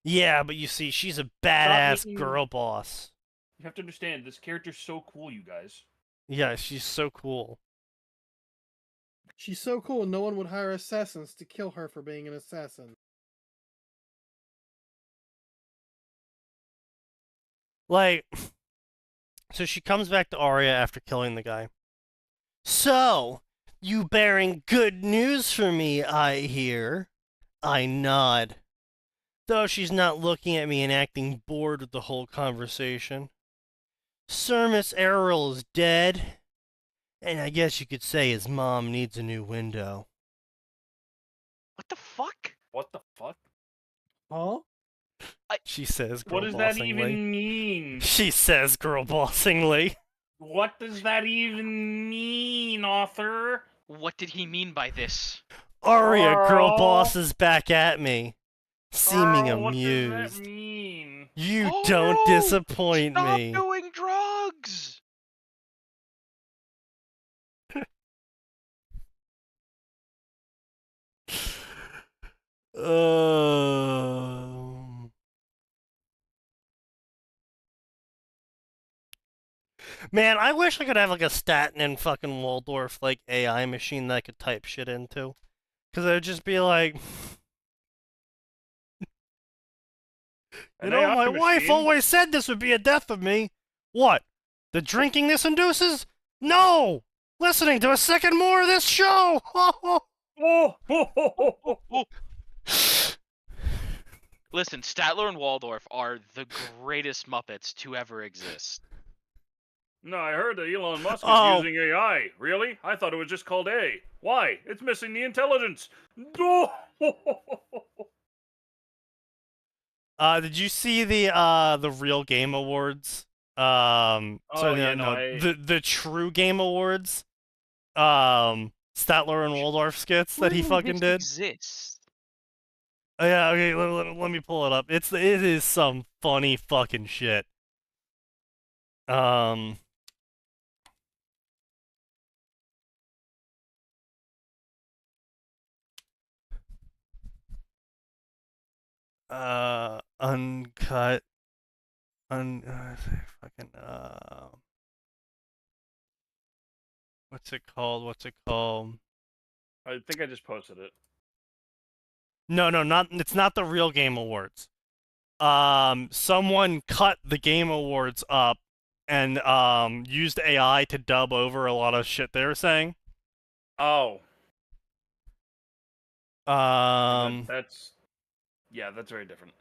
Speaker 2: Yeah, but you see, she's a badass
Speaker 8: making-
Speaker 2: girl boss.
Speaker 8: You have to understand, this character's so cool, you guys.
Speaker 2: Yeah, she's so cool.
Speaker 3: She's so cool, no one would hire assassins to kill her for being an assassin.
Speaker 2: Like, so she comes back to Arya after killing the guy. So, you bearing good news for me, I hear. I nod. Though she's not looking at me and acting bored with the whole conversation. Sermus Errol is dead. And I guess you could say his mom needs a new window.
Speaker 1: What the fuck?
Speaker 8: What the fuck?
Speaker 3: Huh?
Speaker 2: She says girl
Speaker 8: What does that
Speaker 2: bossingly.
Speaker 8: even mean?
Speaker 2: She says girl bossingly.
Speaker 8: What does that even mean, author?
Speaker 1: What did he mean by this?
Speaker 2: Arya, girl
Speaker 8: Carl.
Speaker 2: boss is back at me. Seeming
Speaker 8: Carl,
Speaker 2: amused.
Speaker 8: What does that mean?
Speaker 2: You
Speaker 1: Oh,
Speaker 2: don't
Speaker 1: no!
Speaker 2: disappoint
Speaker 1: Stop
Speaker 2: me.
Speaker 1: doing drugs!
Speaker 2: Man, I wish I could have like a Staten and fucking Waldorf like AI machine that I could type shit into. Cause it would just be like,
Speaker 8: An AI
Speaker 2: my wife
Speaker 8: machine?
Speaker 2: always said this would be a death of me. What? The drinking this induces? No! Listening to a second more of this show!
Speaker 8: Oh,
Speaker 1: Listen, Statler and Waldorf are the greatest Muppets to ever exist.
Speaker 8: No, I heard that Elon Musk is
Speaker 2: Oh.
Speaker 8: using AI. Really? I thought it was just called A. Why? It's missing the intelligence.
Speaker 2: Did you see the Real Game Awards?
Speaker 8: Oh, yeah, no,
Speaker 2: the True Game Awards. Statler and Waldorf skits that he
Speaker 1: Who
Speaker 2: fucking
Speaker 1: this
Speaker 2: did.
Speaker 1: Exists?
Speaker 2: Oh, yeah, okay, let me pull it up. It is some funny fucking shit. Uncut, fucking, what's it called?
Speaker 8: I think I just posted it.
Speaker 2: No, it's not the Real Game Awards. Someone cut the Game Awards up and, used AI to dub over a lot of shit they were saying.
Speaker 8: Oh.
Speaker 2: That's
Speaker 8: very different.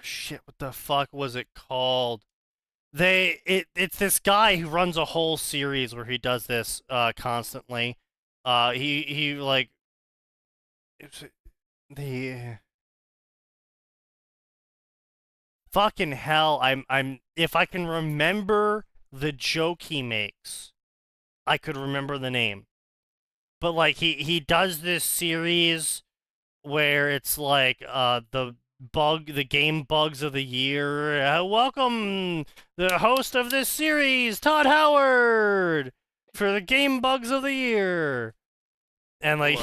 Speaker 2: Shit, what the fuck was it called? It's this guy who runs a whole series where he does this constantly. He like it's the fucking hell. I'm if I can remember the joke he makes, I could remember the name. But like he does this series where it's like the game bugs of the year. Welcome the host of this series, Todd Howard, for the game bugs of the year. And like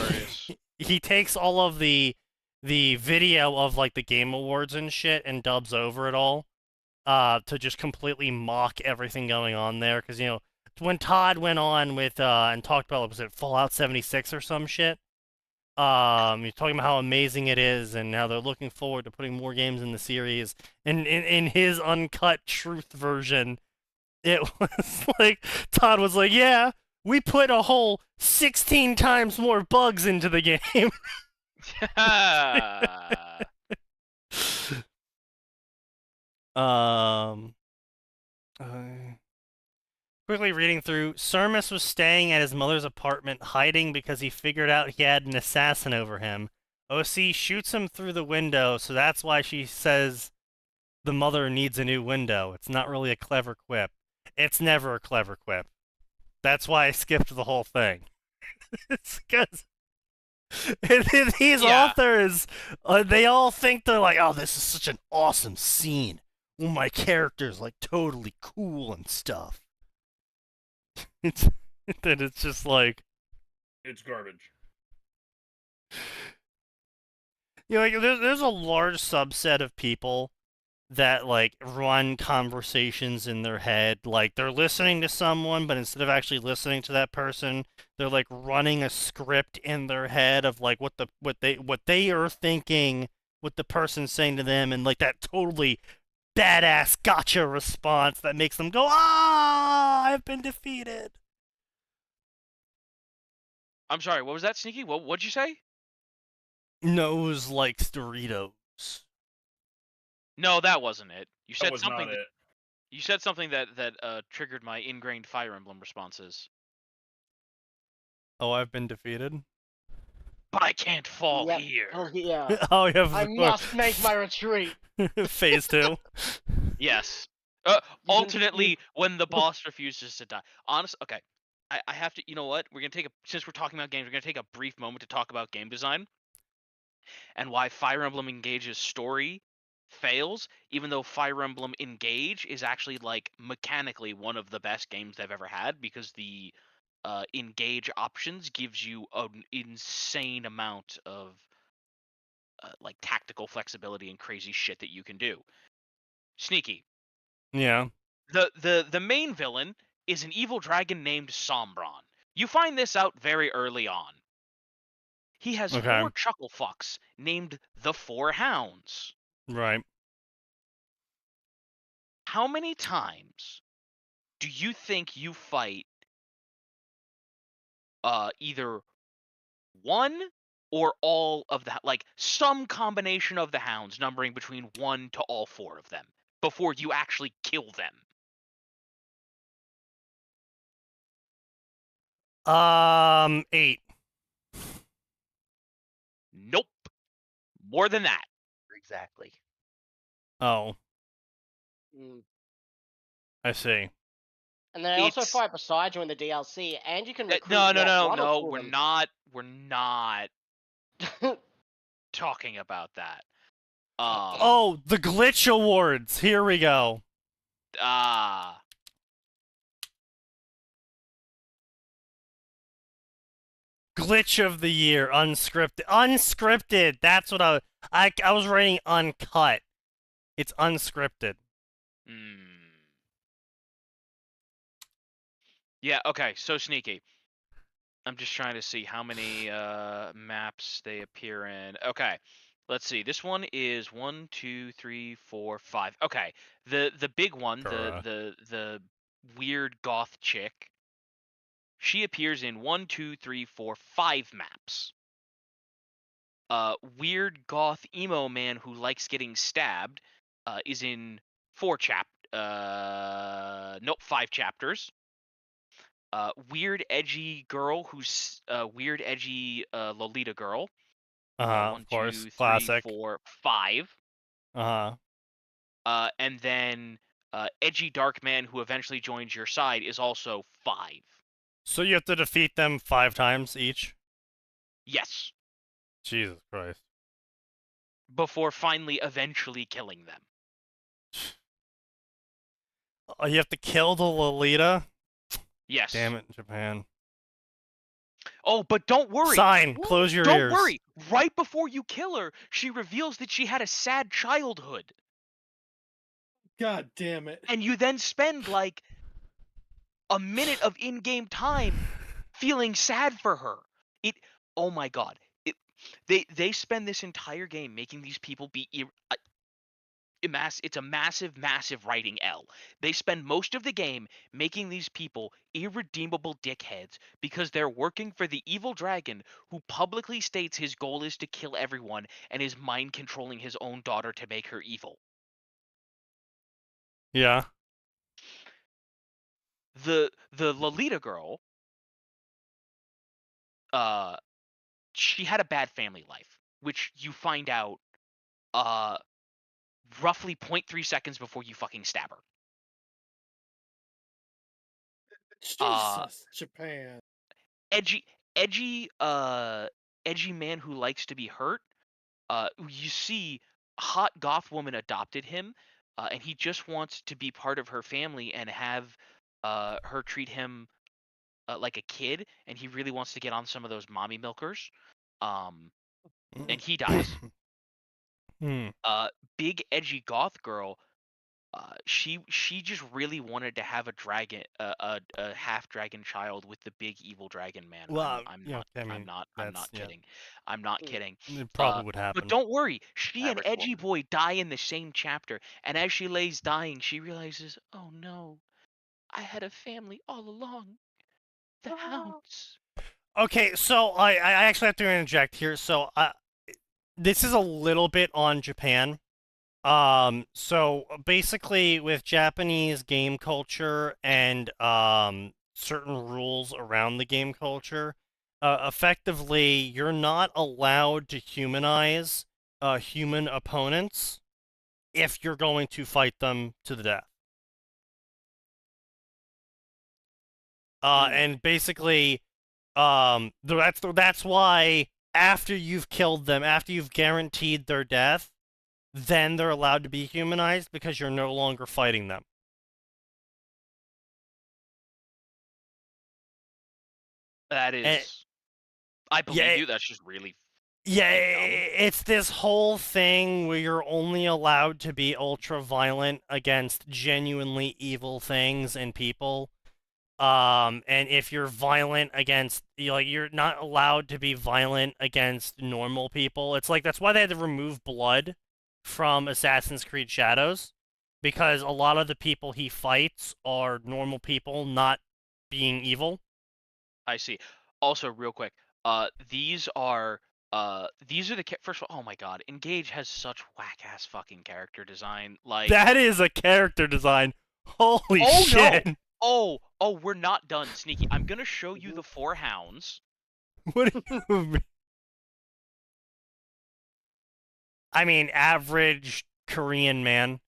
Speaker 2: he takes all of the video of like the Game Awards and shit and dubs over it all to just completely mock everything going on there, because when Todd went on with and talked about, was it Fallout 76 or some shit? He's talking about how amazing it is and how they're looking forward to putting more games in the series. And in his uncut truth version, it was like, Todd was like, yeah, we put a whole 16 times more bugs into the game. Quickly reading through, Sermus was staying at his mother's apartment, hiding because he figured out he had an assassin over him. OC shoots him through the window, so that's why she says the mother needs a new window. It's not really a clever quip. It's never a clever quip. That's why I skipped the whole thing. It's because And these
Speaker 1: Yeah.
Speaker 2: authors, they all think they're like, oh, this is such an awesome scene. Well, my character's like totally cool and stuff. It's then it's just like,
Speaker 8: It's garbage.
Speaker 2: you know, like there's a large subset of people that like run conversations in their head, like they're listening to someone, but instead of actually listening to that person, they're like running a script in their head of like what they are thinking, what the person's saying to them, and like that totally badass gotcha response that makes them go, ah, I've been defeated.
Speaker 1: I'm sorry, what was that, Sneaky? What'd you say?
Speaker 2: Nose likes Doritos.
Speaker 1: No, that wasn't it. You
Speaker 8: That
Speaker 1: said
Speaker 8: was
Speaker 1: something.
Speaker 8: not it.
Speaker 1: You said something that triggered my ingrained Fire Emblem responses.
Speaker 2: Oh, I've been defeated.
Speaker 1: But I can't fall
Speaker 4: Yep.
Speaker 1: here.
Speaker 4: Oh yeah.
Speaker 2: Oh, you have
Speaker 4: I must make my retreat.
Speaker 2: phase 2.
Speaker 1: Yes. Alternately, when the boss refuses to die. Honest. Okay. I have to. You know what? We're gonna take a. Since we're talking about games, we're gonna take a brief moment to talk about game design and why Fire Emblem Engage's story fails, even though Fire Emblem Engage is actually like mechanically one of the best games they've ever had, because the engage options gives you an insane amount of like tactical flexibility and crazy shit that you can do. Sneaky.
Speaker 2: Yeah.
Speaker 1: The main villain is an evil dragon named Sombron. You find this out very early on. He has
Speaker 2: Okay.
Speaker 1: 4 chuckle fucks named the 4 Hounds.
Speaker 2: Right.
Speaker 1: How many times do you think you fight either one or all of the, like some combination of the hounds, numbering between 1 to all 4 of them, before you actually kill them?
Speaker 2: 8.
Speaker 1: Nope. More than that.
Speaker 9: Exactly.
Speaker 2: Oh,
Speaker 4: Mm.
Speaker 2: I see.
Speaker 4: And then I also
Speaker 1: It's-
Speaker 4: fight beside you in the DLC, and you can recruit
Speaker 1: No,
Speaker 4: one or
Speaker 1: no.
Speaker 4: two
Speaker 1: We're
Speaker 4: of them.
Speaker 1: not talking about that.
Speaker 2: Oh, the glitch awards. Here we go. Glitch of the year, unscripted. Unscripted. That's what I was writing uncut. It's unscripted.
Speaker 1: Yeah, okay, so Sneaky. I'm just trying to see how many maps they appear in. Okay, let's see. This one is 1, 2, 3, 4, 5. Okay, the big one, the weird goth chick. She appears in 1, 2, 3, 4, 5 maps. Weird goth emo man who likes getting stabbed is in 5 chapters. Weird edgy girl who's weird edgy Lolita girl. 1,
Speaker 2: Of course.
Speaker 1: 2, 3,
Speaker 2: Classic.
Speaker 1: 4, 5. And then edgy dark man who eventually joins your side is also 5.
Speaker 2: So you have to defeat them 5 times each?
Speaker 1: Yes.
Speaker 2: Jesus Christ.
Speaker 1: Before finally eventually killing them.
Speaker 2: Oh, you have to kill the Lolita?
Speaker 1: Yes.
Speaker 2: Damn it, Japan.
Speaker 1: Oh, but don't worry.
Speaker 2: Sign. Close your
Speaker 1: Don't
Speaker 2: ears.
Speaker 1: worry. Right before you kill her, she reveals that she had a sad childhood.
Speaker 3: God damn it.
Speaker 1: And you then spend like a minute of in-game time feeling sad for her. Oh my god. They spend this entire game making these people be it's a massive writing L. They spend most of the game making these people irredeemable dickheads because they're working for the evil dragon who publicly states his goal is to kill everyone and is mind controlling his own daughter to make her evil.
Speaker 2: Yeah.
Speaker 1: The Lolita girl, she had a bad family life, which you find out roughly 0.3 seconds before you fucking stab her.
Speaker 3: Jesus, Japan.
Speaker 1: Edgy edgy man who likes to be hurt. You see, hot goth woman adopted him, and he just wants to be part of her family and have her treat him like a kid, and he really wants to get on some of those mommy milkers. And he dies. Big edgy goth girl. She just really wanted to have a dragon, a half dragon child with the big evil dragon man.
Speaker 2: Well,
Speaker 1: I'm
Speaker 2: yeah,
Speaker 1: not.
Speaker 2: I mean,
Speaker 1: I'm not
Speaker 2: yeah.
Speaker 1: kidding. I'm not kidding.
Speaker 2: It probably would happen.
Speaker 1: But don't worry, she and
Speaker 7: Average
Speaker 1: Edgy
Speaker 7: woman.
Speaker 1: Boy die in the same chapter, and as she lays dying, she realizes, oh no, I had a family all along. The hounds.
Speaker 2: Okay, so I actually have to interject here. So this is a little bit on Japan. So basically with Japanese game culture and certain rules around the game culture, effectively you're not allowed to humanize human opponents if you're going to fight them to the death. And basically, that's why after you've killed them, after you've guaranteed their death, then they're allowed to be humanized because you're no longer fighting them.
Speaker 1: That is, I believe you. That's just really.
Speaker 2: Yeah, it's this whole thing where you're only allowed to be ultra violent against genuinely evil things and people. And if you're violent against, you're not allowed to be violent against normal people. It's like, that's why they had to remove blood from Assassin's Creed Shadows, because a lot of the people he fights are normal people, not being evil.
Speaker 1: I see. Also, real quick, these are the first of all, oh my god, Engage has such whack-ass fucking character design. Like,
Speaker 2: that is a character design. Holy shit.
Speaker 1: No. Oh, we're not done, Sneaky. I'm gonna show you the 4 hounds.
Speaker 2: What do you mean? I mean, average Korean man.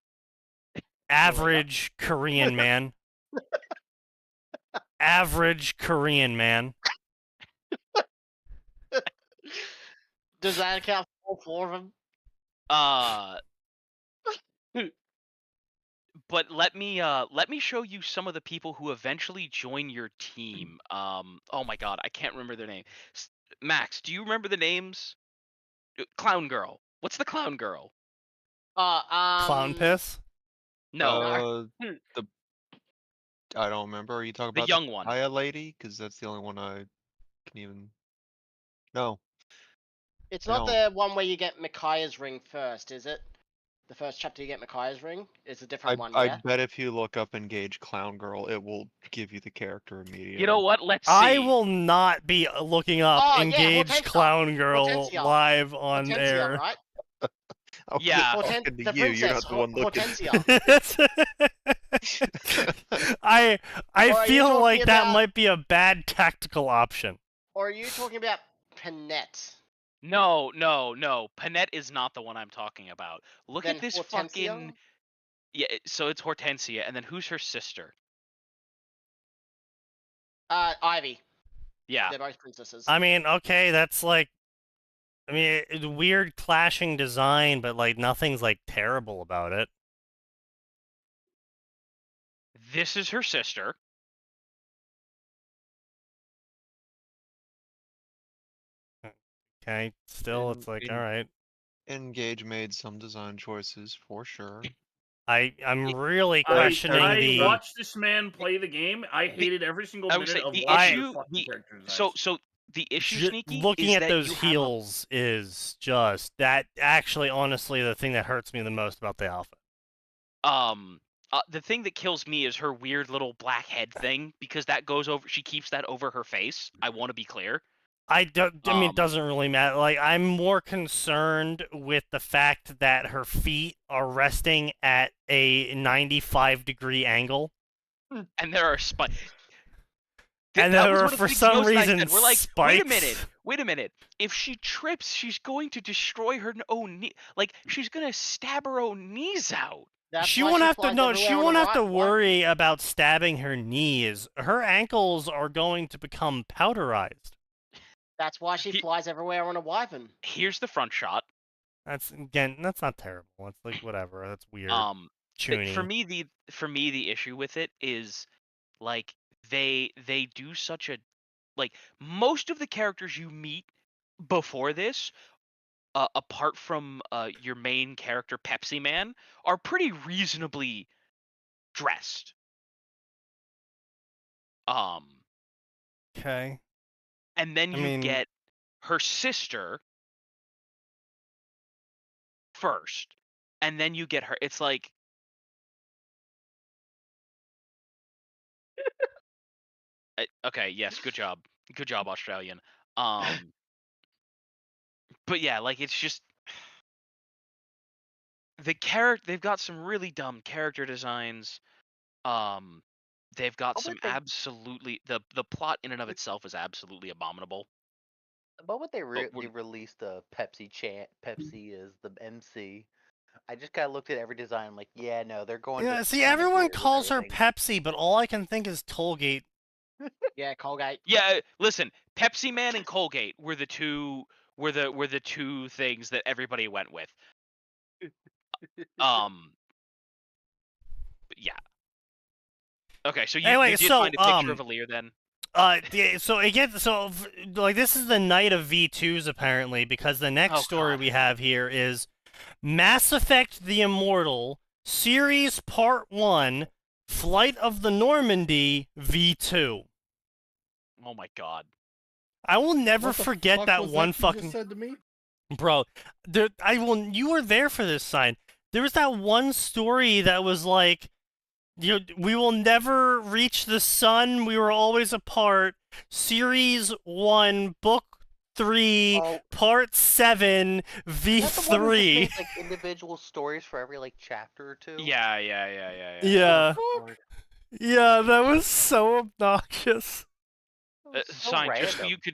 Speaker 2: Average Korean man. Average Korean man.
Speaker 4: Does that account for all 4 of them?
Speaker 1: But let me show you some of the people who eventually join your team. Oh my god, I can't remember their name. Max, do you remember the names? Clown Girl. What's the Clown Girl?
Speaker 2: Clown Piss?
Speaker 1: No.
Speaker 5: I don't remember. Are you talking about
Speaker 1: the young one?
Speaker 5: Aya lady? Because that's the only one I can even. No.
Speaker 4: It's not the one where you get Micaiah's ring first, is it? The first chapter you get Micaiah's ring? It's a different one, yeah?
Speaker 5: I bet if you look up Engage Clown Girl, it will give you the character immediately.
Speaker 1: You know what? Let's see.
Speaker 2: I will not be looking up Engage Clown Girl live on air.
Speaker 4: Right?
Speaker 1: Yeah.
Speaker 4: The princess,
Speaker 5: you're not the one looking.
Speaker 2: I feel like that might be a bad tactical option.
Speaker 4: Or are you talking about Panette?
Speaker 1: No. Panette is not the one I'm talking about. Look at this
Speaker 4: Hortensia?
Speaker 1: fucking. Yeah, so it's Hortensia, and then who's her sister?
Speaker 4: Ivy.
Speaker 1: Yeah.
Speaker 4: They're both princesses.
Speaker 2: I mean, okay, that's like. I mean, it's weird clashing design, but like nothing's like terrible about it.
Speaker 1: This is her sister.
Speaker 2: Okay, still, it's like, all right.
Speaker 5: Engage made some design choices for sure.
Speaker 2: I'm really questioning
Speaker 8: I watched this man play the game. I hated every single minute of
Speaker 1: the
Speaker 8: watching
Speaker 1: issue.
Speaker 8: the fucking character designs.
Speaker 1: So the issue, Sneaky,
Speaker 2: looking
Speaker 1: is
Speaker 2: at
Speaker 1: that
Speaker 2: those
Speaker 1: you
Speaker 2: heels is just that. Actually, honestly, the thing that hurts me the most about the outfit.
Speaker 1: The thing that kills me is her weird little black head thing, because that goes over. She keeps that over her face. I want to be clear.
Speaker 2: I mean, it doesn't really matter. Like, I'm more concerned with the fact that her feet are resting at a 95-degree angle.
Speaker 1: And there are spikes.
Speaker 2: And there are, for some reason,
Speaker 1: we're like,
Speaker 2: spikes.
Speaker 1: Wait a minute. If she trips, she's going to destroy her own knee. Like, she's going to stab her own knees out.
Speaker 2: She won't have to. No, she won't have to worry about stabbing her knees. Her ankles are going to become powderized.
Speaker 4: That's why she flies everywhere on a wyvern.
Speaker 1: Here's the front shot.
Speaker 2: That's not terrible. It's like whatever. That's weird.
Speaker 1: For me the issue with it is like they do such a like most of the characters you meet before this, apart from your main character Pepsi Man, are pretty reasonably dressed.
Speaker 2: Okay.
Speaker 1: And then you get her sister first, and then you get her. It's like okay, yes, good job, Australian. But yeah, like it's just they've got some really dumb character designs. They've got some absolutely the plot in and of itself is absolutely abominable.
Speaker 9: The moment they released the Pepsi chant, Pepsi is the MC. I just kind of looked at every design. I'm like, yeah, no, they're going.
Speaker 2: Yeah, see, everyone calls her Pepsi, but all I can think is Tollgate.
Speaker 4: Yeah, Colgate.
Speaker 1: Yeah, listen, Pepsi Man and Colgate were the two things that everybody went with. Yeah. Okay, so you did find a picture of Aleer then?
Speaker 2: Yeah, so again, like this is the night of V2s apparently, because the next story we have here is Mass Effect: The Immortal Series Part 1, Flight of the Normandy V2.
Speaker 1: Oh my god.
Speaker 2: I will never forget that one fucking.
Speaker 3: Just said to me?
Speaker 2: Bro, you were there for this sign. There was that one story that was like, we will never reach the sun. We were always apart. Series 1, Book 3, Part 7, V3.
Speaker 9: Made, like individual stories for every like chapter or two.
Speaker 1: Yeah.
Speaker 2: Yeah, that was so obnoxious.
Speaker 1: Sign,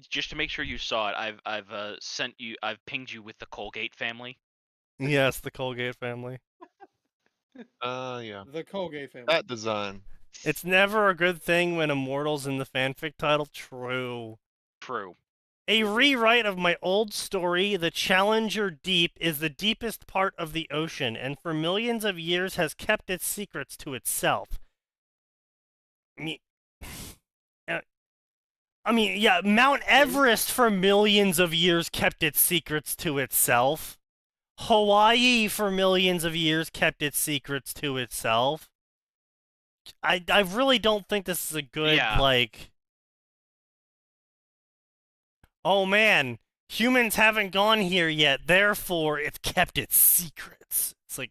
Speaker 1: just to make sure you saw it, I've pinged you with the Colgate family.
Speaker 2: Yes, the Colgate family.
Speaker 5: Yeah.
Speaker 3: The Colgate family.
Speaker 5: That design.
Speaker 2: It's never a good thing when Immortal's in the fanfic title. True. A rewrite of my old story, The Challenger Deep, is the deepest part of the ocean, and for millions of years has kept its secrets to itself. Yeah, Mount Everest for millions of years kept its secrets to itself. Hawaii for millions of years kept its secrets to itself. I really don't think this is a good, like... Oh man, humans haven't gone here yet, therefore it's kept its secrets. It's like...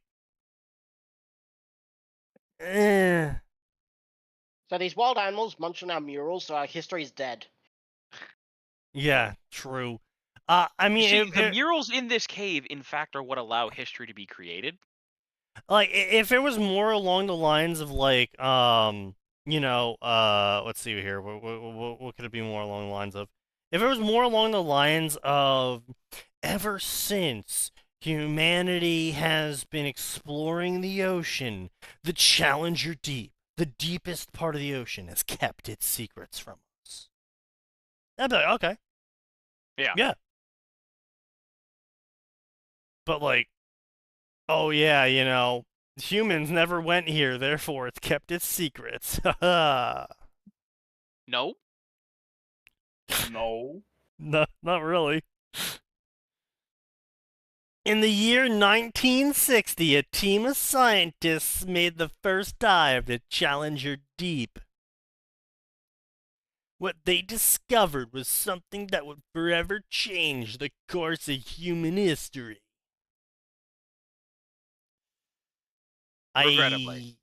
Speaker 4: So these wild animals munch on our murals, so our history's dead.
Speaker 2: Yeah, true.
Speaker 1: The murals in this cave, in fact, are what allow history to be created.
Speaker 2: Like, if it was more along the lines of, like, let's see here, what could it be more along the lines of? If it was more along the lines of, ever since humanity has been exploring the ocean, the Challenger Deep, the deepest part of the ocean, has kept its secrets from us. I'd be like, okay. Yeah. But like, oh yeah, humans never went here, therefore it's kept its secrets.
Speaker 1: No.
Speaker 8: No.
Speaker 2: No, not really. In the year 1960, a team of scientists made the first dive to Challenger Deep. What they discovered was something that would forever change the course of human history.
Speaker 1: Regrettably.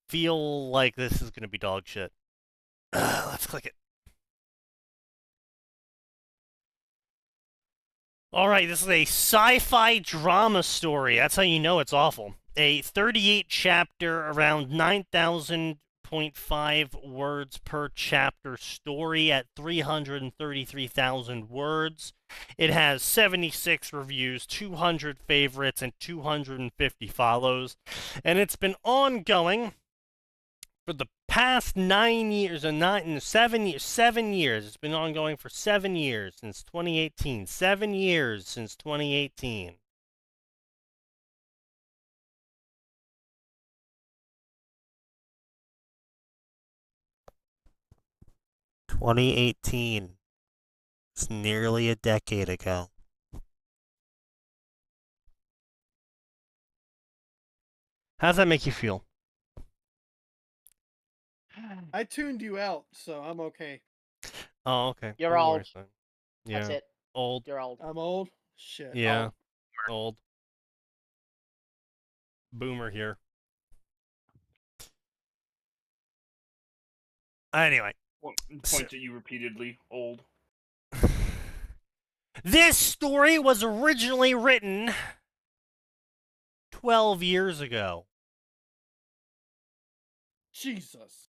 Speaker 2: I feel like this is going to be dog shit. Let's click it. Alright, this is a sci-fi drama story. That's how you know it's awful. A 38-chapter, around 9,000.5 words per chapter story at 333,000 words. It has 76 reviews, 200 favorites, and 250 follows. And it's been ongoing For the past 9 years, or 7 years, 7 years. It's been ongoing for 7 years, since 2018. 7 years since 2018. It's nearly a decade ago. How does that make you feel?
Speaker 3: I tuned you out, so I'm okay.
Speaker 2: Oh, okay.
Speaker 4: You're
Speaker 2: No
Speaker 4: old.
Speaker 2: worries then. Yeah.
Speaker 4: That's it.
Speaker 2: Old.
Speaker 4: You're old.
Speaker 3: I'm old. Shit.
Speaker 2: Yeah. Old. Boomer here. Anyway.
Speaker 8: Point at you repeatedly, old.
Speaker 2: This story was originally written 12 years ago.
Speaker 3: Jesus.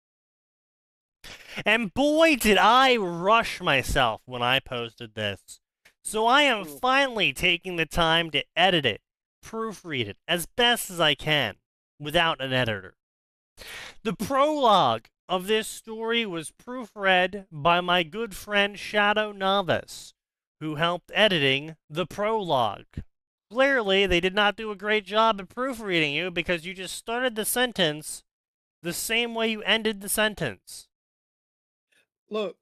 Speaker 2: And boy, did I rush myself when I posted this. So I am finally taking the time to edit it, proofread it as best as I can, without an editor. The prologue of this story was proofread by my good friend Shadow Novice, who helped editing the prologue. Clearly, they did not do a great job at proofreading you because you just started the sentence the same way you ended the sentence.
Speaker 3: Look.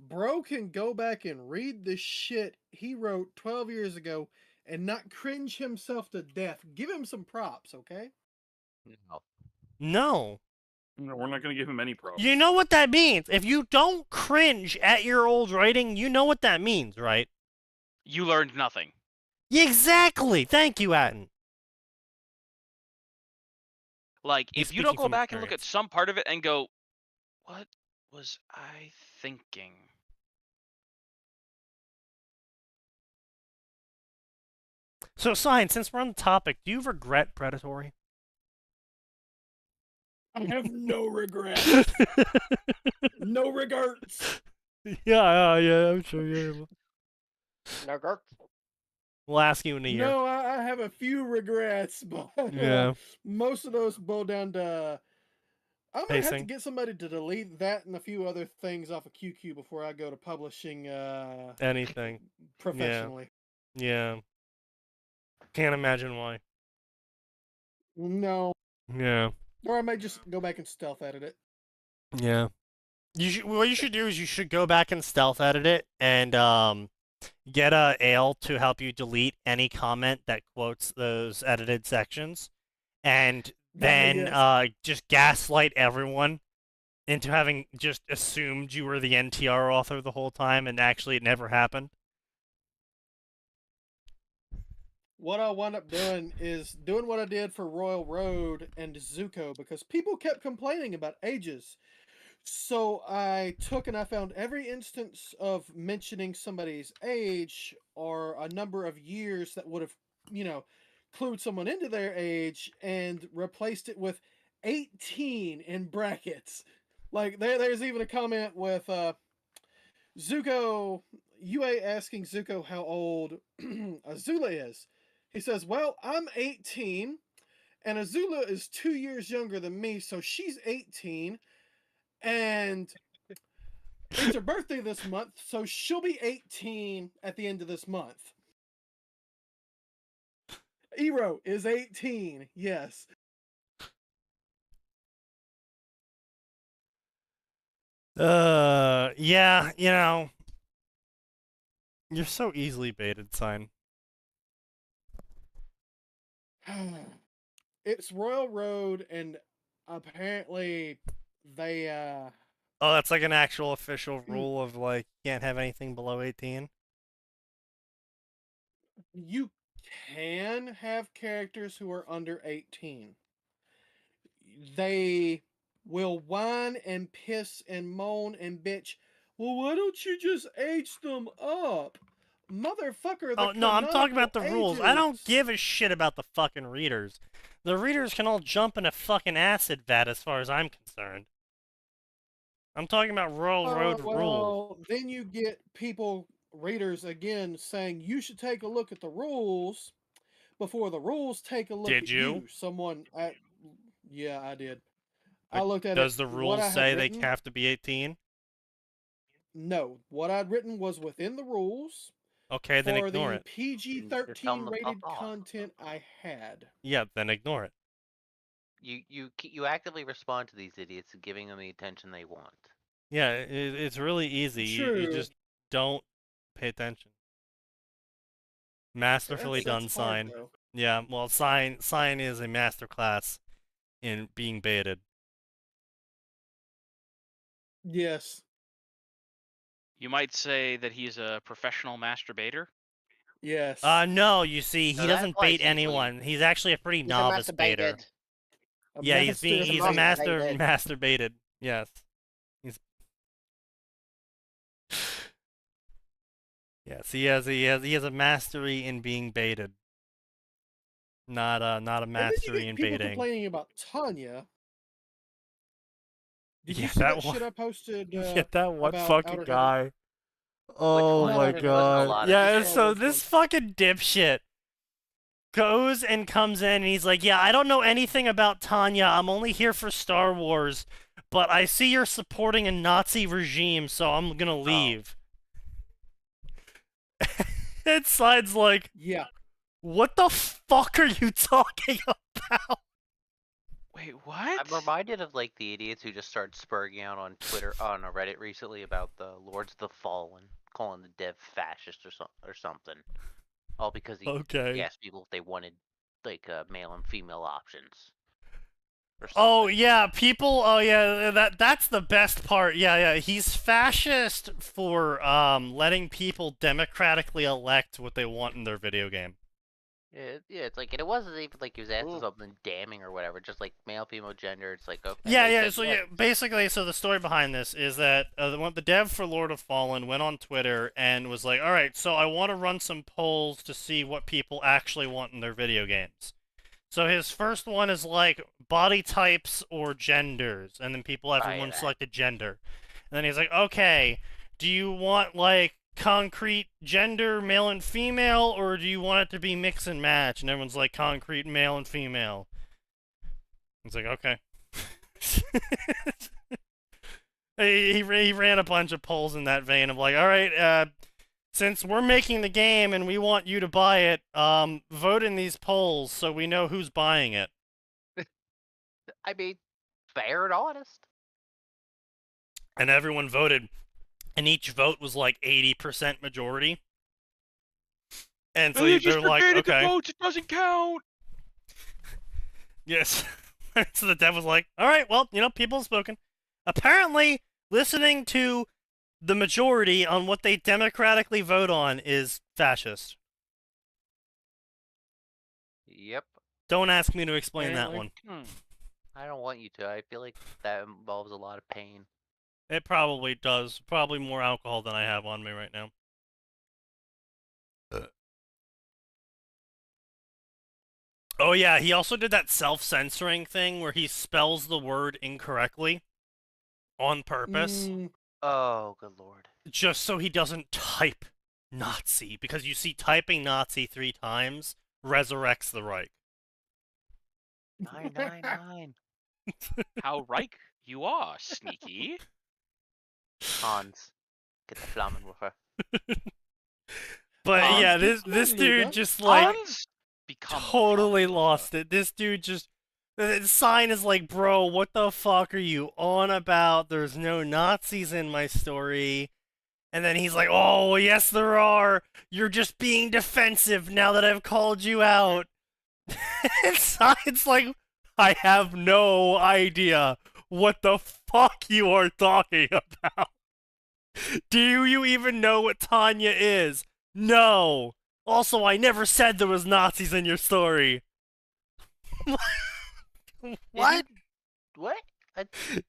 Speaker 3: Bro can go back and read the shit he wrote 12 years ago and not cringe himself to death. Give him some props, okay?
Speaker 2: No.
Speaker 8: No, we're not going to give him any props.
Speaker 2: You know what that means. If you don't cringe at your old writing, you know what that means, right?
Speaker 1: You learned nothing.
Speaker 2: Exactly. Thank you, Atin.
Speaker 1: Like,
Speaker 2: He's
Speaker 1: if you don't
Speaker 2: speaking
Speaker 1: go
Speaker 2: from
Speaker 1: back and look at
Speaker 2: experience.
Speaker 1: some part of it and go, what was I thinking?
Speaker 2: So, Sign, since we're on the topic, do you regret Predatory?
Speaker 3: I have no regrets. No regrets.
Speaker 2: Yeah, I'm sure you
Speaker 4: No gurk.
Speaker 2: We'll ask you in a year.
Speaker 3: No, I have a few regrets, but
Speaker 2: Yeah.
Speaker 3: most of those boil down to I'm gonna have to
Speaker 2: Pacing.
Speaker 3: get somebody to delete that and a few other things off of QQ before I go to publishing
Speaker 2: Anything.
Speaker 3: professionally.
Speaker 2: Yeah. Can't imagine why.
Speaker 3: No.
Speaker 2: Yeah.
Speaker 3: Or I might just go back and stealth edit it.
Speaker 2: Yeah. What you should do is you should go back and stealth edit it and get a Ale to help you delete any comment that quotes those edited sections, and then just gaslight everyone into having just assumed you were the NTR author the whole time, and actually it never happened.
Speaker 3: What I wound up doing is doing what I did for Royal Road and Zuko because people kept complaining about ages. So I took and I found every instance of mentioning somebody's age or a number of years that would have, clued someone into their age and replaced it with 18 in brackets. Like there's even a comment with Zuko, UA asking Zuko how old Azula is. He says, well, I'm 18 and Azula is 2 years younger than me, so she's 18. And it's her birthday this month, so she'll be 18 at the end of this month. Ero is 18, yes.
Speaker 2: Yeah, you're so easily baited, Sign.
Speaker 3: It's Royal Road, and apparently they,
Speaker 2: Oh, that's like an actual official rule of, like, you can't have anything below 18?
Speaker 3: You can have characters who are under 18. They will whine and piss and moan and bitch. Well, why don't you just age them up? Motherfucker,
Speaker 2: Oh, no, I'm talking about the rules. I don't give a shit about the fucking readers. The readers can all jump in a fucking acid vat as far as I'm concerned. I'm talking about Royal Road rules.
Speaker 3: Then you get readers again, saying you should take a look at the rules before the rules take a look at you. Yeah, I did. I looked at
Speaker 2: Does
Speaker 3: it.
Speaker 2: the
Speaker 3: What
Speaker 2: rules
Speaker 3: I had
Speaker 2: say
Speaker 3: written,
Speaker 2: they have to be 18?
Speaker 3: No, what I'd written was within the rules
Speaker 2: Okay, then
Speaker 3: for
Speaker 2: ignore
Speaker 3: the
Speaker 2: it.
Speaker 9: You're telling
Speaker 3: PG-13
Speaker 9: them to fuck
Speaker 3: rated
Speaker 9: off.
Speaker 3: content I had.
Speaker 2: Yeah, then ignore it.
Speaker 9: You actively respond to these idiots and giving them the attention they want.
Speaker 2: Yeah, it's really easy. You
Speaker 3: True.
Speaker 2: just don't pay attention. Masterfully
Speaker 3: That's
Speaker 2: done,
Speaker 3: hard,
Speaker 2: Sign.
Speaker 3: though.
Speaker 2: Yeah, well, Sign is a masterclass in being baited.
Speaker 3: Yes.
Speaker 1: You might say that he's a professional masturbator.
Speaker 3: Yes.
Speaker 2: No, you see, he
Speaker 9: No, that
Speaker 2: doesn't
Speaker 9: applies
Speaker 2: bait
Speaker 9: equally.
Speaker 2: anyone. He's actually a pretty
Speaker 4: He's
Speaker 2: novice
Speaker 4: a
Speaker 2: baiter.
Speaker 4: masturbated.
Speaker 2: Yeah, he's a master
Speaker 4: masturbated.
Speaker 2: masturbated. Yes. Yes, he has a mastery in being baited. Not a
Speaker 3: And then you
Speaker 2: mastery
Speaker 3: get
Speaker 2: in
Speaker 3: people
Speaker 2: baiting.
Speaker 3: complaining about Tanya. Did
Speaker 2: Yeah,
Speaker 3: you see
Speaker 2: that
Speaker 3: that
Speaker 2: one-
Speaker 3: shit I posted?
Speaker 2: Yeah, that one
Speaker 3: about
Speaker 2: fucking
Speaker 3: Outer
Speaker 2: guy. Oh
Speaker 9: one?
Speaker 2: my
Speaker 3: Not Outer
Speaker 9: There wasn't a
Speaker 2: god.
Speaker 9: lot of
Speaker 2: Yeah,
Speaker 3: it.
Speaker 2: so
Speaker 3: Which
Speaker 2: this fucking dipshit goes and comes in and he's like, yeah, I don't know anything about Tanya. I'm only here for Star Wars, but I see you're supporting a Nazi regime, so I'm gonna leave. And Side's like,
Speaker 3: Yeah.
Speaker 2: what the fuck are you talking about?
Speaker 1: Wait, what?
Speaker 9: I'm reminded of like the idiots who just started spurring out on Twitter on a Reddit recently about the Lords of the Fallen, calling the dev fascist or something, all because he asked people if they wanted like male and female options.
Speaker 2: Oh yeah, people. Oh yeah, that's the best part. Yeah, he's fascist for letting people democratically elect what they want in their video game.
Speaker 9: Yeah, it's like, and it wasn't even like he was asking something damning or whatever, just like male, female, gender. It's like, okay.
Speaker 2: Yeah. So basically, so the story behind this is that the dev for Lord of Fallen went on Twitter and was like, all right, so I want to run some polls to see what people actually want in their video games. So his first one is like body types or genders, and then everyone selected gender. And then he's like, okay, do you want like concrete gender, male and female, or do you want it to be mix and match? And everyone's like, concrete male and female. It's like, okay. he ran a bunch of polls in that vein of like, all right, since we're making the game and we want you to buy it, vote in these polls so we know who's buying it.
Speaker 9: I mean, fair and honest.
Speaker 2: And everyone voted, and each vote was like 80% majority. And so they're like, okay.
Speaker 1: The votes, it doesn't count.
Speaker 2: Yes. So the dev was like, all right, well, people have spoken. Apparently, listening to the majority on what they democratically vote on is fascist.
Speaker 9: Yep.
Speaker 2: Don't ask me to explain that one.
Speaker 9: I don't want you to. I feel like that involves a lot of pain.
Speaker 2: It probably does. Probably more alcohol than I have on me right now. Oh yeah, he also did that self-censoring thing where he spells the word incorrectly on purpose.
Speaker 9: Oh, good lord.
Speaker 2: Just so he doesn't type Nazi, because you see typing Nazi 3 times resurrects the Reich.
Speaker 9: 999.
Speaker 1: How Reich you are, Sneaky.
Speaker 9: Hans, get the Flammenwerfer.
Speaker 2: But yeah, this dude just like totally lost it. This dude just the Sign is like, bro, what the fuck are you on about? There's no Nazis in my story. And then he's like, oh yes there are. You're just being defensive now that I've called you out. And Sign's like, I have no idea what the fuck you are talking about. Do you even know what Tanya is? No. Also, I never said there was Nazis in your story. What?
Speaker 9: What?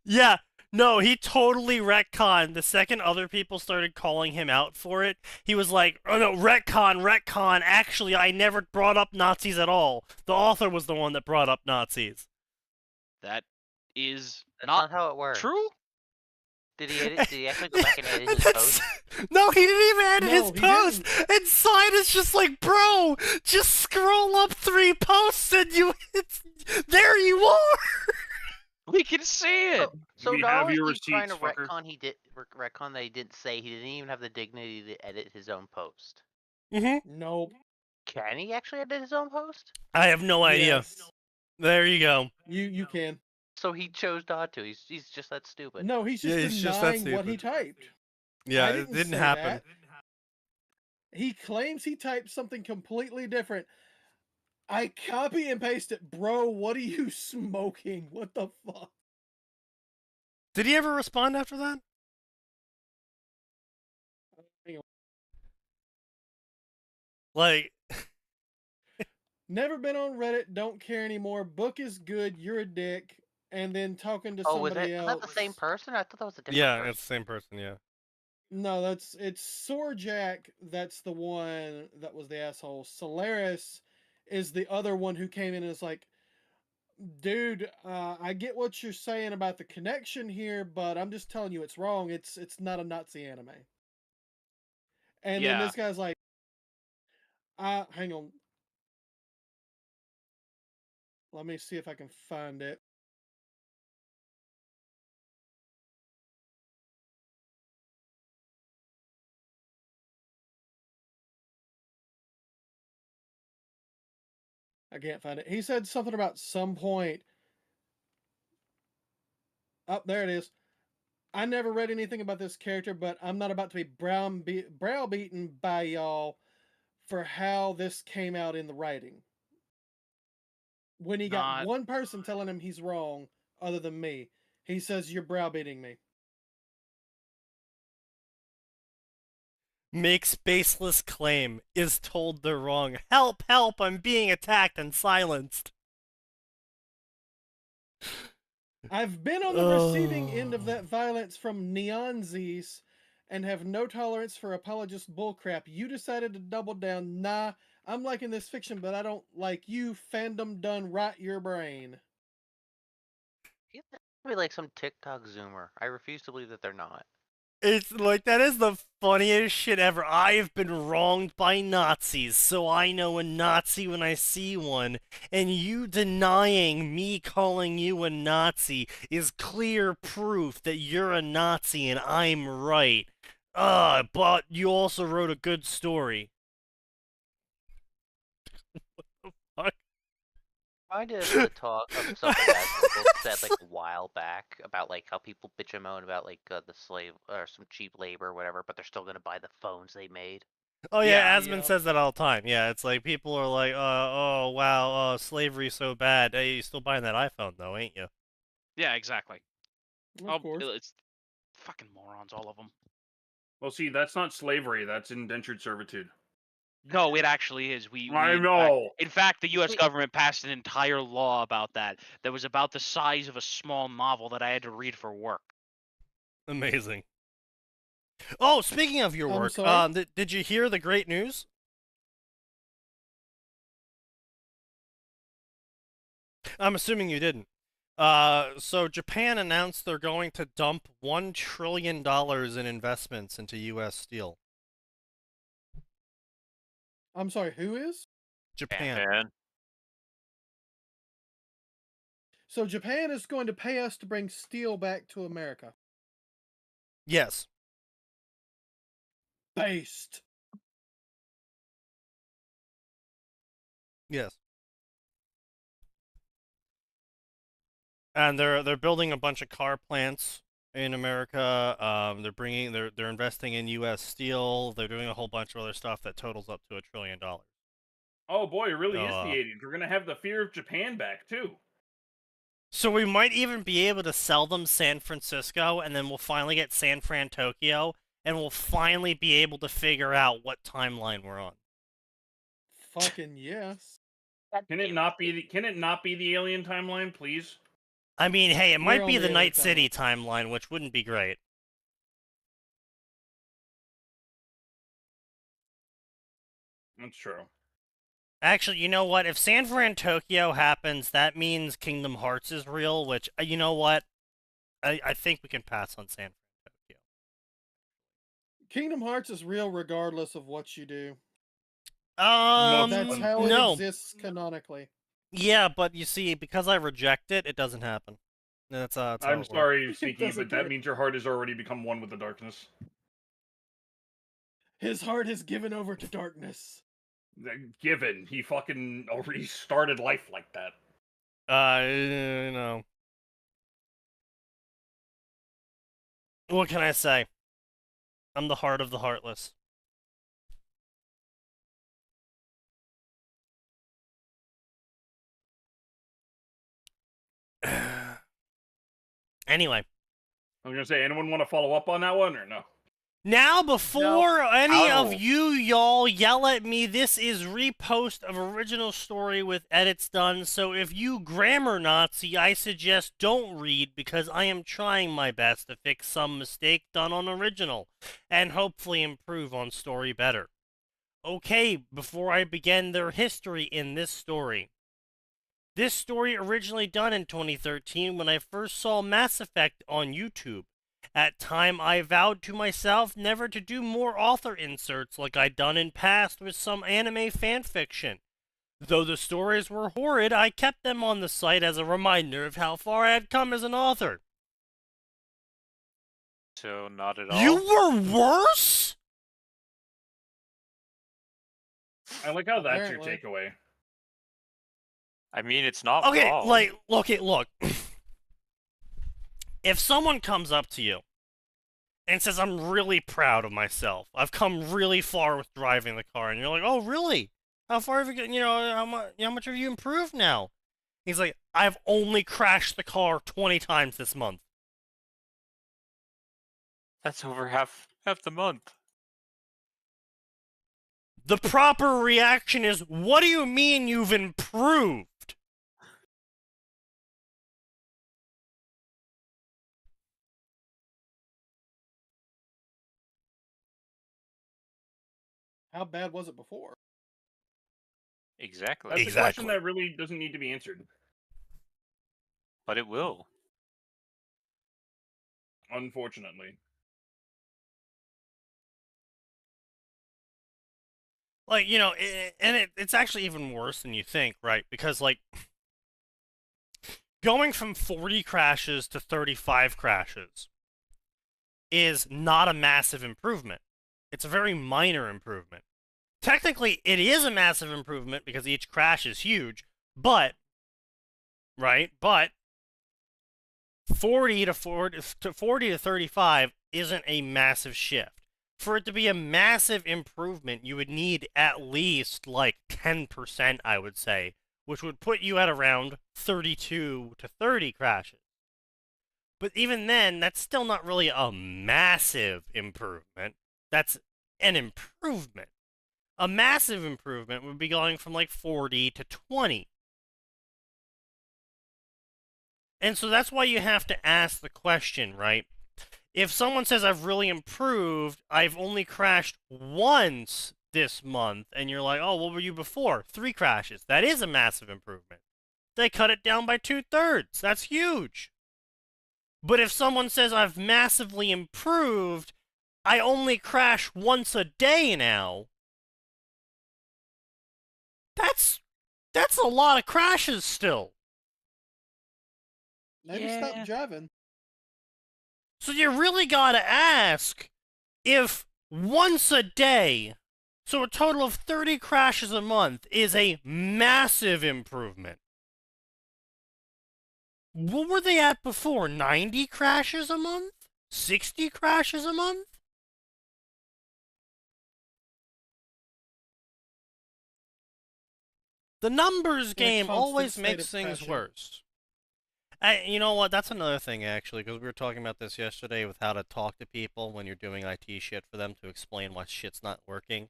Speaker 2: Yeah. No, he totally retconned. The second other people started calling him out for it, he was like, oh no, retcon. Actually, I never brought up Nazis at all. The author was the one that brought up Nazis.
Speaker 1: That is
Speaker 9: That's not how it works.
Speaker 1: True?
Speaker 9: Did he actually go back and edit his post?
Speaker 2: No, he didn't even edit his post. And Sign is just like, bro, just scroll up 3 posts and there you are.
Speaker 1: We can see it.
Speaker 9: So
Speaker 8: We
Speaker 9: not
Speaker 8: have
Speaker 9: only is
Speaker 8: your
Speaker 9: he trying to
Speaker 8: receipts, fucker.
Speaker 9: retcon that he didn't say, he didn't even have the dignity to edit his own post.
Speaker 3: Nope.
Speaker 9: Can he actually edit his own post?
Speaker 2: I have no idea.
Speaker 3: Yes.
Speaker 2: There you go.
Speaker 3: You can.
Speaker 9: So he chose not to. He's just that stupid.
Speaker 3: No, he's just
Speaker 2: he's just that
Speaker 3: denying what he
Speaker 2: stupid.
Speaker 3: typed.
Speaker 2: Yeah,
Speaker 3: I
Speaker 2: it didn't
Speaker 3: say
Speaker 2: happen.
Speaker 3: that. He claims he typed something completely different. I copy and paste it. Bro, what are you smoking? What the fuck?
Speaker 2: Did he ever respond after that?
Speaker 3: Hang on.
Speaker 2: Like,
Speaker 3: Never been on Reddit, don't care anymore. Book is good, you're a dick. And then talking to
Speaker 9: Oh,
Speaker 3: somebody
Speaker 9: was
Speaker 3: else.
Speaker 9: that the same person? I thought that was a different
Speaker 2: yeah,
Speaker 9: person.
Speaker 2: it's the same person, yeah.
Speaker 3: No, it's Sorjak. That's the one that was the asshole. Solaris is the other one who came in and is like, dude, I get what you're saying about the connection here, but I'm just telling you it's wrong. It's not a Nazi anime. And then this guy's like, hang on. Let me see if I can find it. I can't find it. He said something about some point. Oh, there it is. I never read anything about this character, but I'm not about to be browbeaten by y'all for how this came out in the writing. When he got one person telling him he's wrong, other than me, he says, you're browbeating me.
Speaker 2: Makes baseless claim, is told they're wrong. Help, help, I'm being attacked and silenced.
Speaker 3: I've been on the receiving end of that violence from Neonzis and have no tolerance for apologist bullcrap. You decided to double down. Nah, I'm liking this fiction, but I don't like you. Fandom done rot your brain.
Speaker 9: He's probably like some TikTok zoomer. I refuse to believe that they're not.
Speaker 2: It's like, that is the funniest shit ever. I have been wronged by Nazis, so I know a Nazi when I see one, and you denying me calling you a Nazi is clear proof that you're a Nazi and I'm right. But you also wrote a good story. What the fuck?
Speaker 9: Reminded of the talk of something that people said like a while back about like how people bitch and moan about like the slave or some cheap labor or whatever, but they're still gonna buy the phones they made.
Speaker 2: Oh yeah, Asmund says that all the time. Yeah, it's like people are like, oh wow, slavery's so bad. Hey, you still buying that iPhone though, ain't you?
Speaker 1: Yeah, exactly.
Speaker 3: Of course.
Speaker 1: It's fucking morons, all of them.
Speaker 8: Well, see, that's not slavery. That's indentured servitude.
Speaker 1: No, it actually is.
Speaker 8: I know.
Speaker 1: In fact, the U.S. government passed an entire law about that. That was about the size of a small novel that I had to read for work.
Speaker 2: Amazing. Oh, speaking of your work, did you hear the great news? I'm assuming you didn't. So Japan announced they're going to dump $1 trillion in investments into U.S. steel.
Speaker 3: I'm sorry, who is?
Speaker 2: Japan.
Speaker 3: So Japan is going to pay us to bring steel back to America.
Speaker 2: Yes.
Speaker 3: Based.
Speaker 2: Yes. And they're building a bunch of car plants in America. They're investing in U.S. steel. They're doing a whole bunch of other stuff that totals up to $1 trillion.
Speaker 8: Oh boy, it really is the 80s. We're gonna have the fear of Japan back too.
Speaker 2: So we might even be able to sell them San Francisco, and then we'll finally get San Fran Tokyo, and we'll finally be able to figure out what timeline we're on.
Speaker 3: Fucking yes.
Speaker 8: Can it not be the alien timeline, please?
Speaker 2: I mean, hey, it might be the Night City timeline, which wouldn't be great.
Speaker 8: That's true.
Speaker 2: Actually, you know what? If San Fran Tokyo happens, that means Kingdom Hearts is real, which, you know what? I think we can pass on San Fran Tokyo.
Speaker 3: Kingdom Hearts is real regardless of what you do.
Speaker 2: That's
Speaker 3: how it exists canonically.
Speaker 2: Yeah, but you see, because I reject it, it doesn't happen. That's
Speaker 8: I'm sorry, Sneaky, but that means your heart has already become one with the darkness.
Speaker 3: His heart has given over to darkness.
Speaker 8: Given. He fucking already started life like that.
Speaker 2: No. What can I say? I'm the heart of the heartless. Anyway.
Speaker 8: I was gonna say, anyone want to follow up on that one or no?
Speaker 2: Now, before any of you y'all yell at me, this is repost of original story with edits done, so if you grammar Nazi, I suggest don't read, because I am trying my best to fix some mistake done on original, and hopefully improve on story better. Okay, before I begin their history in this story. This story originally done in 2013 when I first saw Mass Effect on YouTube. At time, I vowed to myself never to do more author inserts like I'd done in past with some anime fanfiction. Though the stories were horrid, I kept them on the site as a reminder of how far I had come as an author.
Speaker 6: So, not at all?
Speaker 2: You were worse?
Speaker 8: I like how that's your takeaway.
Speaker 6: I mean, it's not
Speaker 2: wrong. Look. If someone comes up to you and says, I'm really proud of myself, I've come really far with driving the car, and you're like, oh, really? How far have you gotten, how much have you improved now? He's like, I've only crashed the car 20 times this month.
Speaker 6: That's over half the month.
Speaker 2: The proper reaction is, what do you mean you've improved?
Speaker 3: How bad was it before?
Speaker 6: Exactly.
Speaker 8: That's a question that really doesn't need to be answered.
Speaker 6: But it will.
Speaker 8: Unfortunately.
Speaker 2: Like, it's actually even worse than you think, right? Because, like, going from 40 crashes to 35 crashes is not a massive improvement. It's a very minor improvement. Technically, it is a massive improvement because each crash is huge, but, right? But 40 to 35 isn't a massive shift. For it to be a massive improvement, you would need at least, like, 10%, I would say, which would put you at around 32 to 30 crashes. But even then, that's still not really a massive improvement. That's an improvement. A massive improvement would be going from, like, 40 to 20. And so that's why you have to ask the question, right? If someone says, I've really improved, I've only crashed once this month, and you're like, oh, what were you before? 3 crashes. That is a massive improvement. They cut it down by 2/3. That's huge. But if someone says, I've massively improved, I only crash once a day now, that's a lot of crashes still.
Speaker 3: Maybe stop driving.
Speaker 2: So you really gotta ask if once a day, so a total of 30 crashes a month, is a massive improvement. What were they at before? 90 crashes a month? 60 crashes a month? The numbers game always makes things worse. You know what? That's another thing, actually, because we were talking about this yesterday with how to talk to people when you're doing IT shit for them to explain why shit's not working.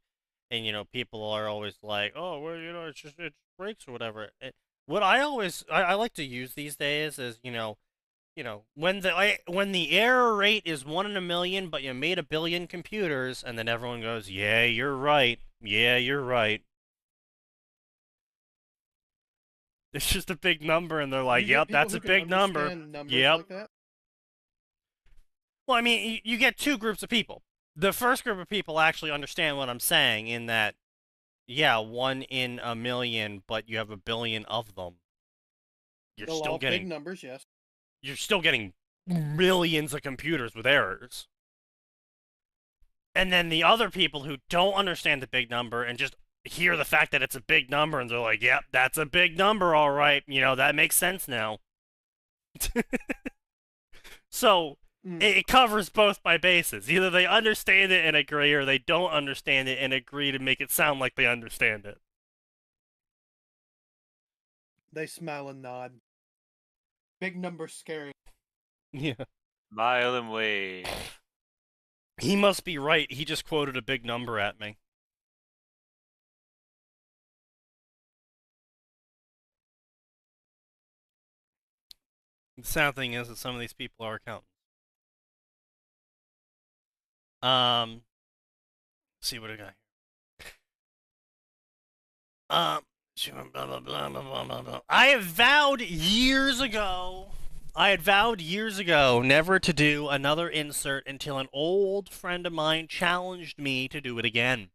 Speaker 2: And, people are always like, oh, well, it breaks or whatever. What I like to use these days is, when the error rate is 1 in a million, but you made 1 billion computers, and then everyone goes, yeah, you're right. Yeah, you're right. It's just a big number, and they're like, yep, that's a big number. Yep.
Speaker 3: Like that?
Speaker 2: Well, I mean, you get 2 groups of people. The first group of people actually understand what I'm saying in that, yeah, 1 in a million, but you have 1 billion of them. You're
Speaker 3: They're
Speaker 2: still
Speaker 3: all
Speaker 2: getting
Speaker 3: big numbers, yes.
Speaker 2: you're still getting millions of computers with errors. And then the other people who don't understand the big number and just hear the fact that it's a big number and they're like, yep, that's a big number, all right. You know, that makes sense now. So it covers both my bases. Either they understand it and agree, or they don't understand it and agree to make it sound like they understand it.
Speaker 3: They smile and nod. Big number scary.
Speaker 2: Yeah.
Speaker 6: Mile and wave.
Speaker 2: He must be right. He just quoted a big number at me. The sad thing is that some of these people are accountants. Let's see what I got here. I have vowed years ago never to do another insert until an old friend of mine challenged me to do it again.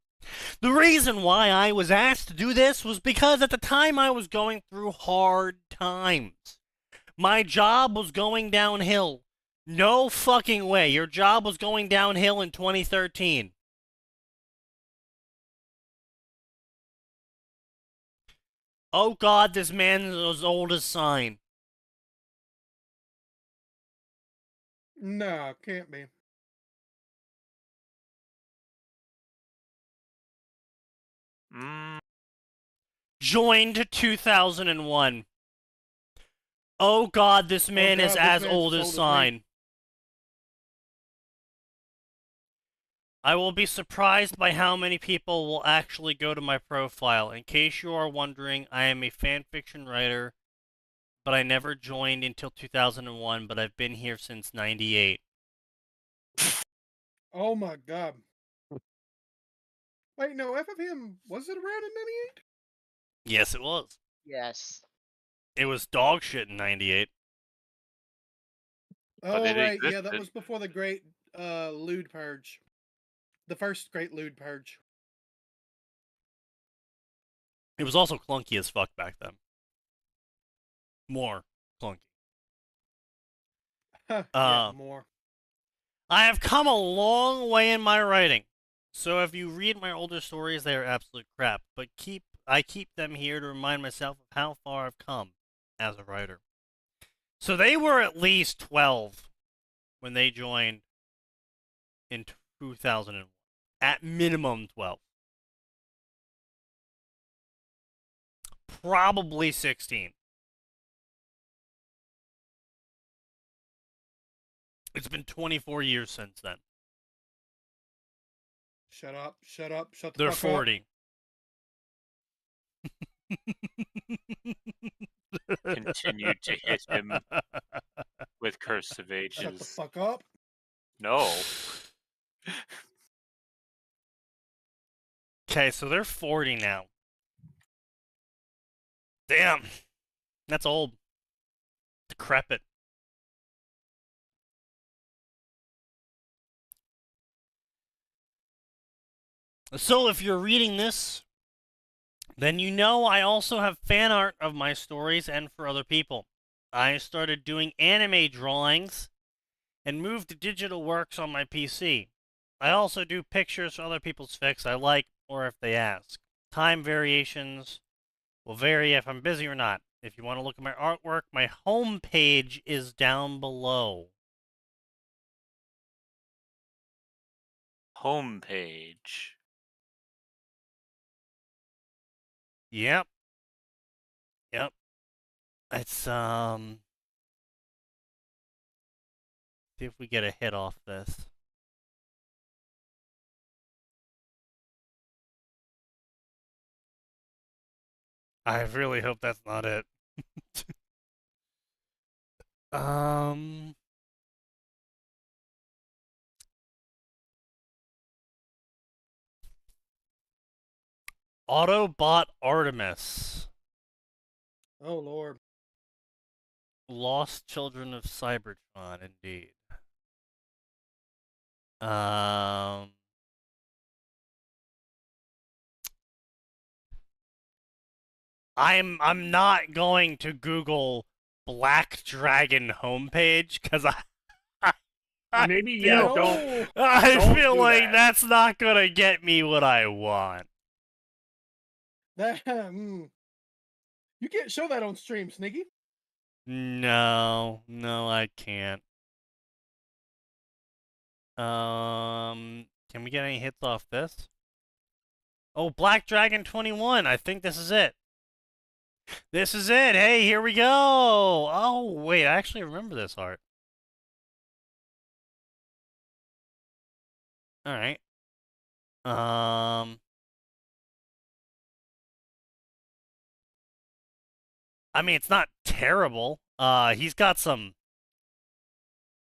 Speaker 2: The reason why I was asked to do this was because at the time I was going through hard times. My job was going downhill. No fucking way. Your job was going downhill in 2013. Oh God, this man is as old as sign.
Speaker 3: No, can't be.
Speaker 2: Joined 2001. Oh God, this man is as old as sign. I will be surprised by how many people will actually go to my profile. In case you are wondering, I am a fanfiction writer, but I never joined until 2001, but I've been here since 98.
Speaker 3: Oh my God. Wait, no, FFM, was it around in 98?
Speaker 2: Yes, it was.
Speaker 4: Yes.
Speaker 2: It was dog shit in 98.
Speaker 3: Oh, right, yeah, that was before the great lewd purge. The first great lewd purge.
Speaker 2: It was also clunky as fuck back then. More clunky.
Speaker 3: Yeah, more.
Speaker 2: I have come a long way in my writing. So if you read my older stories, they are absolute crap. But I keep them here to remind myself of how far I've come as a writer. So they were at least 12 when they joined in 2001. At minimum 12. Probably 16. It's been 24 years since then.
Speaker 3: Shut up, shut up, shut the
Speaker 2: They're
Speaker 3: fuck
Speaker 2: 40.
Speaker 6: Continue to hit him with cursive ages.
Speaker 3: Shut the fuck up.
Speaker 6: No.
Speaker 2: Okay, so they're 40 now. Damn. That's old. Decrepit. So if you're reading this, then you know I also have fan art of my stories and for other people. I started doing anime drawings and moved to digital works on my PC. I also do pictures for other people's fics I like or if they ask. Time variations will vary if I'm busy or not. If you want to look at my artwork, my homepage is down below.
Speaker 6: Homepage.
Speaker 2: Yep. Yep. It's, see if we get a hit off this. I really hope that's not it. Autobot Artemis.
Speaker 3: Oh, Lord.
Speaker 2: Lost Children of Cybertron, indeed. I'm not going to Google Black Dragon homepage? Because
Speaker 8: Maybe, yeah,
Speaker 3: No.
Speaker 2: I feel
Speaker 8: do
Speaker 2: like
Speaker 8: that.
Speaker 2: that's not gonna get me what I want.
Speaker 3: That you can't show that on stream, Sneaky.
Speaker 2: No, I can't. Can we get any hits off this? Oh, Black Dragon 21. I think this is it. This is it. Hey, here we go. Oh, wait, I actually remember this art. All right. I mean, it's not terrible. He's got some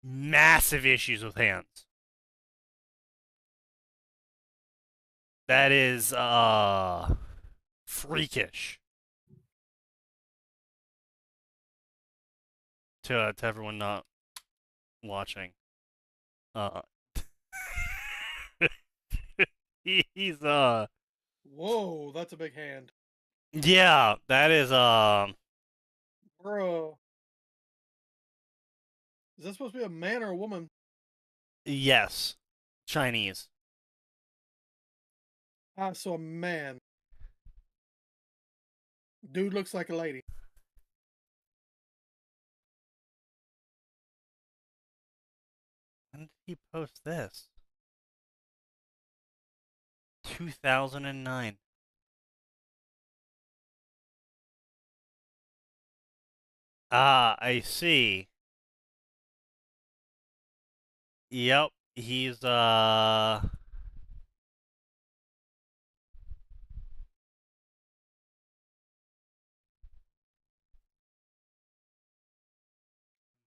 Speaker 2: massive issues with hands. That is, freakish. To everyone not watching. He's,
Speaker 3: Whoa, that's a big hand.
Speaker 2: Yeah, that is,
Speaker 3: Bro. Is that supposed to be a man or a woman?
Speaker 2: Yes. Chinese.
Speaker 3: Ah, so a man. Dude looks like a lady.
Speaker 2: When did he post this? 2009. Ah, I see. Yep, he's,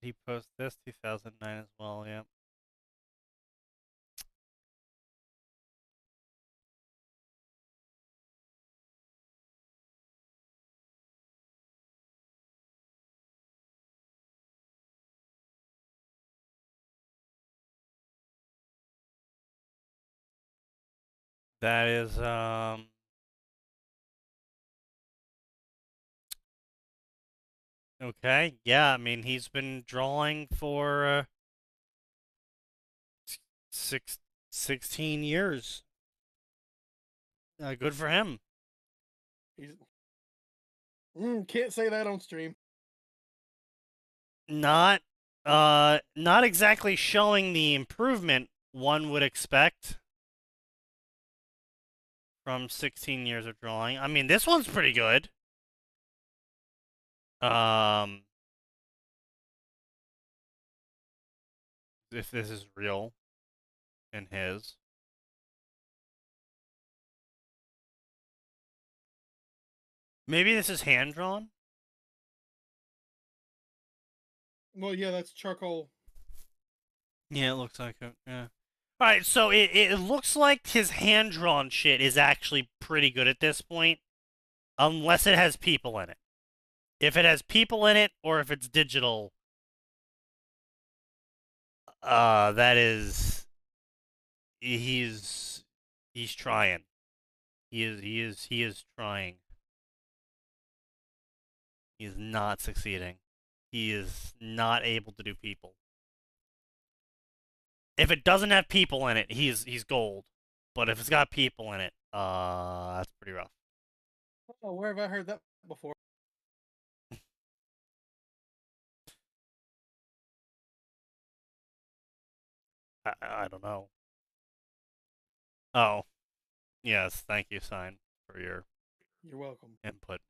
Speaker 2: he posted this 2009 as well, yep. That is, okay, yeah, I mean, he's been drawing for, 16 years. Good for him.
Speaker 3: He's... can't say that on stream.
Speaker 2: Not exactly showing the improvement one would expect from 16 years of drawing. I mean, this one's pretty good. If this is real in his. Maybe this is hand-drawn?
Speaker 3: Well, yeah, that's charcoal.
Speaker 2: Yeah, it looks like it, yeah. Alright, so it looks like his hand-drawn shit is actually pretty good at this point. Unless it has people in it. If it has people in it, or if it's digital, that is... He's trying. He is trying. He is not succeeding. He is not able to do people. If it doesn't have people in it, he's gold. But if it's got people in it, that's pretty rough.
Speaker 3: Oh, where have I heard that before?
Speaker 2: I don't know. Oh. Yes, thank you, Sign, for your
Speaker 3: You're welcome.
Speaker 2: input.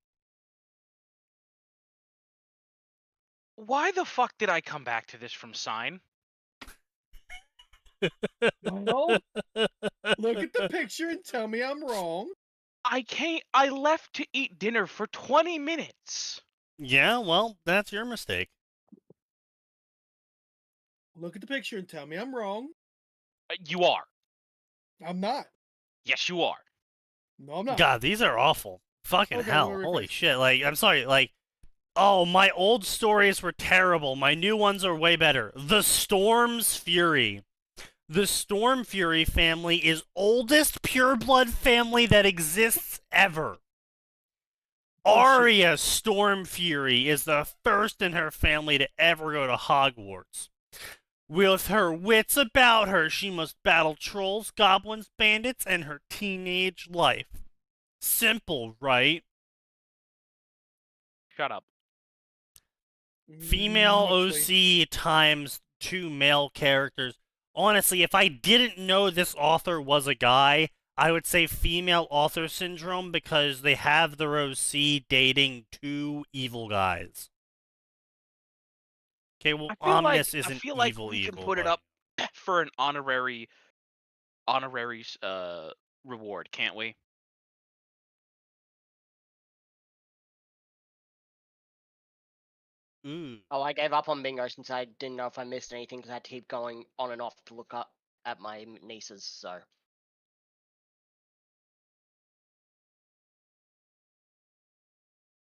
Speaker 1: Why the fuck did I come back to this from Sign?
Speaker 3: Well, look at the picture and tell me I'm wrong.
Speaker 1: I left to eat dinner for 20 minutes.
Speaker 2: Yeah, well, that's your mistake.
Speaker 3: Look at the picture and tell me I'm wrong.
Speaker 1: You are.
Speaker 3: I'm not.
Speaker 1: Yes, you are.
Speaker 3: No, I'm not.
Speaker 2: God, these are awful. Fucking
Speaker 3: Okay,
Speaker 2: hell.
Speaker 3: we'll
Speaker 2: Holy
Speaker 3: refresh.
Speaker 2: shit. Like, I'm sorry, like, oh, my old stories were terrible. My new ones are way better. The Storm's Fury. The Storm Fury family is oldest pureblood family that exists ever. Arya Stormfury is the first in her family to ever go to Hogwarts. With her wits about her, she must battle trolls, goblins, bandits, and her teenage life. Simple, right?
Speaker 1: Shut up.
Speaker 2: Female OC times 2 male characters. Honestly, if I didn't know this author was a guy, I would say female author syndrome because they have their OC dating 2 evil guys. Okay, well, Omnis isn't evil.
Speaker 1: I feel like we can put it up for an honorary reward, can't we?
Speaker 4: Oh, I gave up on bingo since I didn't know if I missed anything because I had to keep going on and off to look up at my nieces, so.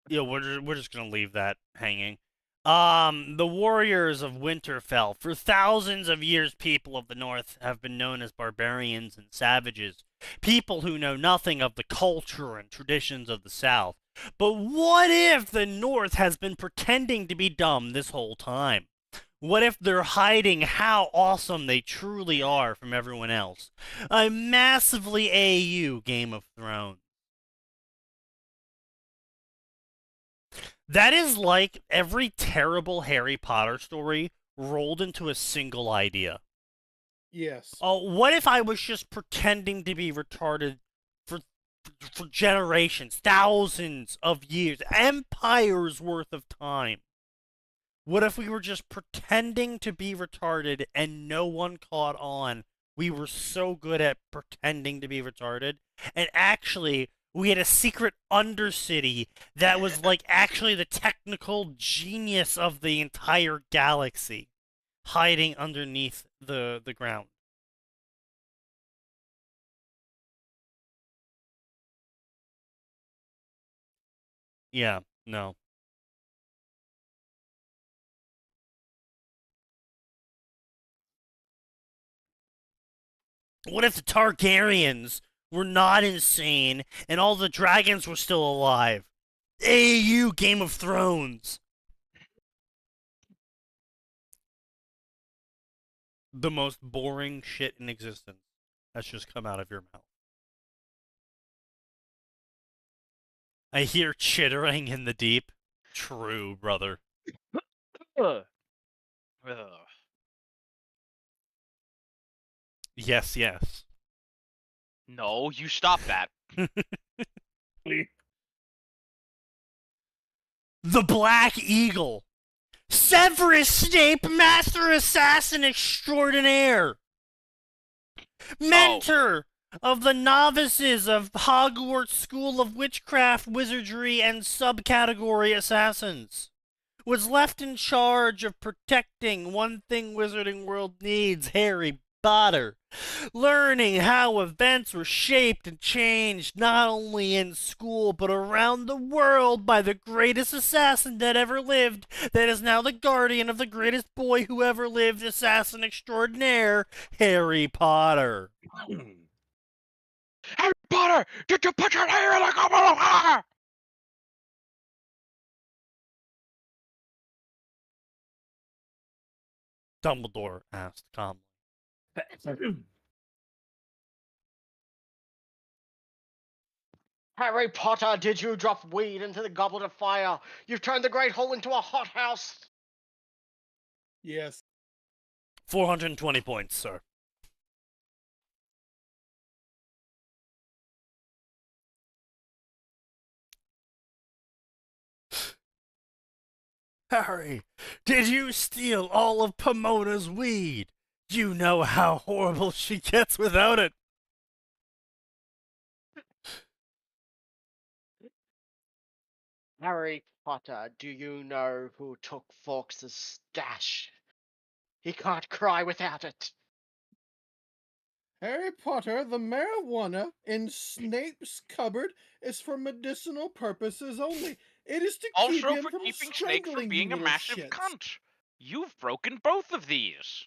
Speaker 2: Yeah, we're just gonna leave that hanging. The warriors of Winterfell. For thousands of years, people of the North have been known as barbarians and savages. People who know nothing of the culture and traditions of the South. But what if the North has been pretending to be dumb this whole time? What if they're hiding how awesome they truly are from everyone else? A massively AU Game of Thrones. That is like every terrible Harry Potter story rolled into a single idea.
Speaker 3: Yes.
Speaker 2: Oh, what if I was just pretending to be retarded for generations, thousands of years, empires worth of time? What if we were just pretending to be retarded and no one caught on? We were so good at pretending to be retarded, and actually we had a secret undercity that was like actually the technical genius of the entire galaxy, hiding underneath the ground. Yeah, no. What if the Targaryens were not insane and all the dragons were still alive? AU Game of Thrones. The most boring shit in existence that's just come out of your mouth. I hear chittering in the deep. True, brother. Yes, yes.
Speaker 1: No, you stop that.
Speaker 2: The Black Eagle. Severus Snape, Master Assassin Extraordinaire. Mentor of the novices of Hogwarts School of Witchcraft, Wizardry, and subcategory assassins. Was left in charge of protecting one thing Wizarding World needs, Harry Potter. Learning how events were shaped and changed not only in school but around the world by the greatest assassin that ever lived, that is now the guardian of the greatest boy who ever lived, assassin extraordinaire, Harry Potter.
Speaker 1: Harry Potter, did you put your hair in a couple of hair?
Speaker 2: Dumbledore asked calmly.
Speaker 4: Harry Potter, did you drop weed into the goblet of fire? You've turned the Great Hall into a hothouse.
Speaker 3: Yes.
Speaker 2: 420 points, sir. Harry, did you steal all of Pomona's weed? You know how horrible she gets without it.
Speaker 4: Harry Potter, do you know who took Fawkes' stash? He can't cry without it.
Speaker 3: Harry Potter, the marijuana in Snape's cupboard is for medicinal purposes only. It is to keep
Speaker 1: Also
Speaker 3: him
Speaker 1: for
Speaker 3: from
Speaker 1: keeping Snape from
Speaker 3: strangling
Speaker 1: being
Speaker 3: you
Speaker 1: a
Speaker 3: little
Speaker 1: massive
Speaker 3: shits.
Speaker 1: cunt. You've broken both of these.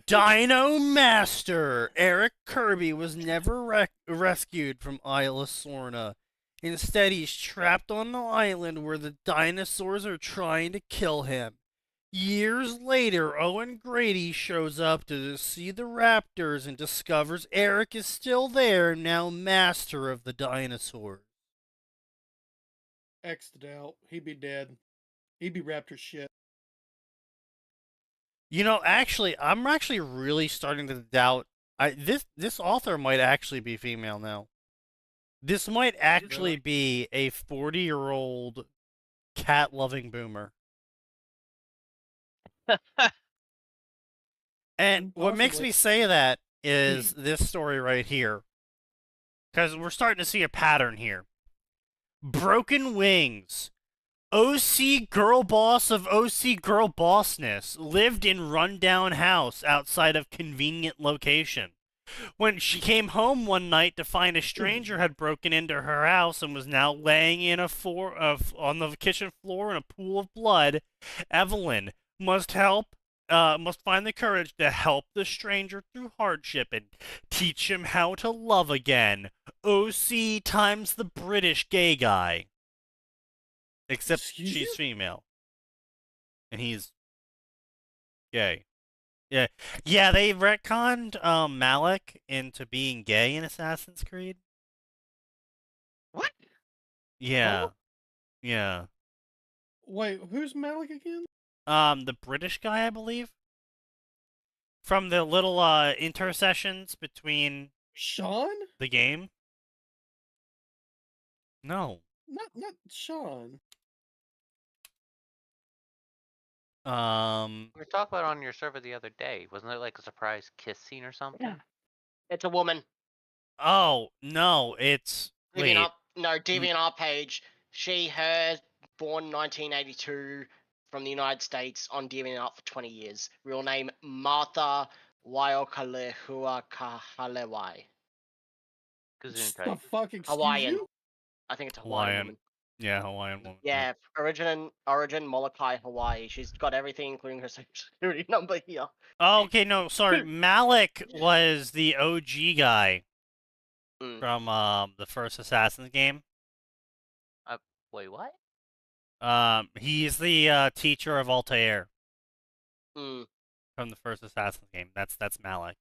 Speaker 2: Dino Master! Eric Kirby was never rescued from Isla Sorna. Instead, he's trapped on an island where the dinosaurs are trying to kill him. Years later, Owen Grady shows up to see the raptors and discovers Eric is still there, now master of the dinosaurs.
Speaker 3: X'd out. He'd be dead. He'd be raptor shit.
Speaker 2: You know, actually, I'm actually really starting to doubt. This author might actually be female now. This might actually be a 40-year-old cat-loving boomer. And what makes me say that is this story right here. Because we're starting to see a pattern here. Broken Wings. OC girl boss of OC girl bossness lived in rundown house outside of convenient location. When she came home one night to find a stranger had broken into her house and was now laying in on the kitchen floor in a pool of blood, Evelyn must find the courage to help the stranger through hardship and teach him how to love again. OC times the British gay guy. Except she's female. And he's gay. Yeah, they retconned Malik into being gay in Assassin's Creed.
Speaker 4: What?
Speaker 2: Yeah.
Speaker 3: Oh?
Speaker 2: Yeah.
Speaker 3: Wait, who's Malik again?
Speaker 2: The British guy, I believe. From the little intercessions between
Speaker 3: Sean?
Speaker 2: the game. No.
Speaker 3: Not Sean.
Speaker 9: We were talking about it on your server the other day. Wasn't it like a surprise kiss scene or something?
Speaker 4: Yeah. It's a woman.
Speaker 2: Oh, no, it's...
Speaker 4: DeviantArt page. Her, born 1982 from the United States on DeviantArt for 20 years. Real name, Martha Waiokalehuakahalewai.
Speaker 3: The fuck, excuse
Speaker 4: Hawaiian.
Speaker 3: you?
Speaker 4: I think it's a Hawaiian woman.
Speaker 2: Yeah, Hawaiian woman.
Speaker 4: Yeah, origin Molokai, Hawaii. She's got everything, including her social security number here.
Speaker 2: Oh, okay, no, sorry. Malik was the OG guy from the first Assassin's game.
Speaker 9: Wait, what?
Speaker 2: He's the teacher of Altair
Speaker 4: Mm.
Speaker 2: from the first Assassin's game. That's Malik.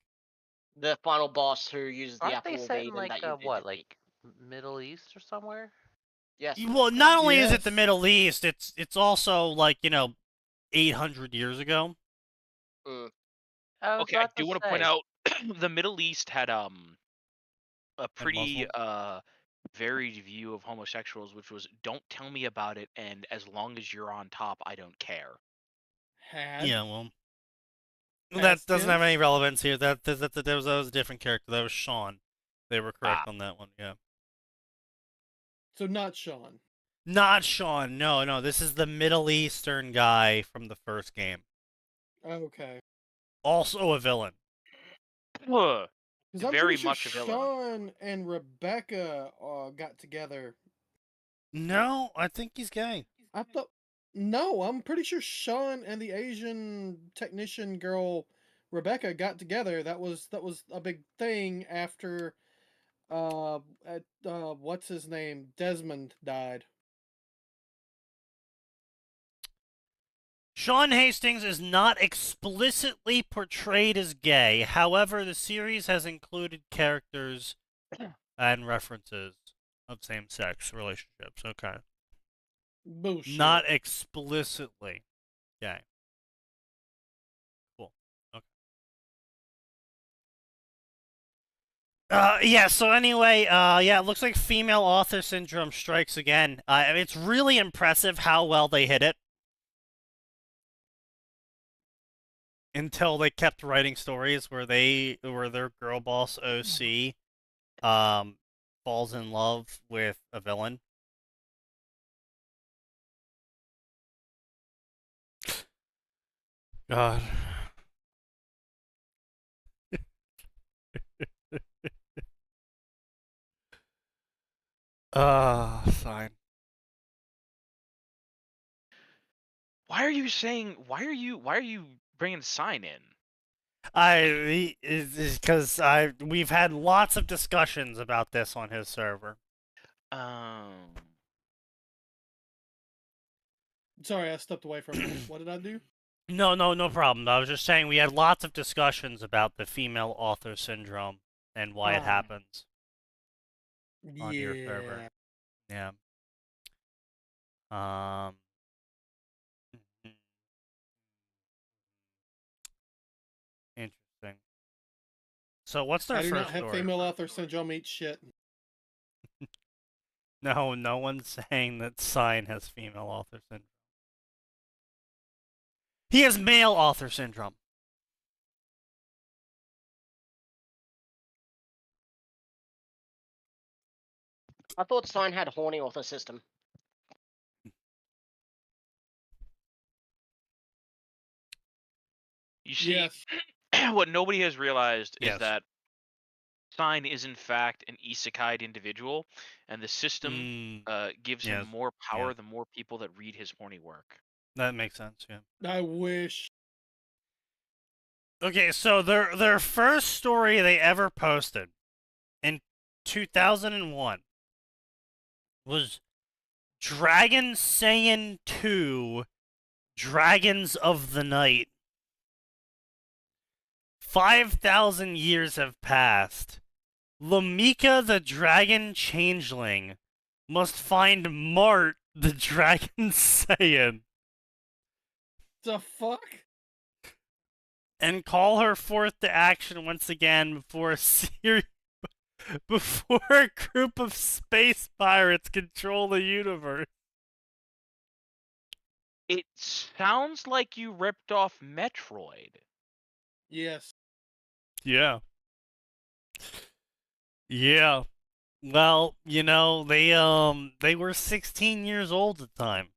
Speaker 4: The final boss who uses the
Speaker 9: Aren't
Speaker 4: apple
Speaker 9: they set in
Speaker 4: that you
Speaker 9: what, like Middle East or somewhere?
Speaker 4: Yes.
Speaker 2: Well, not only is it the Middle East, it's also like 800 years ago.
Speaker 4: Mm.
Speaker 1: Okay, I do want to point out the Middle East had a pretty varied view of homosexuals, which was don't tell me about it, and as long as you're on top, I don't care.
Speaker 2: Yeah, well, that doesn't have any relevance here. That was a different character. That was Sean. They were correct on that one. Yeah.
Speaker 3: So not Sean.
Speaker 2: Not Sean. No. This is the Middle Eastern guy from the first game.
Speaker 3: Okay.
Speaker 2: Also a villain.
Speaker 1: Very much a villain.
Speaker 3: Sean and Rebecca got together.
Speaker 2: No, I think he's gay.
Speaker 3: No, I'm pretty sure Sean and the Asian technician girl Rebecca got together. That was a big thing after what's his name? Desmond died.
Speaker 2: Sean Hastings is not explicitly portrayed as gay. However, the series has included characters and references of same-sex relationships. Okay.
Speaker 3: Bullshit.
Speaker 2: Not explicitly gay. Cool. Okay. Yeah, so anyway, it looks like female author syndrome strikes again. It's really impressive how well they hit it. Until they kept writing stories where their girl boss OC falls in love with a villain. God. Fine.
Speaker 1: Why are you bringing Sign in?
Speaker 2: Because we've had lots of discussions about this on his server.
Speaker 3: Sorry, I stepped away from it. What did I do?
Speaker 2: No problem. I was just saying we had lots of discussions about the female author syndrome and why it happens on your server. Yeah. Interesting. So what's their first story? I do not have
Speaker 3: female author syndrome. Eat shit.
Speaker 2: No one's saying that Sign has female author syndrome. He has male author syndrome.
Speaker 4: I thought Sign had horny author system.
Speaker 1: You see, what nobody has realized is that Sign is in fact an isekai individual, and the system gives him more power the more people that read his horny work.
Speaker 2: That makes sense, yeah.
Speaker 3: I wish.
Speaker 2: Okay, so their first story they ever posted in 2001 was Dragon Saiyan 2 Dragons of the Night. 5,000 years have passed. Lamika the Dragon Changeling must find Mart the Dragon Saiyan.
Speaker 3: The fuck?
Speaker 2: And call her forth to action once again before a group of space pirates control the universe.
Speaker 1: It sounds like you ripped off Metroid.
Speaker 3: Yes.
Speaker 2: Yeah. Yeah. Well, you know, they were 16 years old at the time.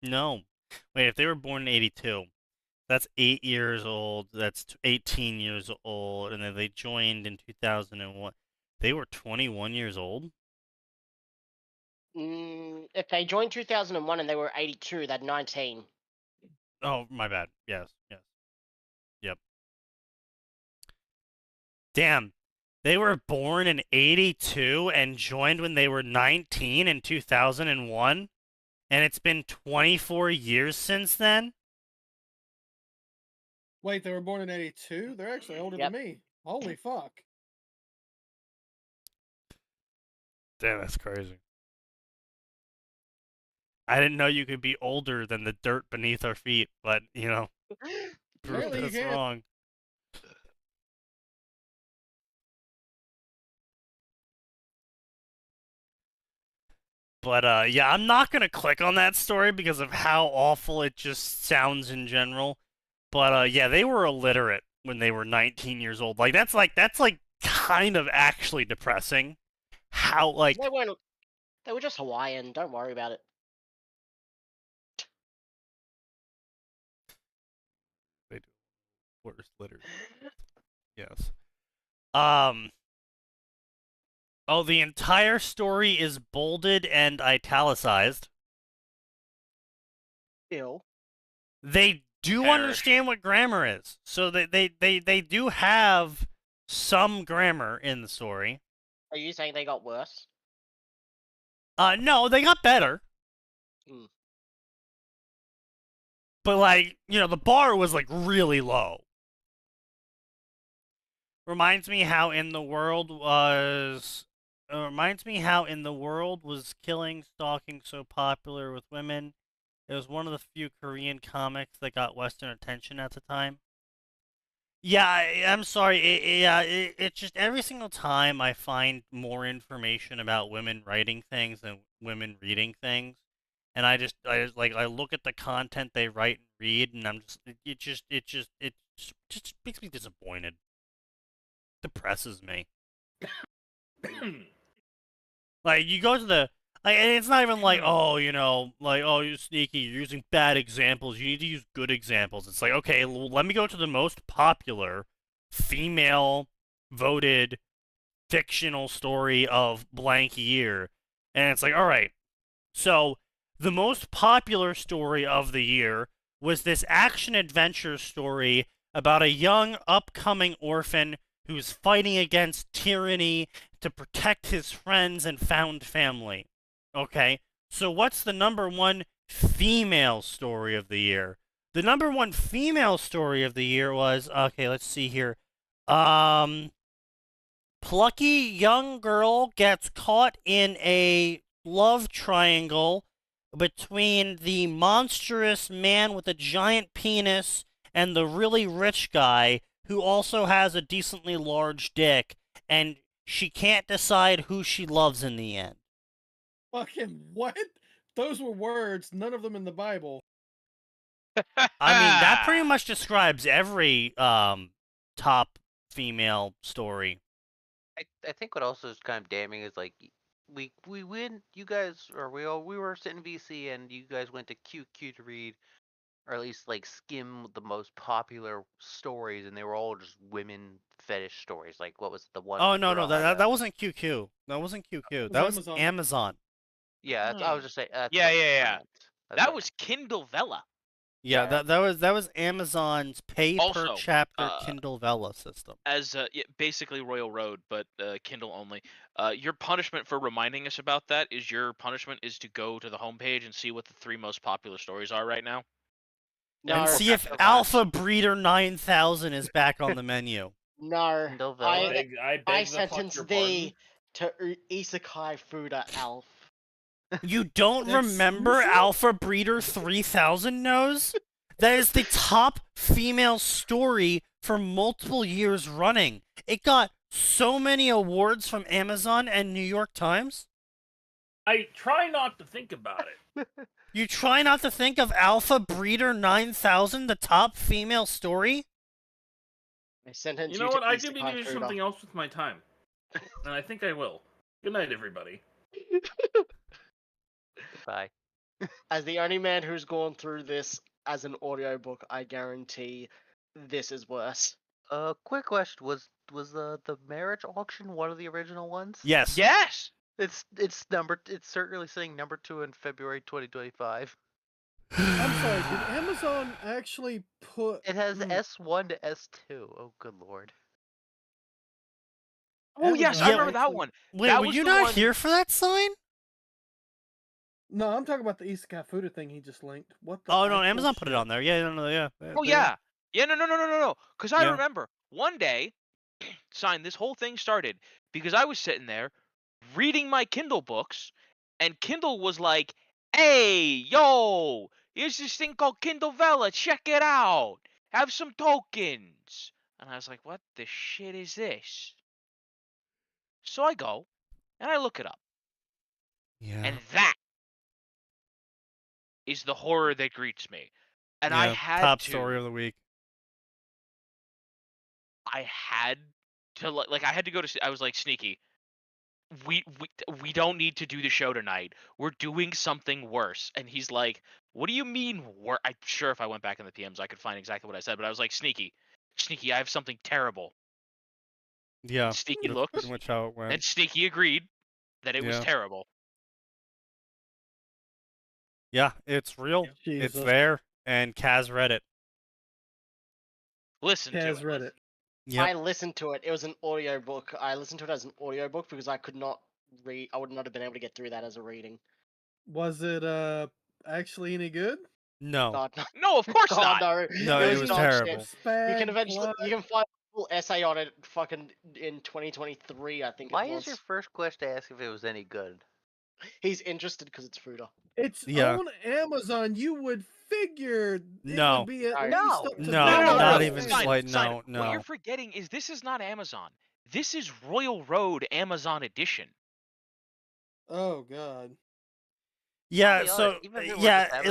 Speaker 2: No. Wait, if they were born in 82, that's 8 years old, that's 18 years old, and then they joined in 2001. They were 21 years old?
Speaker 4: If they joined 2001 and they were 82, they're 19.
Speaker 2: Oh, my bad. Yes. Yep. Damn. They were born in 82 and joined when they were 19 in 2001? And it's been 24 years since then?
Speaker 3: Wait, they were born in 82? They're actually older than me. Holy fuck.
Speaker 2: Damn, that's crazy. I didn't know you could be older than the dirt beneath our feet, but, you know, prove us wrong. But, yeah, I'm not going to click on that story because of how awful it just sounds in general. But, yeah, they were illiterate when they were 19 years old. Like, that's kind of actually depressing. How, like...
Speaker 4: They were just Hawaiian. Don't worry about it.
Speaker 2: They do. Worse literature. Yes. Oh, the entire story is bolded and italicized.
Speaker 4: Ew.
Speaker 2: They do understand what grammar is. So they do have some grammar in the story.
Speaker 4: Are you saying they got worse?
Speaker 2: No, they got better. But, like, you know, the bar was, like, really low. Reminds me how in the world was killing, stalking so popular with women. It was one of the few Korean comics that got Western attention at the time. Yeah, I'm sorry. It's just every single time I find more information about women writing things than women reading things, and I look at the content they write and read, and it just makes me disappointed. Depresses me. Like, you go to the... and it's not even like, oh, you know, like, oh, you're sneaky, you're using bad examples, you need to use good examples. It's like, okay, let me go to the most popular female-voted fictional story of blank year. And it's like, alright, so the most popular story of the year was this action-adventure story about a young, upcoming orphan who's fighting against tyranny to protect his friends and found family. Okay, so what's the #1 female story of the year? The #1 female story of the year was, okay, let's see here. Plucky young girl gets caught in a love triangle between the monstrous man with a giant penis and the really rich guy who also has a decently large dick, and she can't decide who she loves in the end.
Speaker 3: Fucking what? Those were words, none of them in the Bible.
Speaker 2: I mean, that pretty much describes every top female story.
Speaker 9: I think what also is kind of damning is like we win. You guys, or we were sitting VC and you guys went to QQ to read, or at least like skim the most popular stories, and they were all just women fetish stories. Like what was the one?
Speaker 2: Oh no, that wasn't QQ. That wasn't QQ. That was Amazon.
Speaker 9: Yeah, I was just saying.
Speaker 1: Yeah. That was Kindle Vella.
Speaker 2: Yeah, that was Amazon's pay per chapter Kindle Vella system.
Speaker 1: As basically Royal Road, but Kindle only. Your punishment for reminding us about that is to go to the homepage and see what the 3 most popular stories are right now.
Speaker 2: And see if Alpha Breeder 9000 is back on the menu.
Speaker 4: No, I sentence thee to Isekai Fuda Alf.
Speaker 2: You don't remember Alpha Breeder 3000 Nose? That is the top female story for multiple years running. It got so many awards from Amazon and New York Times.
Speaker 8: I try not to think about it.
Speaker 2: You try not to think of Alpha Breeder 9000, the top female story?
Speaker 4: I sentence
Speaker 8: you know what? I do need to do something else with my time. And I think I will. Good night, everybody.
Speaker 9: Bye.
Speaker 4: As the only man who's gone through this as an audiobook, I guarantee this is worse.
Speaker 9: Quick question: Was the marriage auction one of the original ones?
Speaker 2: Yes.
Speaker 1: Yes.
Speaker 9: It's certainly saying #2 in February 2025.
Speaker 3: I'm sorry, did Amazon actually put...
Speaker 9: It has S1 to S2. Oh, good lord.
Speaker 1: Oh, yes, I remember that one.
Speaker 2: Wait, were you not here for that sign?
Speaker 3: No, I'm talking about the Isekai Fuda thing he just linked. What the...
Speaker 2: Oh, no, Amazon put it on there. Yeah, yeah.
Speaker 1: Oh, yeah. Yeah, no. Because I remember one day, this whole thing started because I was sitting there reading my Kindle books, and Kindle was like, hey, yo, here's this thing called Kindle Vella. Check it out. Have some tokens. And I was like, what the shit is this? So I go, and I look it up.
Speaker 2: Yeah.
Speaker 1: And that is the horror that greets me. And
Speaker 2: yeah,
Speaker 1: I had
Speaker 2: top
Speaker 1: to...
Speaker 2: story of the week.
Speaker 1: I had to, like, I had to go to... I was like, Sneaky, we don't need to do the show tonight. We're doing something worse. And he's like, what do you mean worse? I'm sure if I went back in the PMs, I could find exactly what I said. But I was like, Sneaky, I have something terrible.
Speaker 2: Yeah.
Speaker 1: And Sneaky looked.
Speaker 2: Pretty much how it went.
Speaker 1: And Sneaky agreed that it was terrible.
Speaker 2: Yeah, it's real.
Speaker 3: Jesus.
Speaker 2: It's there. And Kaz read it.
Speaker 1: Listen to it.
Speaker 3: Kaz read it.
Speaker 2: Yep.
Speaker 4: I listened to it. It was an audiobook. I listened to it as an audiobook because I could not read. I would not have been able to get through that as a reading.
Speaker 3: Was it actually any good?
Speaker 2: No.
Speaker 4: God, no.
Speaker 1: No, of course not.
Speaker 2: No, it was terrible.
Speaker 4: You can find a full essay on it fucking in 2023, I think.
Speaker 9: Why is your first question to ask if it was any good?
Speaker 4: He's interested because it's Fuda.
Speaker 3: It's on Amazon. You would figure
Speaker 2: no.
Speaker 3: It would be at
Speaker 2: no,
Speaker 3: least up to
Speaker 2: not even slight. No.
Speaker 1: What you're forgetting is this is not Amazon. This is Royal Road Amazon Edition.
Speaker 3: Oh God.
Speaker 2: Yeah, so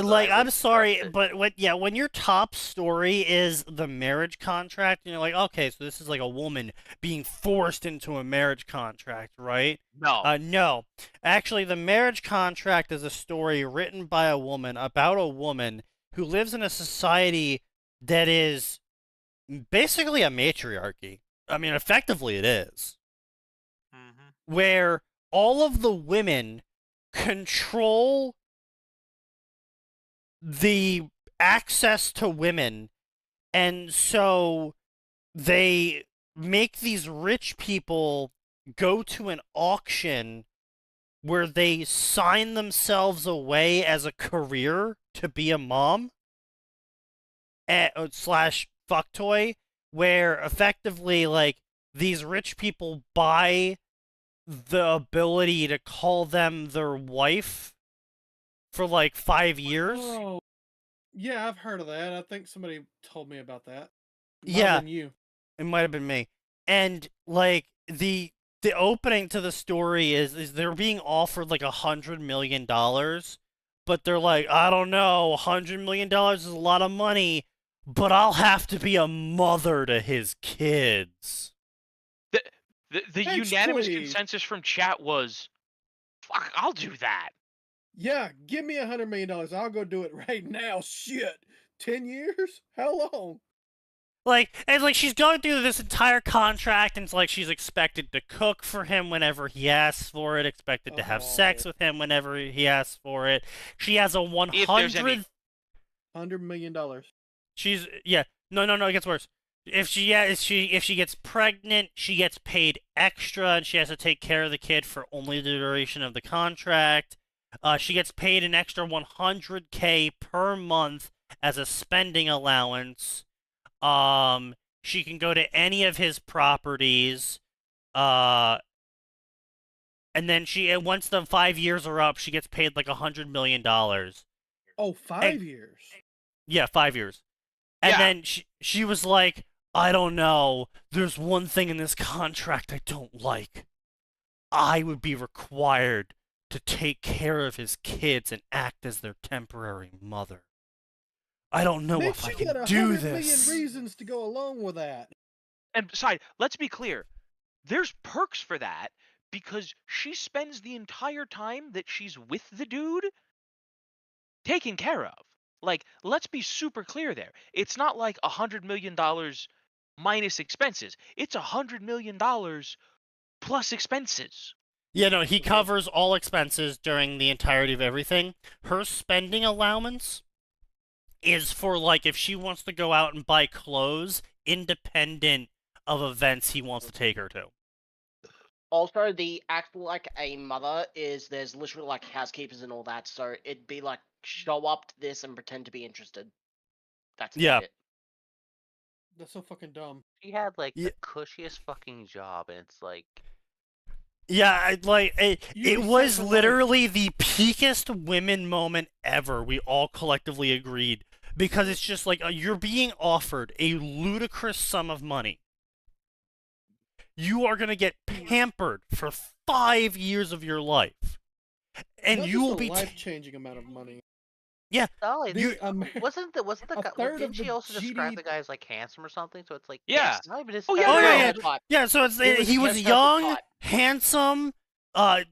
Speaker 2: like I'm sorry, but when your top story is the marriage contract, and you're like, okay, so this is like a woman being forced into a marriage contract, right?
Speaker 1: No.
Speaker 2: No. Actually, the marriage contract is a story written by a woman about a woman who lives in a society that is basically a matriarchy. I mean, effectively it is.
Speaker 6: Mm-hmm.
Speaker 2: Where all of the women control the access to women, and so they make these rich people go to an auction where they sign themselves away as a career to be a mom slash fuck toy, where effectively like these rich people buy the ability to call them their wife for like 5 years.
Speaker 3: Oh, yeah, I've heard of that. I think somebody told me about that.
Speaker 2: Yeah,
Speaker 3: you.
Speaker 2: It might have been me. And like the opening to the story is they're being offered like $100 million, but they're like, I don't know, $100 million is a lot of money, but I'll have to be a mother to his kids.
Speaker 1: The unanimous consensus from chat was, fuck, I'll do that.
Speaker 3: Yeah, give me $100 million. I'll go do it right now. Shit. 10 years? How long?
Speaker 2: Like, and like she's going through this entire contract, and it's like she's expected to cook for him whenever he asks for it, expected to have sex with him whenever he asks for it. She has a $100
Speaker 3: million.
Speaker 2: She's no, it gets worse. If she gets pregnant, she gets paid extra, and she has to take care of the kid for only the duration of the contract. She gets paid an extra $100K per month as a spending allowance. She can go to any of his properties. And then once the 5 years are up, she gets paid like $100 million.
Speaker 3: Oh, 5 years.
Speaker 2: Yeah, 5 years. And then she was like, I don't know. There's one thing in this contract I don't like. I would be required to take care of his kids and act as their temporary mother. I don't know if I can do this.
Speaker 3: There's million reasons to go along with that.
Speaker 1: And besides, let's be clear. There's perks for that because she spends the entire time that she's with the dude taken care of. Like, let's be super clear there. It's not like $100 million minus expenses. It's $100 million plus expenses.
Speaker 2: Yeah, no, he covers all expenses during the entirety of everything. Her spending allowance is for, like, if she wants to go out and buy clothes, independent of events he wants to take her to.
Speaker 4: Also, the act like a mother is there's literally like housekeepers and all that, so it'd be like show up to this and pretend to be interested. That's it.
Speaker 3: That's so fucking dumb.
Speaker 9: She had like the cushiest fucking job, and it's like.
Speaker 2: Yeah, it was literally the peakest women moment ever. We all collectively agreed. Because it's just like, you're being offered a ludicrous sum of money. You are going to get pampered for 5 years of your life. And you will be...
Speaker 3: life-changing amount of money.
Speaker 2: Yeah.
Speaker 9: Wasn't the guy... Didn't she also describe the guy as like handsome or something? So it's like...
Speaker 1: Yeah.
Speaker 2: Yeah, so he was young, handsome,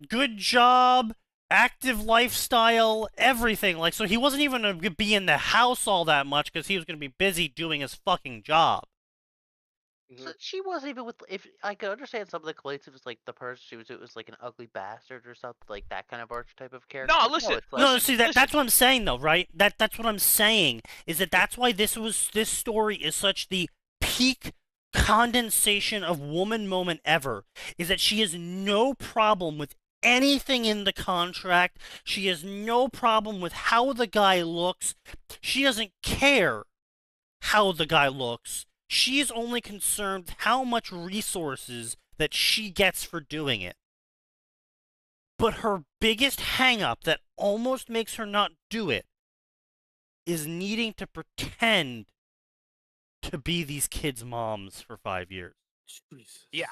Speaker 2: good job, active lifestyle, everything. Like, so he wasn't even going to be in the house all that much because he was going to be busy doing his fucking job.
Speaker 9: So she wasn't even with. If I could understand some of the complaints, it was like the person she was. It was like an ugly bastard or something, like that kind of archetype of character.
Speaker 1: No, listen.
Speaker 2: That's what I'm saying though, right? That's what I'm saying is that's why this story is such the peak condensation of woman moment ever. Is that she has no problem with anything in the contract. She has no problem with how the guy looks. She doesn't care how the guy looks. She is only concerned with how much resources that she gets for doing it. But her biggest hang-up that almost makes her not do it is needing to pretend to be these kids' moms for 5 years.
Speaker 3: Jesus.
Speaker 1: Yeah.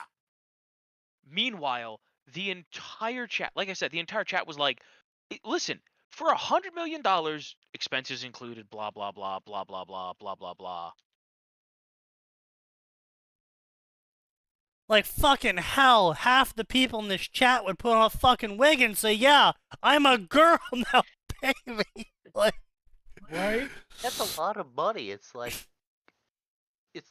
Speaker 1: Meanwhile, the entire chat, like I said, the entire chat was like, listen, for $100 million, expenses included, blah, blah, blah, blah, blah, blah, blah, blah, blah.
Speaker 2: Like, fucking hell, half the people in this chat would put on a fucking wig and say, yeah, I'm a girl now, baby. Like,
Speaker 3: right?
Speaker 9: That's a lot of money. It's like, it's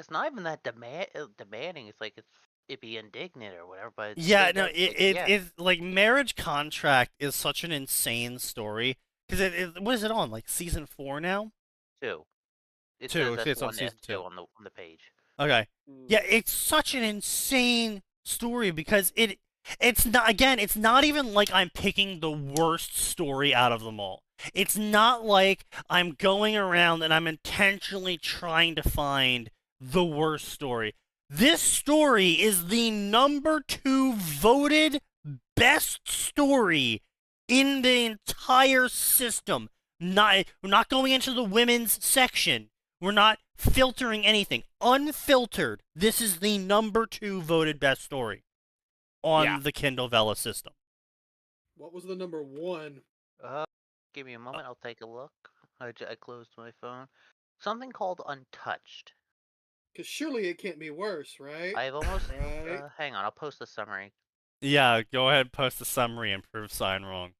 Speaker 9: not even that demanding. It's like it'd be indignant or whatever. But
Speaker 2: it's like marriage contract is such an insane story because what is it on? Like season 4 now?
Speaker 9: 2. It's
Speaker 2: on season 2
Speaker 9: on the page.
Speaker 2: Okay. Yeah, it's such an insane story because it's not even like I'm picking the worst story out of them all. It's not like I'm going around and I'm intentionally trying to find the worst story. This story is the #2 voted best story in the entire system. We're not going into the women's section. We're not filtering anything. Unfiltered, this is the #2 voted best story on the Kindle Vella system.
Speaker 3: What was the #1?
Speaker 9: Give me a moment. I'll take a look. I closed my phone. Something called Untouched.
Speaker 3: Because surely it can't be worse, right?
Speaker 9: I've almost...
Speaker 3: Right?
Speaker 9: hang on, I'll post the summary.
Speaker 2: Yeah, go ahead and post the summary and prove Sign wrong.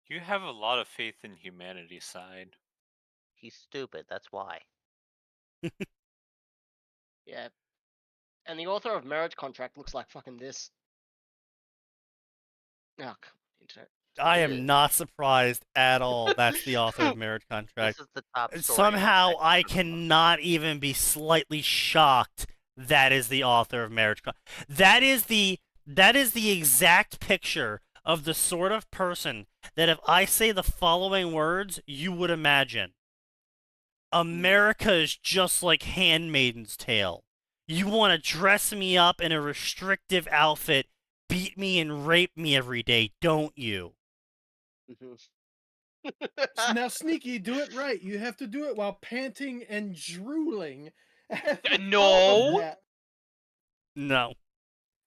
Speaker 6: You have a lot of faith in humanity's side.
Speaker 9: He's stupid, that's why.
Speaker 4: Yeah. And the author of Marriage Contract looks like fucking this. Oh, come on, internet.
Speaker 2: I am not surprised at all that's the author of Marriage Contract.
Speaker 9: This is the top story.
Speaker 2: Somehow I cannot even be slightly shocked that is the author of Marriage Contract. That is the exact picture of the sort of person that if I say the following words, you would imagine. America is just like Handmaid's Tale. You want to dress me up in a restrictive outfit, beat me and rape me every day, don't you?
Speaker 3: Now, Sneaky, do it right. You have to do it while panting and drooling.
Speaker 1: No.
Speaker 2: No.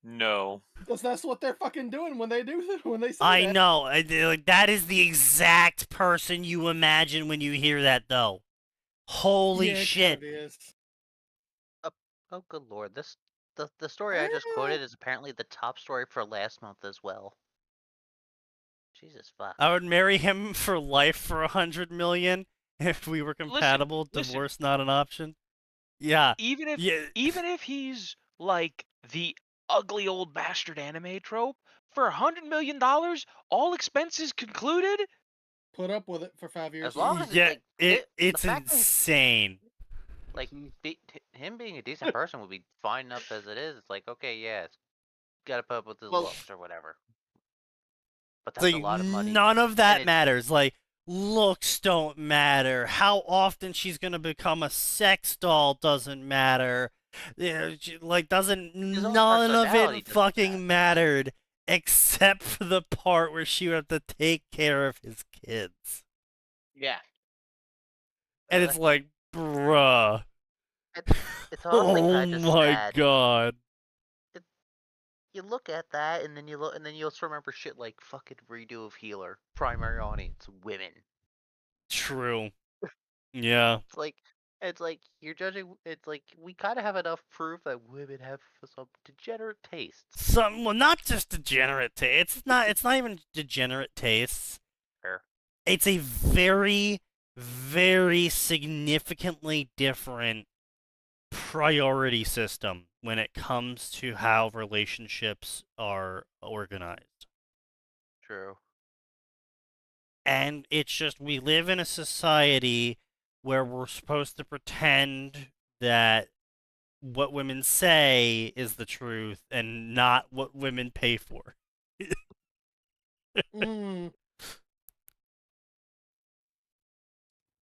Speaker 6: No.
Speaker 3: Because that's what they're fucking doing when they do when they say
Speaker 2: I
Speaker 3: that.
Speaker 2: know. Like, that is the exact person you imagine when you hear that, though. Holy shit.
Speaker 3: It is.
Speaker 9: Oh, good lord. The story I just quoted is apparently the top story for last month as well. Jesus fuck.
Speaker 2: I would marry him for life for $100 million if we were compatible. Divorce not an option. Yeah.
Speaker 1: Even if he's like the ugly old bastard anime trope, for $100 million, all expenses concluded.
Speaker 3: Put up with it for 5 years.
Speaker 9: As long as
Speaker 2: it's insane.
Speaker 9: Like him being a decent person would be fine enough as it is. It's like, okay, yeah, it's gotta put up with his looks or whatever. But that's
Speaker 2: like,
Speaker 9: a lot of money.
Speaker 2: None of that matters. Like, looks don't matter. How often she's gonna become a sex doll doesn't matter. Like, none of it fucking mattered except for the part where she would have to take care of his kids.
Speaker 4: Yeah.
Speaker 2: And it's like, bruh.
Speaker 9: It's honestly kind of sad.
Speaker 2: Oh my god.
Speaker 9: You look at that, and then you also remember shit like fucking redo of Healer, primary audience, women.
Speaker 2: True. Yeah.
Speaker 9: It's like you're judging. It's like we kind of have enough proof that women have some degenerate tastes.
Speaker 2: Well, not just degenerate tastes. It's not even degenerate tastes.
Speaker 9: Fair.
Speaker 2: It's a very, very significantly different priority system when it comes to how relationships are organized.
Speaker 9: True.
Speaker 2: And it's just, we live in a society where we're supposed to pretend that what women say is the truth and not what women pay for.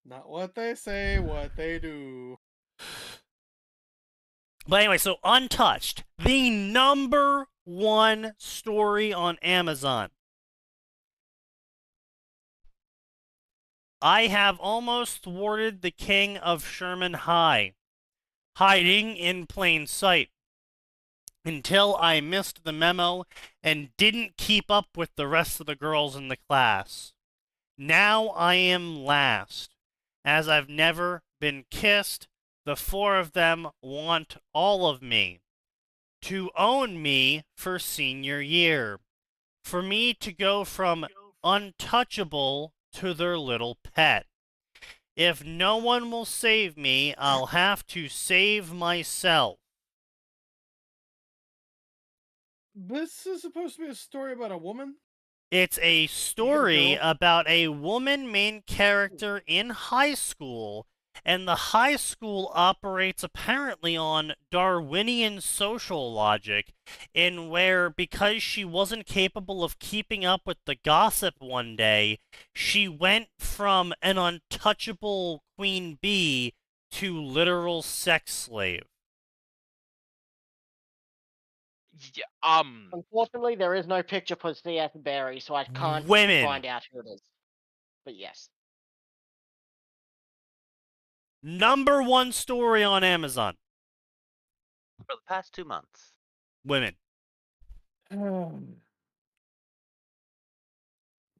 Speaker 3: Not what they say, what they do.
Speaker 2: But anyway, so Untouched, the #1 story on Amazon. I have almost thwarted the king of Sherman High, hiding in plain sight, until I missed the memo and didn't keep up with the rest of the girls in the class. Now I am last. As I've never been kissed, the 4 of them want all of me, to own me for senior year, for me to go from untouchable to their little pet. If no one will save me, I'll have to save myself.
Speaker 3: This is supposed to be a story about a woman?
Speaker 2: It's a story about a woman main character in high school and the high school operates apparently on Darwinian social logic, in where because she wasn't capable of keeping up with the gossip one day, she went from an untouchable queen bee to literal sex slave.
Speaker 1: Yeah,
Speaker 4: Unfortunately, there is no picture for C.S. Berry, so I can't
Speaker 2: Women.
Speaker 4: find out who it is. But yes.
Speaker 2: #1 story on Amazon.
Speaker 9: For the past 2 months.
Speaker 2: Women.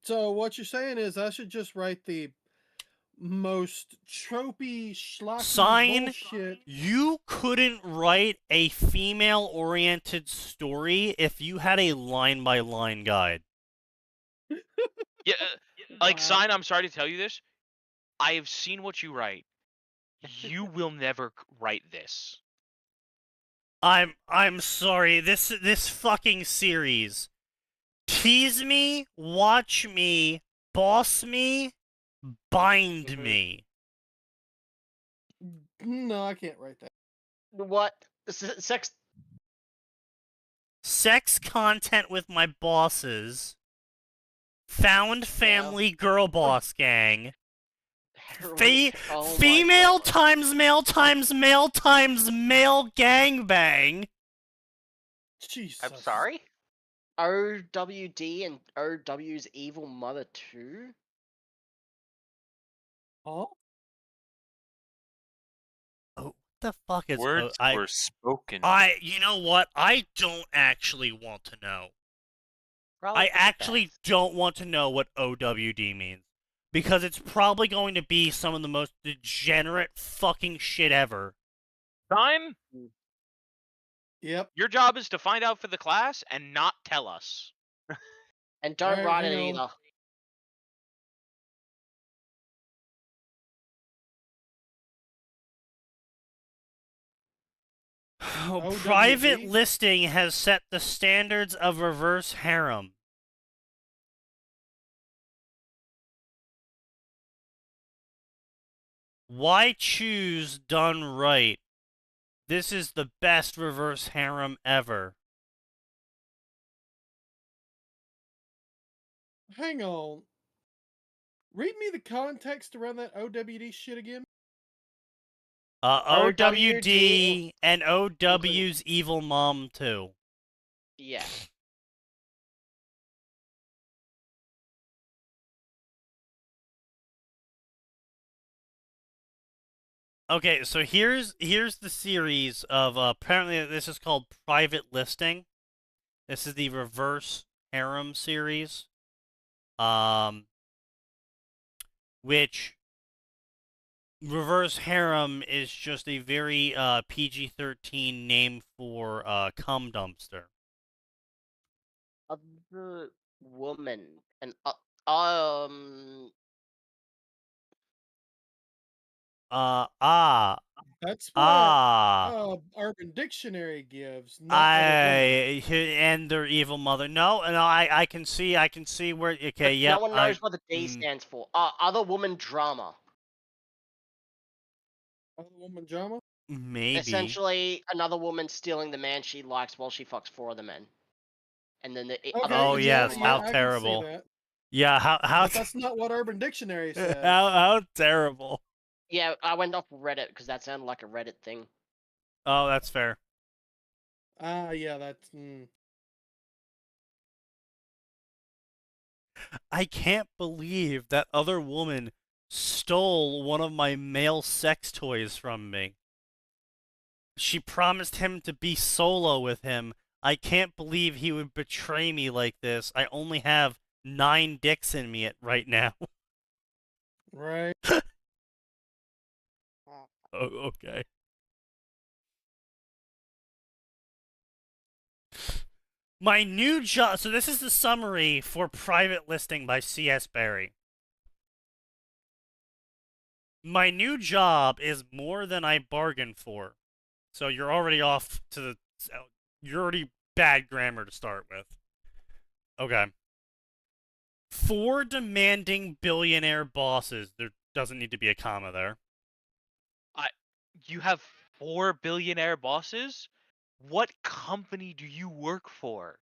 Speaker 3: So what you're saying is I should just write the most tropey, schlocky
Speaker 2: Sign,
Speaker 3: bullshit.
Speaker 2: you couldn't write a female-oriented story if you had a line-by-line guide.
Speaker 1: Yeah, like,
Speaker 3: Wow.
Speaker 1: Sign, I'm sorry to tell you this. I have seen what you write. You will never write this.
Speaker 2: I'm sorry. This fucking series. Tease me, watch me, boss me, bind me.
Speaker 3: No, I can't write that.
Speaker 4: What? Sex.
Speaker 2: Sex content with my bosses. Found family girl boss gang.
Speaker 4: Oh
Speaker 2: female times male times male times male gangbang.
Speaker 3: Jesus.
Speaker 9: I'm sorry?
Speaker 4: OWD and OW's Evil Mother 2?
Speaker 3: Huh?
Speaker 2: Oh, what the fuck is
Speaker 6: Words were spoken.
Speaker 2: You know what? I don't actually want to know.
Speaker 9: Probably
Speaker 2: I
Speaker 9: for the
Speaker 2: actually
Speaker 9: best.
Speaker 2: don't want to know what OWD means. Because it's probably going to be some of the most degenerate fucking shit ever.
Speaker 1: Sign?
Speaker 3: Yep.
Speaker 1: Your job is to find out for the class and not tell us.
Speaker 4: And don't
Speaker 3: Alright,
Speaker 4: write it
Speaker 3: hang on.
Speaker 4: either.
Speaker 2: Private
Speaker 3: OWD?
Speaker 2: listing has set the standards of reverse harem. Why choose done right? This is the best reverse harem ever.
Speaker 3: Hang on. Read me the context around that OWD shit again.
Speaker 2: OWD and OW's Evil Mom too.
Speaker 4: Yeah.
Speaker 2: Okay, so here's the series of apparently this is called Private Listing. This is the reverse harem series. Which reverse harem is just a very PG-13 name for cum dumpster.
Speaker 4: Other woman and
Speaker 3: That's what Urban Dictionary gives. Not
Speaker 2: and their evil mother. No, I can see where. Okay, yeah.
Speaker 4: No one knows what the D stands for. Other woman drama.
Speaker 3: Other woman drama.
Speaker 2: Maybe.
Speaker 4: Essentially, another woman stealing the man she likes while she fucks 4 other men. And then the
Speaker 2: oh yes, how terrible. Yeah, how
Speaker 3: but that's not what Urban Dictionary says.
Speaker 2: how terrible.
Speaker 4: Yeah, I went off Reddit because that sounded like a Reddit thing.
Speaker 2: Oh, that's fair.
Speaker 3: Yeah, that's.
Speaker 2: I can't believe that other woman stole one of my male sex toys from me. She promised him to be solo with him. I can't believe he would betray me like this. I only have 9 dicks in me right now.
Speaker 3: Right.
Speaker 2: Oh, okay. My new job. So this is the summary for Private Listing by C.S. Berry. My new job is more than I bargained for. So you're already off to the. You're already bad grammar to start with. Okay. 4 demanding billionaire bosses. There doesn't need to be a comma there.
Speaker 1: you have 4 billionaire bosses? What company do you work for?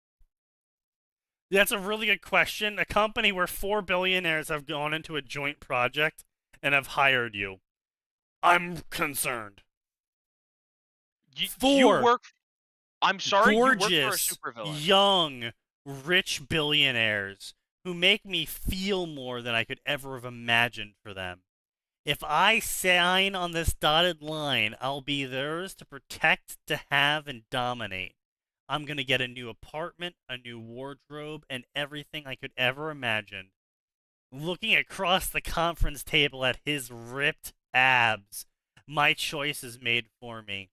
Speaker 2: That's a really good question. A company where 4 billionaires have gone into a joint project and have hired you. I'm concerned.
Speaker 1: You work. I'm sorry,
Speaker 2: gorgeous,
Speaker 1: you work for a supervillain.
Speaker 2: young, rich billionaires who make me feel more than I could ever have imagined for them. If I sign on this dotted line, I'll be theirs to protect, to have, and dominate. I'm going to get a new apartment, a new wardrobe, and everything I could ever imagine. Looking across the conference table at his ripped abs, my choice is made for me.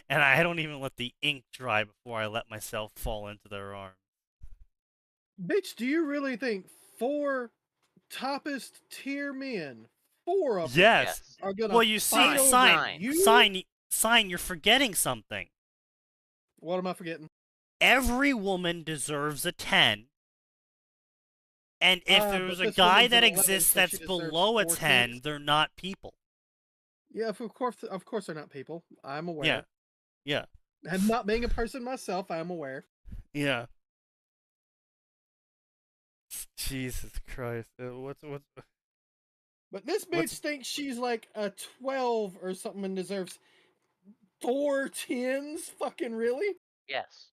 Speaker 2: And I don't even let the ink dry before I let myself fall into their arms.
Speaker 3: Bitch, do you really think 4 toppest tier men, 4 of them, are gonna
Speaker 2: well, you see, sign, you're forgetting something.
Speaker 3: What am I forgetting?
Speaker 2: Every woman deserves a 10. And if there's a guy that exists that's below a 10, they're not people.
Speaker 3: Yeah, of course they're not people. I'm aware.
Speaker 2: Yeah. Yeah.
Speaker 3: And not being a person myself, I'm aware.
Speaker 2: Yeah. Jesus Christ. What's
Speaker 3: But this bitch thinks she's like a 12 or something and deserves 4 10s? Fucking really?
Speaker 9: Yes.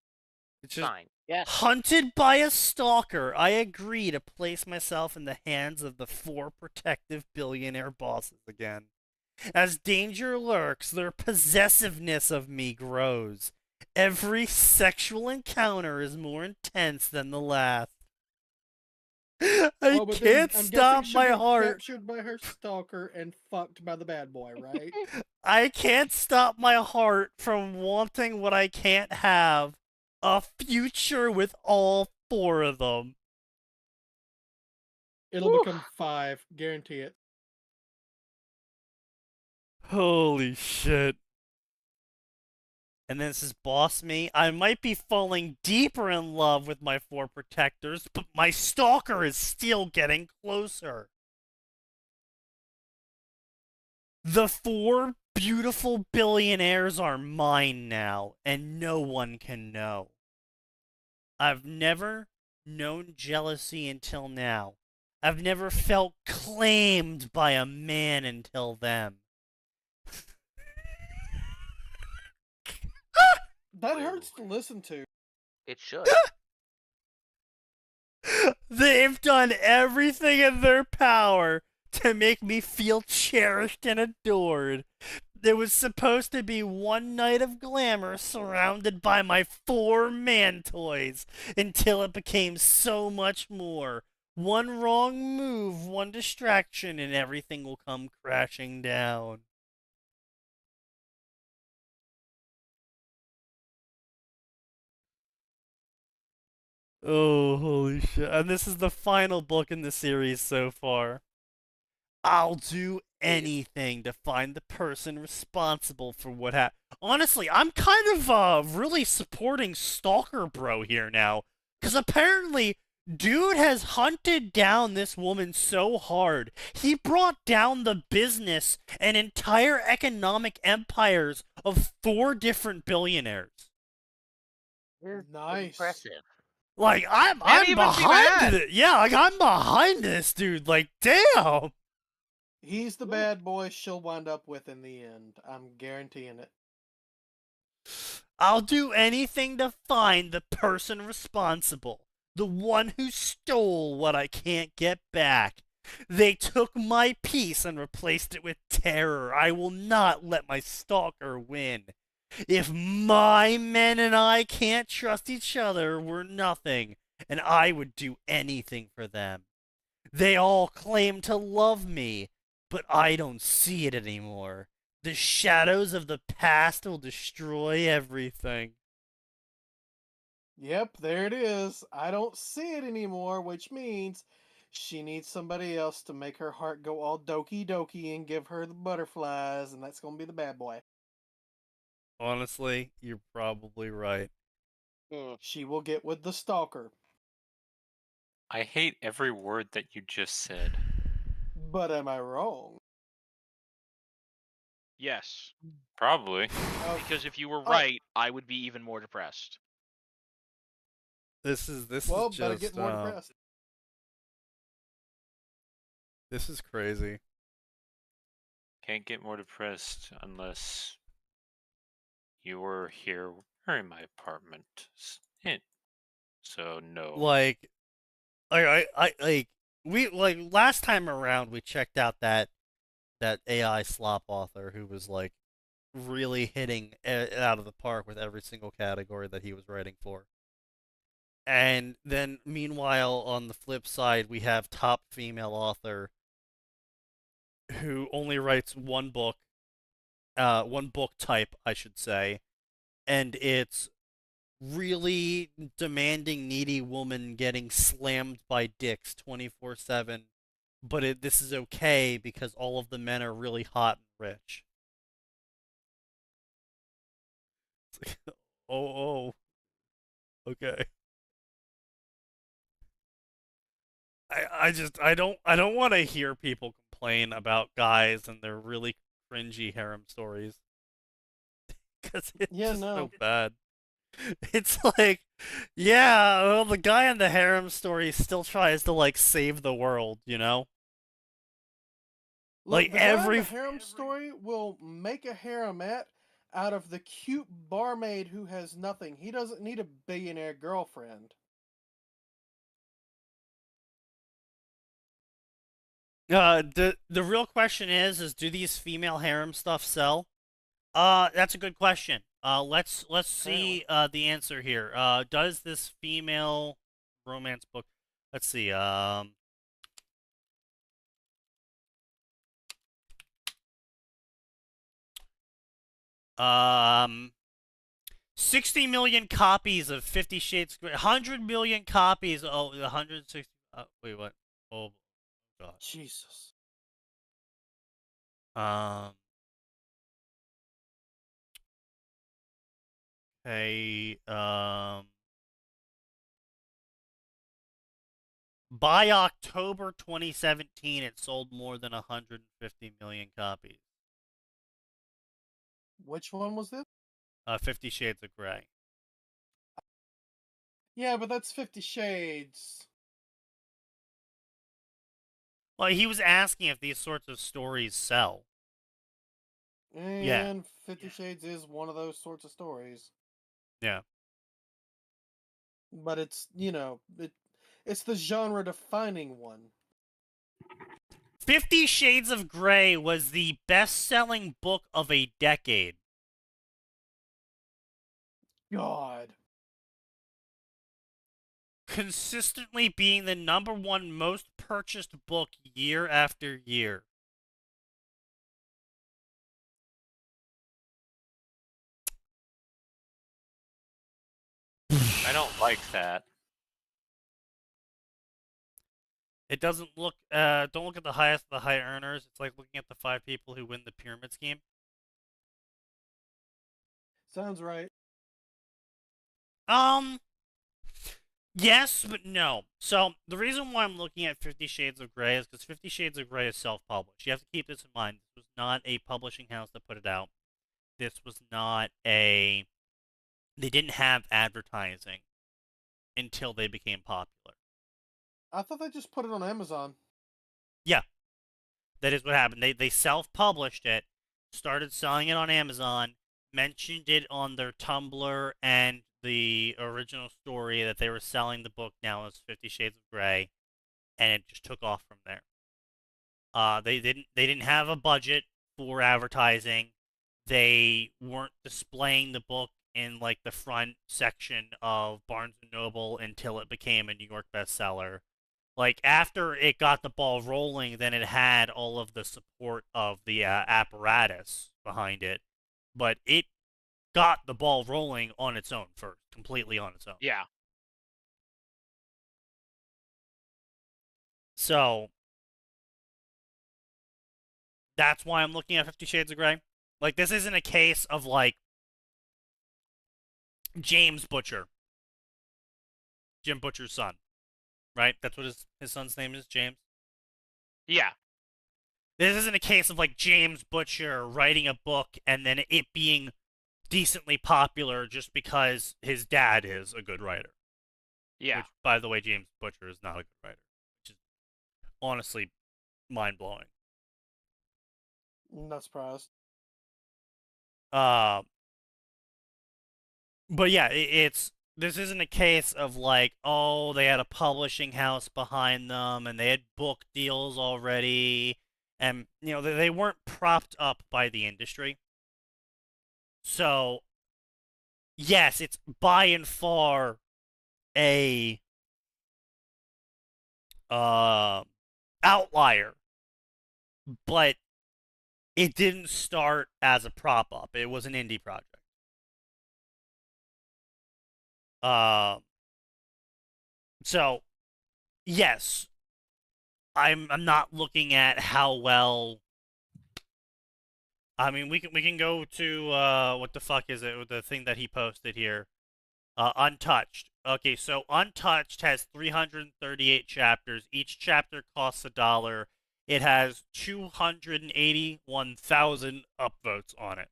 Speaker 2: It's just
Speaker 9: Fine. Yes.
Speaker 2: Hunted by a stalker, I agree to place myself in the hands of the 4 protective billionaire bosses again. As danger lurks, their possessiveness of me grows. Every sexual encounter is more intense than the last. I can't stop my heart.
Speaker 3: Captured by her stalker and fucked by the bad boy, right?
Speaker 2: I can't stop my heart from wanting what I can't have. A future with all 4 of them.
Speaker 3: It'll become 5, guarantee it.
Speaker 2: Holy shit. And then this is boss me. I might be falling deeper in love with my 4 protectors, but my stalker is still getting closer. The 4 beautiful billionaires are mine now, and no one can know. I've never known jealousy until now. I've never felt claimed by a man until then.
Speaker 3: That hurts to listen to.
Speaker 9: It should.
Speaker 2: They've done everything in their power to make me feel cherished and adored. There was supposed to be one night of glamour surrounded by my 4 man toys until it became so much more. One wrong move, one distraction, and everything will come crashing down. Oh, holy shit. And this is the final book in the series so far. I'll do anything to find the person responsible for what happened. Honestly, I'm kind of really supporting Stalker Bro here now. Because apparently, dude has hunted down this woman so hard. He brought down the business and entire economic empires of 4 different billionaires.
Speaker 3: Nice.
Speaker 9: Impressive.
Speaker 2: Like, I'm behind it. Yeah, like, I'm behind this, dude. Like, damn.
Speaker 3: He's the bad boy she'll wind up with in the end. I'm guaranteeing it.
Speaker 2: I'll do anything to find the person responsible. The one who stole what I can't get back. They took my peace and replaced it with terror. I will not let my stalker win. If my men and I can't trust each other, we're nothing, and I would do anything for them. They all claim to love me, but I don't see it anymore. The shadows of the past will destroy everything.
Speaker 3: Yep, there it is. I don't see it anymore, which means she needs somebody else to make her heart go all doki doki and give her the butterflies, and that's gonna be the bad boy.
Speaker 2: Honestly, you're probably right.
Speaker 3: She will get with the stalker.
Speaker 6: I hate every word that you just said.
Speaker 3: But am I wrong?
Speaker 1: Yes.
Speaker 6: Probably.
Speaker 1: Because if you were right, I would be even more depressed.
Speaker 2: This is
Speaker 3: well,
Speaker 2: just
Speaker 3: better get more depressed.
Speaker 2: This is crazy.
Speaker 6: Can't get more depressed unless you were here or in my apartment. So no.
Speaker 2: Like, we last time around we checked out that AI slop author who was like really hitting it out of the park with every single category that he was writing for. And then meanwhile on the flip side we have top female author who only writes one book type, I should say, and it's really demanding, needy woman getting slammed by dicks 24/7, but this is okay because all of the men are really hot and rich. It's like, oh, okay. I don't want to hear people complain about guys and their really cringy harem stories because it's just so bad. It's like, yeah, well, the guy in the harem story still tries to like save the world, you know?
Speaker 3: Look, like the every harem story will make a haremette out of the cute barmaid who has nothing. He doesn't need a billionaire girlfriend.
Speaker 2: The real question is do these female harem stuff sell? That's a good question. Let's see the answer here. Does this female romance book? Let's see. 60 million copies of 50 Shades Grey. 100 million copies. Oh, 160. Wait, what? Oh, God.
Speaker 3: Jesus.
Speaker 2: Okay. By October 2017, it sold more than 150 million copies.
Speaker 3: Which one was this?
Speaker 2: 50 Shades of Grey.
Speaker 3: Yeah, but that's 50 Shades.
Speaker 2: Well, he was asking if these sorts of stories sell.
Speaker 3: And yeah. 50 Shades is one of those sorts of stories.
Speaker 2: Yeah.
Speaker 3: But it's, you know, it's the genre-defining one.
Speaker 2: 50 Shades of Grey was the best-selling book of a decade.
Speaker 3: God.
Speaker 2: Consistently being the #1 most purchased book year after year.
Speaker 6: I don't like that.
Speaker 2: It doesn't look, don't look at the highest of the high earners. It's like looking at the 5 people who win the pyramid scheme.
Speaker 3: Sounds right.
Speaker 2: Yes, but no. So, the reason why I'm looking at 50 Shades of Grey is because 50 Shades of Grey is self-published. You have to keep this in mind. This was not a publishing house that put it out. This was not a... They didn't have advertising until they became popular.
Speaker 3: I thought they just put it on Amazon.
Speaker 2: Yeah. That is what happened. They self-published it, started selling it on Amazon, mentioned it on their Tumblr and the original story that they were selling the book now as 50 Shades of Grey, and it just took off from there. They didn't have a budget for advertising. They weren't displaying the book in like the front section of Barnes & Noble until it became a New York bestseller. Like, after it got the ball rolling, then it had all of the support of the apparatus behind it. But it got the ball rolling on its own first, completely on its own.
Speaker 1: Yeah.
Speaker 2: So, that's why I'm looking at 50 Shades of Grey. Like, this isn't a case of, like, James Butcher. Jim Butcher's son. Right? That's what his son's name is, James?
Speaker 1: Yeah.
Speaker 2: This isn't a case of like James Butcher writing a book and then it being decently popular just because his dad is a good writer.
Speaker 1: Yeah.
Speaker 2: Which, by the way, James Butcher is not a good writer. Which is honestly mind-blowing.
Speaker 3: Not surprised.
Speaker 2: But yeah, this isn't a case of like, oh, they had a publishing house behind them and they had book deals already, and you know they weren't propped up by the industry. So, yes, it's by and far a outlier, but it didn't start as a prop up. It was an indie project. So, yes, I'm not looking at how well. I mean, we can go to what the fuck is it? The thing that he posted here, Untouched. Okay, so Untouched has 338 chapters. Each chapter costs $1. It has 281,000 upvotes on it.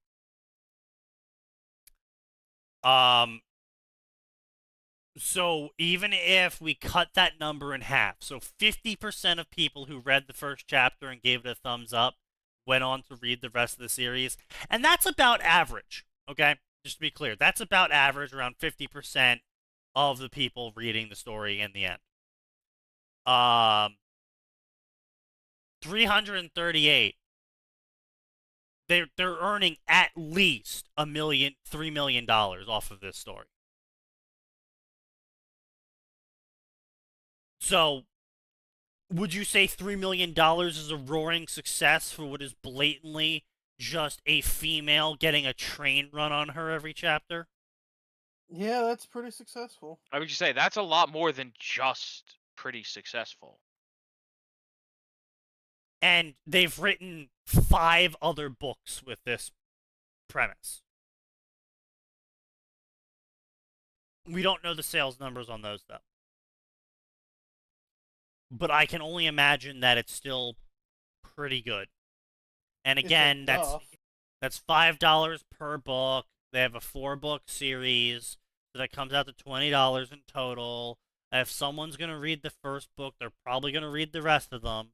Speaker 2: So even if we cut that number in half, so 50% of people who read the first chapter and gave it a thumbs up went on to read the rest of the series, and that's about average, okay? Just to be clear, that's about average, around 50% of the people reading the story in the end. 338. They're earning at least $3 million off of this story. So, would you say $3 million is a roaring success for what is blatantly just a female getting a train run on her every chapter?
Speaker 3: Yeah, that's pretty successful.
Speaker 1: I would say that's a lot more than just pretty successful.
Speaker 2: And they've written 5 other books with this premise. We don't know the sales numbers on those, though. But I can only imagine that it's still pretty good. And again, that's $5 per book. They have a 4-book series, so that comes out to $20 in total. If someone's going to read the first book, they're probably going to read the rest of them,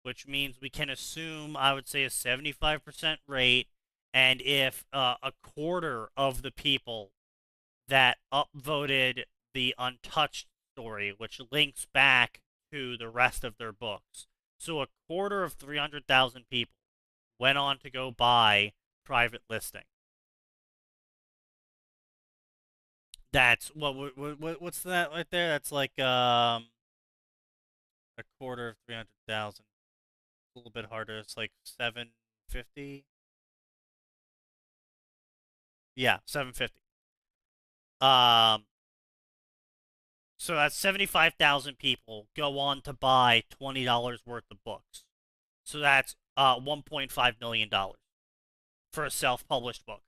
Speaker 2: which means we can assume, I would say, a 75% rate. And if a quarter of the people that upvoted the Untouched story, which links back to the rest of their books, so a quarter of 300,000 people went on to go buy Private Listing. That's what's that right there? That's like a quarter of 300,000. A little bit harder. It's like 750. Yeah, 750. So that's 75,000 people go on to buy $20 worth of books. So that's $1.5 million for a self-published book.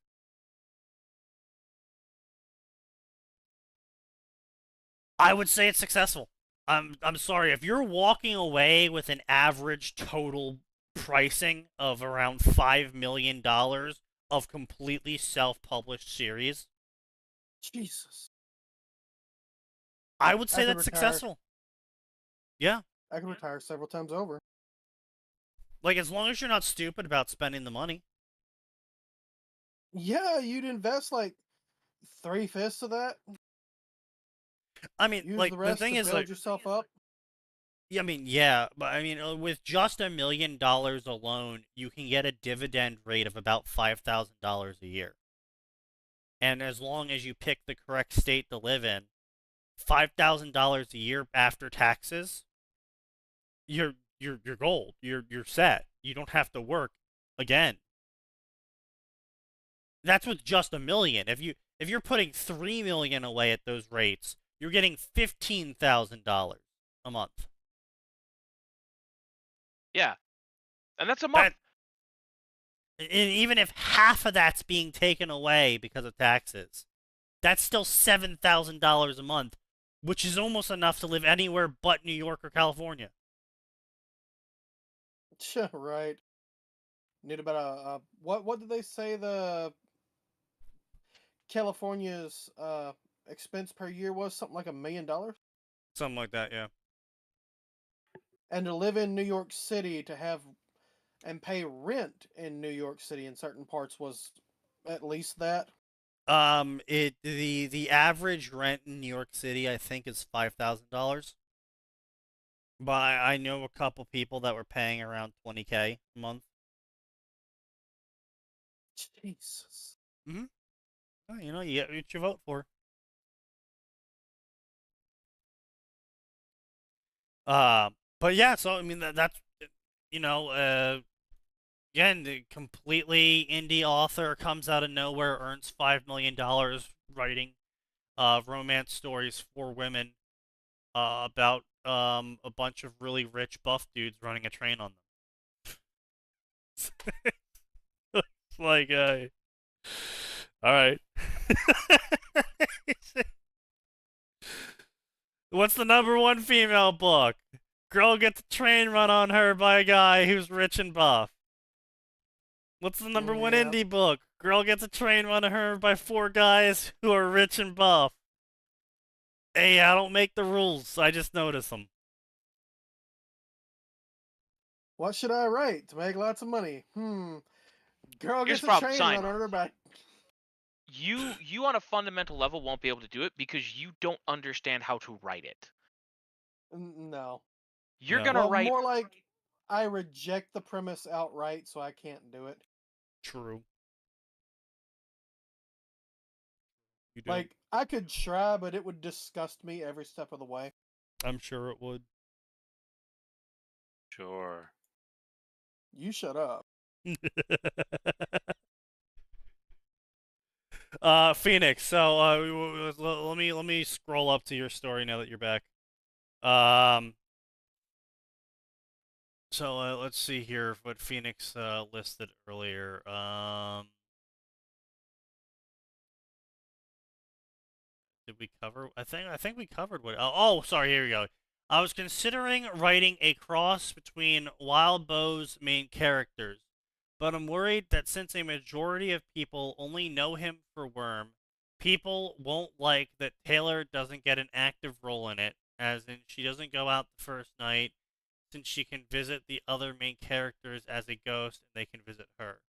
Speaker 2: I would say it's successful. I'm sorry, if you're walking away with an average total pricing of around $5 million of completely self-published series,
Speaker 3: Jesus,
Speaker 2: I would say that's successful. Yeah.
Speaker 3: I can retire several times over.
Speaker 2: Like, as long as you're not stupid about spending the money.
Speaker 3: Yeah, you'd invest like 3/5 of that.
Speaker 2: I mean,
Speaker 3: use
Speaker 2: like,
Speaker 3: the rest
Speaker 2: the thing
Speaker 3: to
Speaker 2: is,
Speaker 3: build
Speaker 2: like,
Speaker 3: yourself up.
Speaker 2: Yeah, I mean, yeah, but I mean, with just $1 million alone, you can get a dividend rate of about $5,000 a year. And as long as you pick the correct state to live in, $5,000 a year after taxes, you're gold. You're set. You don't have to work again. That's with just $1 million. If you're putting $3 million away at those rates, you're getting $15,000 a month.
Speaker 1: Yeah, and that's a month.
Speaker 2: And even if half of that's being taken away because of taxes, that's still $7,000 a month, which is almost enough to live anywhere but New York or California.
Speaker 3: Right. Need about a what did they say the California's expense per year was? Something like $1 million?
Speaker 2: Something like that, yeah.
Speaker 3: And to live in New York City, to have and pay rent in New York City in certain parts was at least that.
Speaker 2: The average rent in New York City, I think, is $5,000. But I know a couple people that were paying around $20K a month.
Speaker 3: Jesus.
Speaker 2: Mm-hmm. Well, you know, you get what you vote for. But yeah, so I mean that's you know, again, the completely indie author comes out of nowhere, earns $5 million writing romance stories for women about a bunch of really rich buff dudes running a train on them. It's like, all right. What's the #1 female book? Girl gets a train run on her by a guy who's rich and buff. What's the #1 indie book? Girl gets a train run on her by 4 guys who are rich and buff. Hey, I don't make the rules. I just notice them.
Speaker 3: What should I write to make lots of money? Girl
Speaker 1: Here's
Speaker 3: gets
Speaker 1: the
Speaker 3: a
Speaker 1: problem,
Speaker 3: train
Speaker 1: Sign.
Speaker 3: run on her by.
Speaker 1: You on a fundamental level won't be able to do it because you don't understand how to write it.
Speaker 3: No.
Speaker 1: You're gonna write
Speaker 3: more like I reject the premise outright, so I can't do it.
Speaker 2: True.
Speaker 3: Like, I could try, but it would disgust me every step of the way.
Speaker 2: I'm sure it would.
Speaker 6: Sure.
Speaker 3: You shut up.
Speaker 2: Phoenix. So let me scroll up to your story now that you're back. So let's see here what Phoenix listed earlier. Did we cover? I think we covered what. Oh, sorry. Here we go. I was considering writing a cross between Wild Bow's main characters, but I'm worried that since a majority of people only know him for Worm, people won't like that Taylor doesn't get an active role in it, as in she doesn't go out the first night, since she can visit the other main characters as a ghost and they can visit her.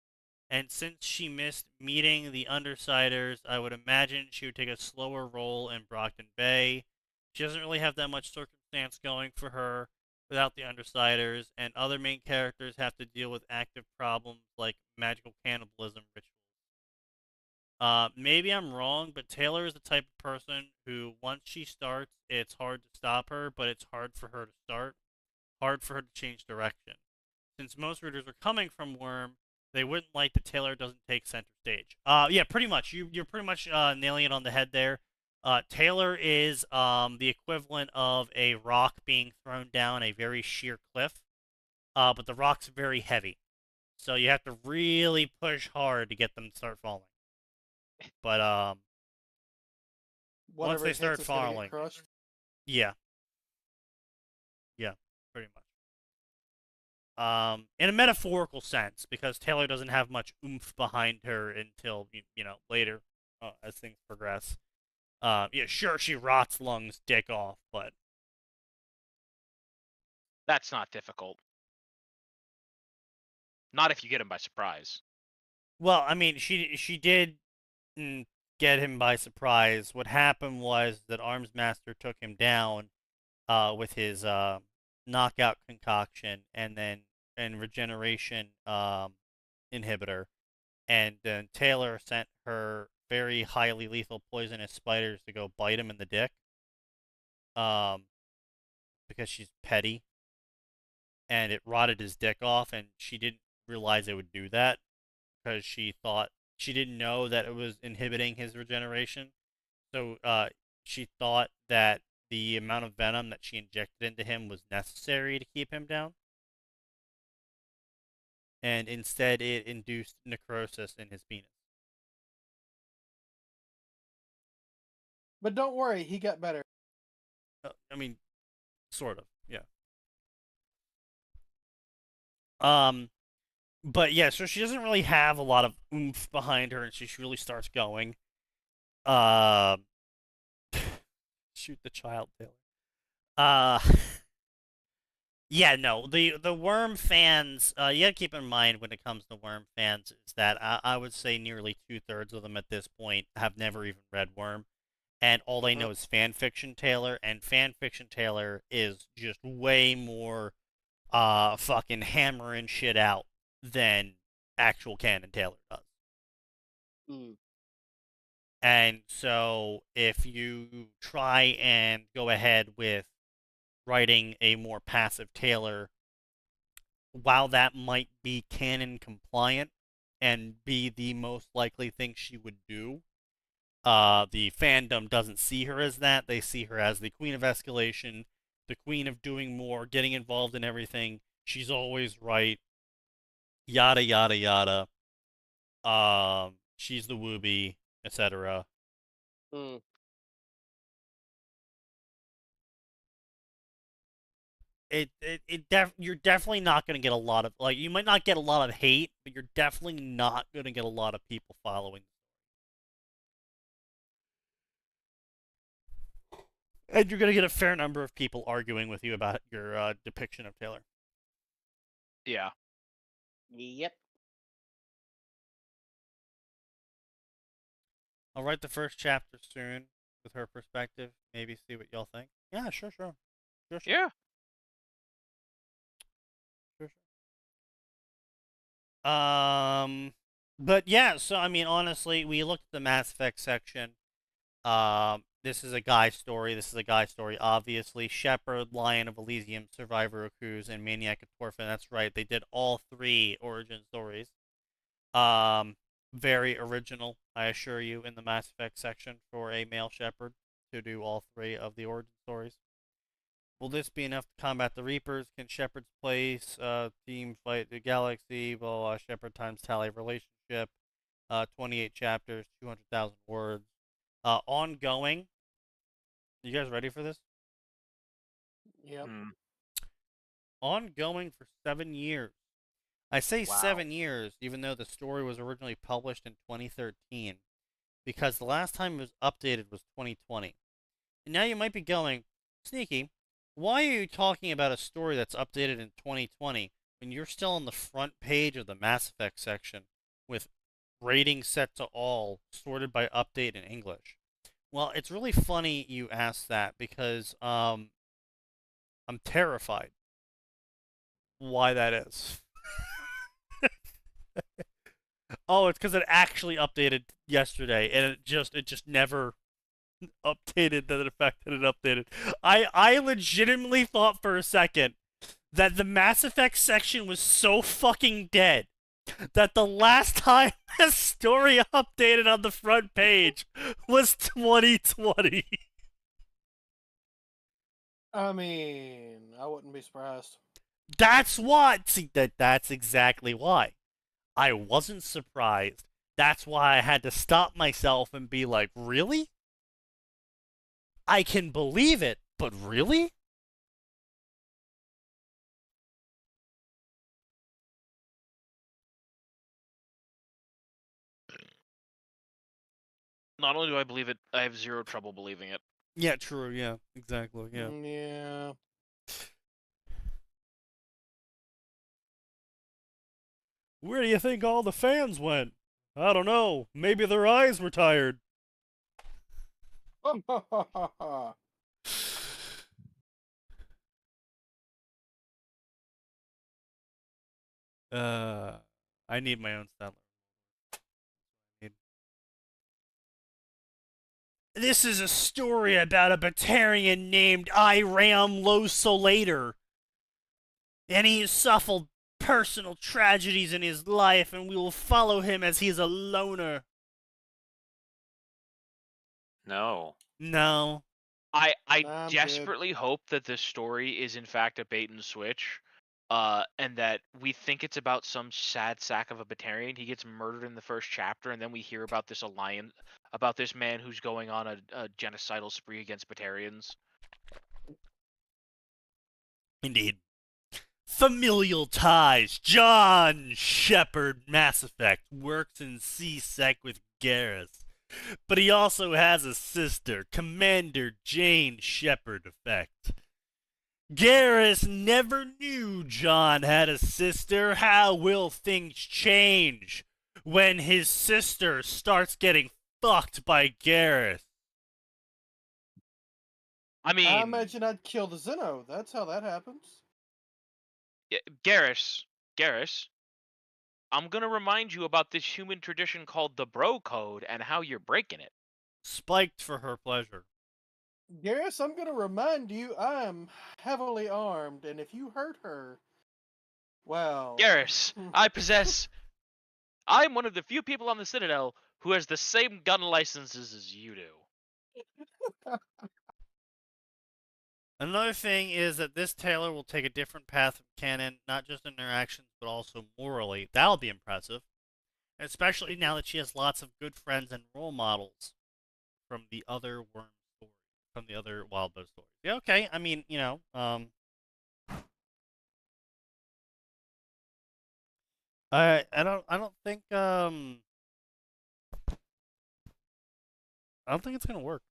Speaker 2: And since she missed meeting the Undersiders, I would imagine she would take a slower role in Brockton Bay. She doesn't really have that much circumstance going for her without the Undersiders, and other main characters have to deal with active problems like magical cannibalism rituals. Maybe I'm wrong, but Taylor is the type of person who, once she starts, it's hard to stop her, but it's hard for her to start, hard for her to change direction. Since most readers are coming from Worm, they wouldn't like that Taylor doesn't take center stage. Yeah, pretty much. You're pretty much nailing it on the head there. Taylor is the equivalent of a rock being thrown down a very sheer cliff, but the rock's very heavy, so you have to really push hard to get them to start falling. But once they start falling, yeah, pretty much. In a metaphorical sense, because Taylor doesn't have much oomph behind her until you know later, as things progress. Yeah, sure, she rots lungs dick off, but
Speaker 1: that's not difficult. Not if you get him by surprise.
Speaker 2: Well, I mean, she did get him by surprise. What happened was that Armsmaster took him down, with his knockout concoction and regeneration inhibitor, and then Taylor sent her very highly lethal poisonous spiders to go bite him in the dick, because she's petty, and it rotted his dick off, and she didn't realize it would do that because she didn't know that it was inhibiting his regeneration, so she thought that the amount of venom that she injected into him was necessary to keep him down. And instead, it induced necrosis in his penis.
Speaker 3: But don't worry, he got better.
Speaker 2: I mean, sort of, yeah. But yeah, so she doesn't really have a lot of oomph behind her, and she really starts going. Shoot the child, Taylor. Yeah, no, the Worm fans, you gotta keep in mind when it comes to Worm fans is that I would say nearly 2/3 of them at this point have never even read Worm, and all they know is Fanfiction Taylor, and Fanfiction Taylor is just way more fucking hammering shit out than actual canon Taylor does. And so if you try and go ahead with writing a more passive Taylor, while that might be canon compliant and be the most likely thing she would do, the fandom doesn't see her as that. They see her as the queen of escalation, the queen of doing more, getting involved in everything. She's always right. Yada yada yada. She's the wooby, etc. You're definitely not going to get a lot of, like, you might not get a lot of hate, but you're definitely not going to get a lot of people following. And you're going to get a fair number of people arguing with you about your depiction of Taylor.
Speaker 1: Yeah.
Speaker 4: Yep.
Speaker 2: I'll write the first chapter soon with her perspective. Maybe see what y'all think. Yeah, sure.
Speaker 1: Yeah.
Speaker 2: Sure. But yeah, so I mean, honestly, we looked at the Mass Effect section. This is a guy story. Obviously, Shepard, Lion of Elysium, Survivor of Cruz, and Maniac of Torfin. That's right. They did all 3 origin stories. Very original, I assure you, in the Mass Effect section for a male Shepard to do all 3 of the origin stories. Will this be enough to combat the Reapers? Can Shepard's place team fight the galaxy? Well, Shepard times Tally relationship. 28 chapters, 200,000 words. Ongoing. You guys ready for this?
Speaker 3: Yep.
Speaker 2: Ongoing for 7 years. I say 7 years, even though the story was originally published in 2013, because the last time it was updated was 2020. And now you might be going, Sneaky, why are you talking about a story that's updated in 2020 when you're still on the front page of the Mass Effect section with ratings set to all, sorted by update in English? Well, it's really funny you ask that because I'm terrified why that is. Oh, it's because it actually updated yesterday, and it just never updated the fact that it updated. I legitimately thought for a second that the Mass Effect section was so fucking dead that the last time a story updated on the front page was 2020.
Speaker 3: I mean, I wouldn't be surprised.
Speaker 2: That's what. See, that's exactly why. I wasn't surprised. That's why I had to stop myself and be like, really? I can believe it, but really?
Speaker 1: Not only do I believe it, I have zero trouble believing it.
Speaker 2: Yeah, true. Yeah, exactly. Yeah.
Speaker 3: Yeah.
Speaker 2: Where do you think all the fans went? I don't know. Maybe their eyes were tired. I need my own style. This is a story about a Batarian named Iram Losolator. And he suffered personal tragedies in his life, and we will follow him as he's a loner.
Speaker 6: No.
Speaker 2: No.
Speaker 1: I desperately hope that this story is in fact a bait and switch, and that we think it's about some sad sack of a Batarian. He gets murdered in the first chapter, and then we hear about this alliance, about this man who's going on a genocidal spree against Batarians.
Speaker 2: Indeed. Familial ties. John Shepard, Mass Effect, works in C-Sec with Garrus. But he also has a sister, Commander Jane Shepard Effect. Garrus never knew John had a sister. How will things change when his sister starts getting fucked by Garrus?
Speaker 1: I mean,
Speaker 3: I imagine I'd kill the Zeno. That's how that happens.
Speaker 1: Garrus, I'm gonna remind you about this human tradition called the Bro Code and how you're breaking it.
Speaker 2: Spiked for her pleasure.
Speaker 3: Garrus, I'm gonna remind you, I am heavily armed, and if you hurt her, well...
Speaker 1: Garrus, I'm one of the few people on the Citadel who has the same gun licenses as you do.
Speaker 2: Another thing is that this Taylor will take a different path from canon, not just in her actions, but also morally. That'll be impressive. Especially now that she has lots of good friends and role models from the other Worm stories, from the other Wildbow stories. Yeah, okay, I mean, you know, I don't think it's gonna work.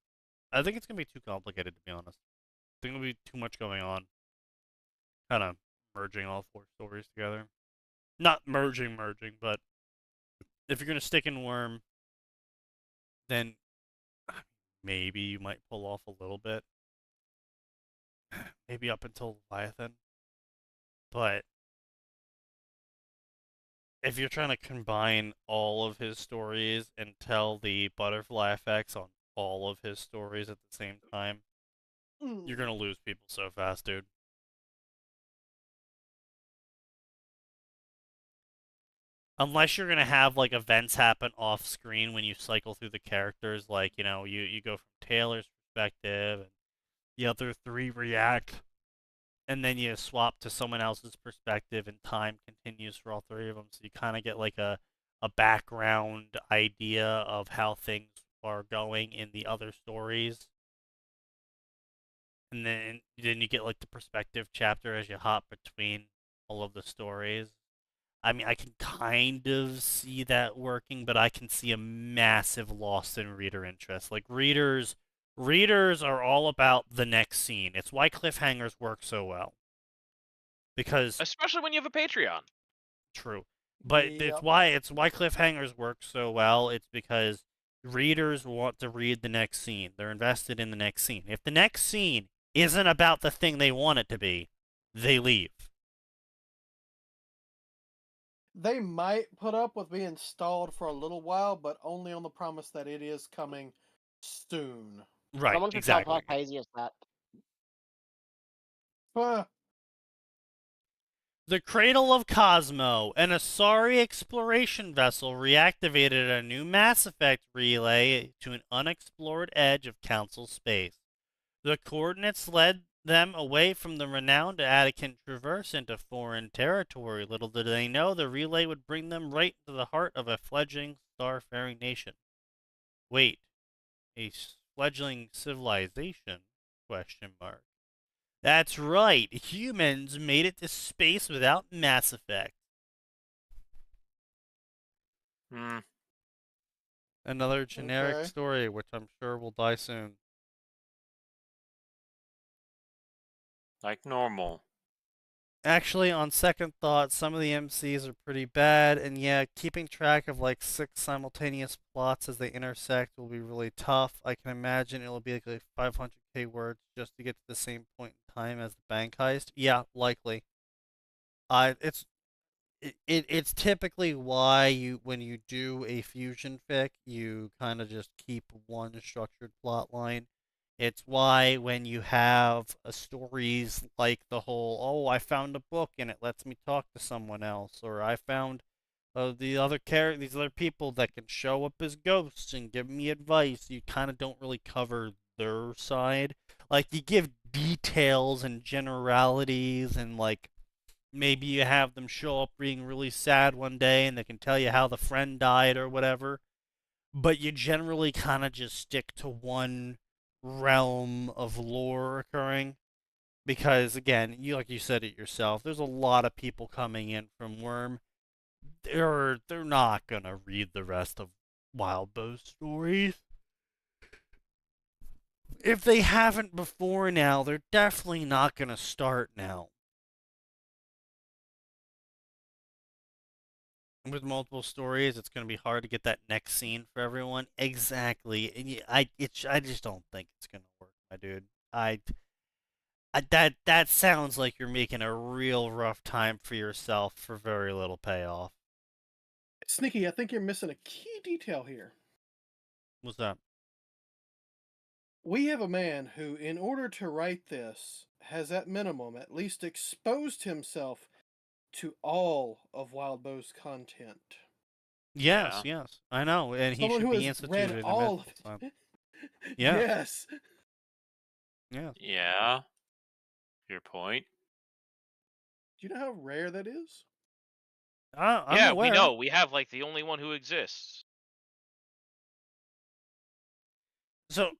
Speaker 2: I think it's gonna be too complicated, to be honest. I think there'll be too much going on. Kind of merging all 4 stories together. Not merging, but if you're gonna stick in Worm, then maybe you might pull off a little bit. Maybe up until Leviathan. But if you're trying to combine all of his stories and tell the butterfly effects on all of his stories at the same time, you're gonna lose people so fast, dude. Unless you're gonna have, like, events happen off screen when you cycle through the characters, like, you know, you go from Taylor's perspective, and the other 3 react, and then you swap to someone else's perspective, and time continues for all 3 of them, so you kind of get, like, a background idea of how things are going in the other stories. And then you get, like, the perspective chapter as you hop between all of the stories. I mean, I can kind of see that working, but I can see a massive loss in reader interest. Like, readers are all about the next scene. It's why cliffhangers work so well. Because...
Speaker 1: especially when you have a Patreon.
Speaker 2: True. But it's why cliffhangers work so well. It's because readers want to read the next scene. They're invested in the next scene. If the next scene isn't about the thing they want it to be, they leave.
Speaker 3: They might put up with being stalled for a little while, but only on the promise that it is coming soon.
Speaker 2: Right,
Speaker 4: Someone should
Speaker 2: exactly.
Speaker 4: tell how crazy is that?
Speaker 2: The Cradle of Cosmo, an Asari exploration vessel, reactivated a new Mass Effect relay to an unexplored edge of Council space. The coordinates led them away from the renowned Atin traverse into foreign territory. Little did they know the relay would bring them right into the heart of a fledgling starfaring nation. Wait, a fledgling civilization? Question mark. That's right, humans made it to space without Mass Effect. Another generic story, which I'm sure will die soon.
Speaker 6: Like normal.
Speaker 2: Actually, on second thought, some of the MCs are pretty bad, and yeah, keeping track of like 6 simultaneous plots as they intersect will be really tough. I can imagine it'll be like 500k words just to get to the same point in time as the bank heist. Yeah, likely. It's typically why when you do a fusion fic, you kind of just keep one structured plot line. It's why when you have stories like the whole, oh, I found a book and it lets me talk to someone else, or I found these other people that can show up as ghosts and give me advice, you kind of don't really cover their side. Like, you give details and generalities, and like maybe you have them show up being really sad one day and they can tell you how the friend died or whatever, but you generally kind of just stick to one realm of lore occurring. Because again, like you said it yourself, there's a lot of people coming in from Worm. They're not gonna read the rest of Wild Bow's stories. If they haven't before now, they're definitely not gonna start now. With multiple stories, it's going to be hard to get that next scene for everyone. Exactly. And I just don't think it's going to work, my dude. That sounds like you're making a real rough time for yourself for very little payoff.
Speaker 3: Sneaky, I think you're missing a key detail here.
Speaker 2: What's that?
Speaker 3: We have a man who, in order to write this, has at minimum at least exposed himself to all of Wild Bow's content.
Speaker 2: Yes, yes, I know, and he
Speaker 3: Someone
Speaker 2: should
Speaker 3: who
Speaker 2: be
Speaker 3: has
Speaker 2: instituted
Speaker 3: read
Speaker 2: in
Speaker 3: all
Speaker 2: of it.
Speaker 3: Yeah.
Speaker 2: Yes.
Speaker 3: Yes.
Speaker 2: Yeah.
Speaker 6: Yeah. Your point.
Speaker 3: Do you know how rare that is?
Speaker 2: I'm aware.
Speaker 1: We know. We have like the only one who exists.
Speaker 2: So,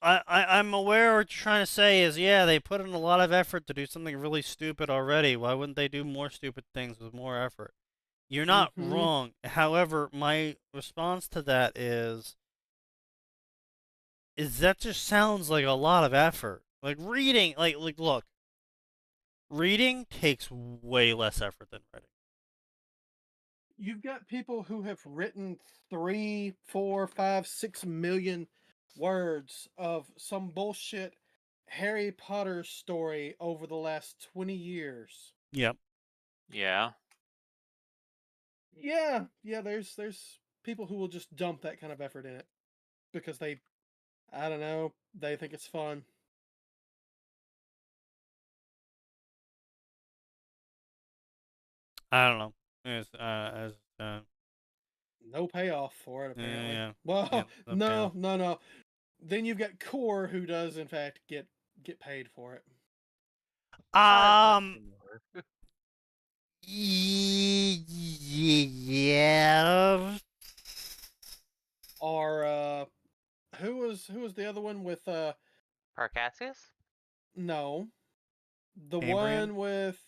Speaker 2: I'm aware what you're trying to say is, yeah, they put in a lot of effort to do something really stupid already. Why wouldn't they do more stupid things with more effort? You're not wrong. However, my response to that is that just sounds like a lot of effort. Like reading, like look, reading takes way less effort than writing.
Speaker 3: You've got people who have written 3, 4, 5, 6 million words of some bullshit Harry Potter story over the last 20 years.
Speaker 2: Yep.
Speaker 6: Yeah.
Speaker 3: Yeah, there's people who will just dump that kind of effort in it because they, I don't know, they think it's fun.
Speaker 2: I don't know.
Speaker 3: No payoff for it, apparently.
Speaker 2: Yeah.
Speaker 3: Well,
Speaker 2: Yeah,
Speaker 3: no. Then you've got Core, who does in fact get paid for it.
Speaker 2: Yeah.
Speaker 3: Or who was the other one with
Speaker 9: Parcassius?
Speaker 3: No. The
Speaker 2: Cambrian?
Speaker 3: one with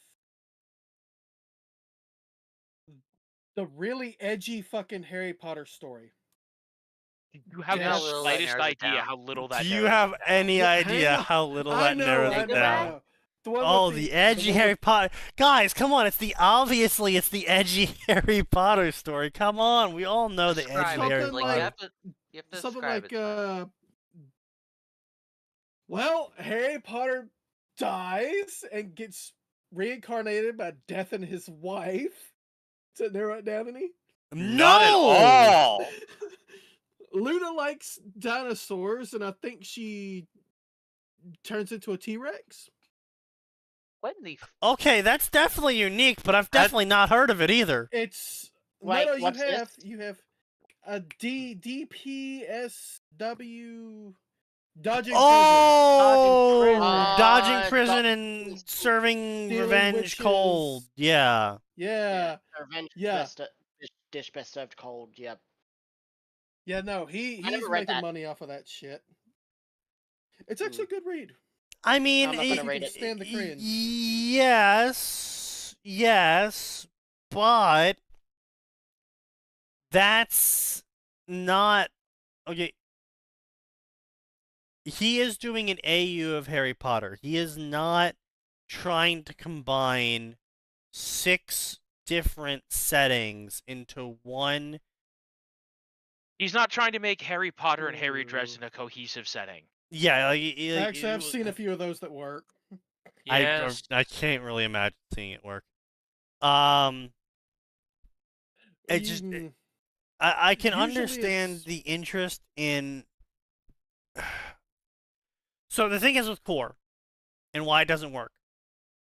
Speaker 3: the really edgy fucking Harry Potter story.
Speaker 1: You have
Speaker 3: Yeah.
Speaker 1: the slightest idea how little that
Speaker 2: Do you
Speaker 1: narrows
Speaker 2: have
Speaker 1: it down.
Speaker 2: any
Speaker 3: Yeah,
Speaker 2: idea
Speaker 3: hang on.
Speaker 2: how little
Speaker 3: I
Speaker 2: that
Speaker 3: know,
Speaker 2: narrows
Speaker 3: I
Speaker 2: it
Speaker 3: know,
Speaker 2: down?
Speaker 3: I know. The one
Speaker 2: Oh,
Speaker 3: with
Speaker 2: the
Speaker 3: the
Speaker 2: edgy
Speaker 3: one
Speaker 2: Harry
Speaker 3: with-
Speaker 2: Potter. Guys, come on. It's the edgy Harry Potter story. Come on. We all know the
Speaker 9: Describe
Speaker 2: edgy
Speaker 9: it.
Speaker 2: Harry
Speaker 3: Something
Speaker 2: Potter.
Speaker 9: You have to
Speaker 3: something
Speaker 9: describe
Speaker 3: like
Speaker 9: it.
Speaker 3: well, Harry Potter dies and gets reincarnated by Death and his wife. To narrow it down any?
Speaker 6: Not at all.
Speaker 3: Luna likes dinosaurs, and I think she turns into a T-Rex.
Speaker 9: What in the
Speaker 2: Okay, that's definitely unique, but I've definitely not heard of it either.
Speaker 3: It's
Speaker 4: Wait,
Speaker 3: no, you
Speaker 4: what's
Speaker 3: have
Speaker 4: this?
Speaker 3: you have a DPSW dodging
Speaker 2: Oh, dodging
Speaker 4: prison.
Speaker 2: prison and serving
Speaker 3: Stealing
Speaker 2: revenge
Speaker 3: witches.
Speaker 2: cold. Yeah.
Speaker 3: Yeah.
Speaker 4: Revenge
Speaker 3: Yeah.
Speaker 4: dish best served cold. Yep.
Speaker 3: Yeah, no,
Speaker 4: I
Speaker 3: he's
Speaker 4: never read
Speaker 3: making
Speaker 4: that.
Speaker 3: money off of that shit. It's actually a good read.
Speaker 2: I mean,
Speaker 4: I'm not gonna read it.
Speaker 3: Stand the cringe.
Speaker 2: Yes, but that's not okay. He is doing an AU of Harry Potter. He is not trying to combine 6 different settings into one.
Speaker 1: He's not trying to make Harry Potter and Harry Dresden a cohesive setting.
Speaker 2: Yeah,
Speaker 3: Actually, I've seen a few of those that work.
Speaker 6: Yes.
Speaker 2: I can't really imagine seeing it work. It just I can
Speaker 3: Usually
Speaker 2: understand
Speaker 3: it's-
Speaker 2: the interest in. So the thing is with Core, and why it doesn't work,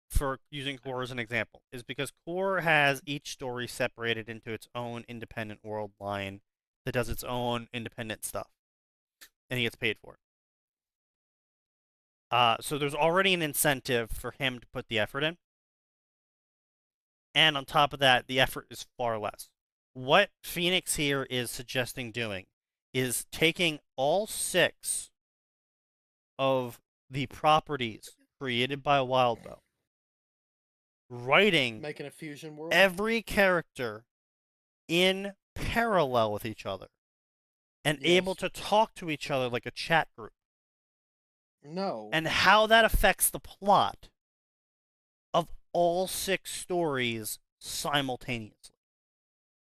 Speaker 2: for using Core as an example, is because Core has each story separated into its own independent world line that does its own independent stuff, and he gets paid for it. So there's already an incentive for him to put the effort in. And on top of that, the effort is far less. What Phoenix here is suggesting doing is taking all 6 of the properties created by Wildbow, writing
Speaker 3: Making a fusion world.
Speaker 2: every character in parallel with each other and able to talk to each other like a chat group.
Speaker 3: No.
Speaker 2: And how that affects the plot of all 6 stories simultaneously.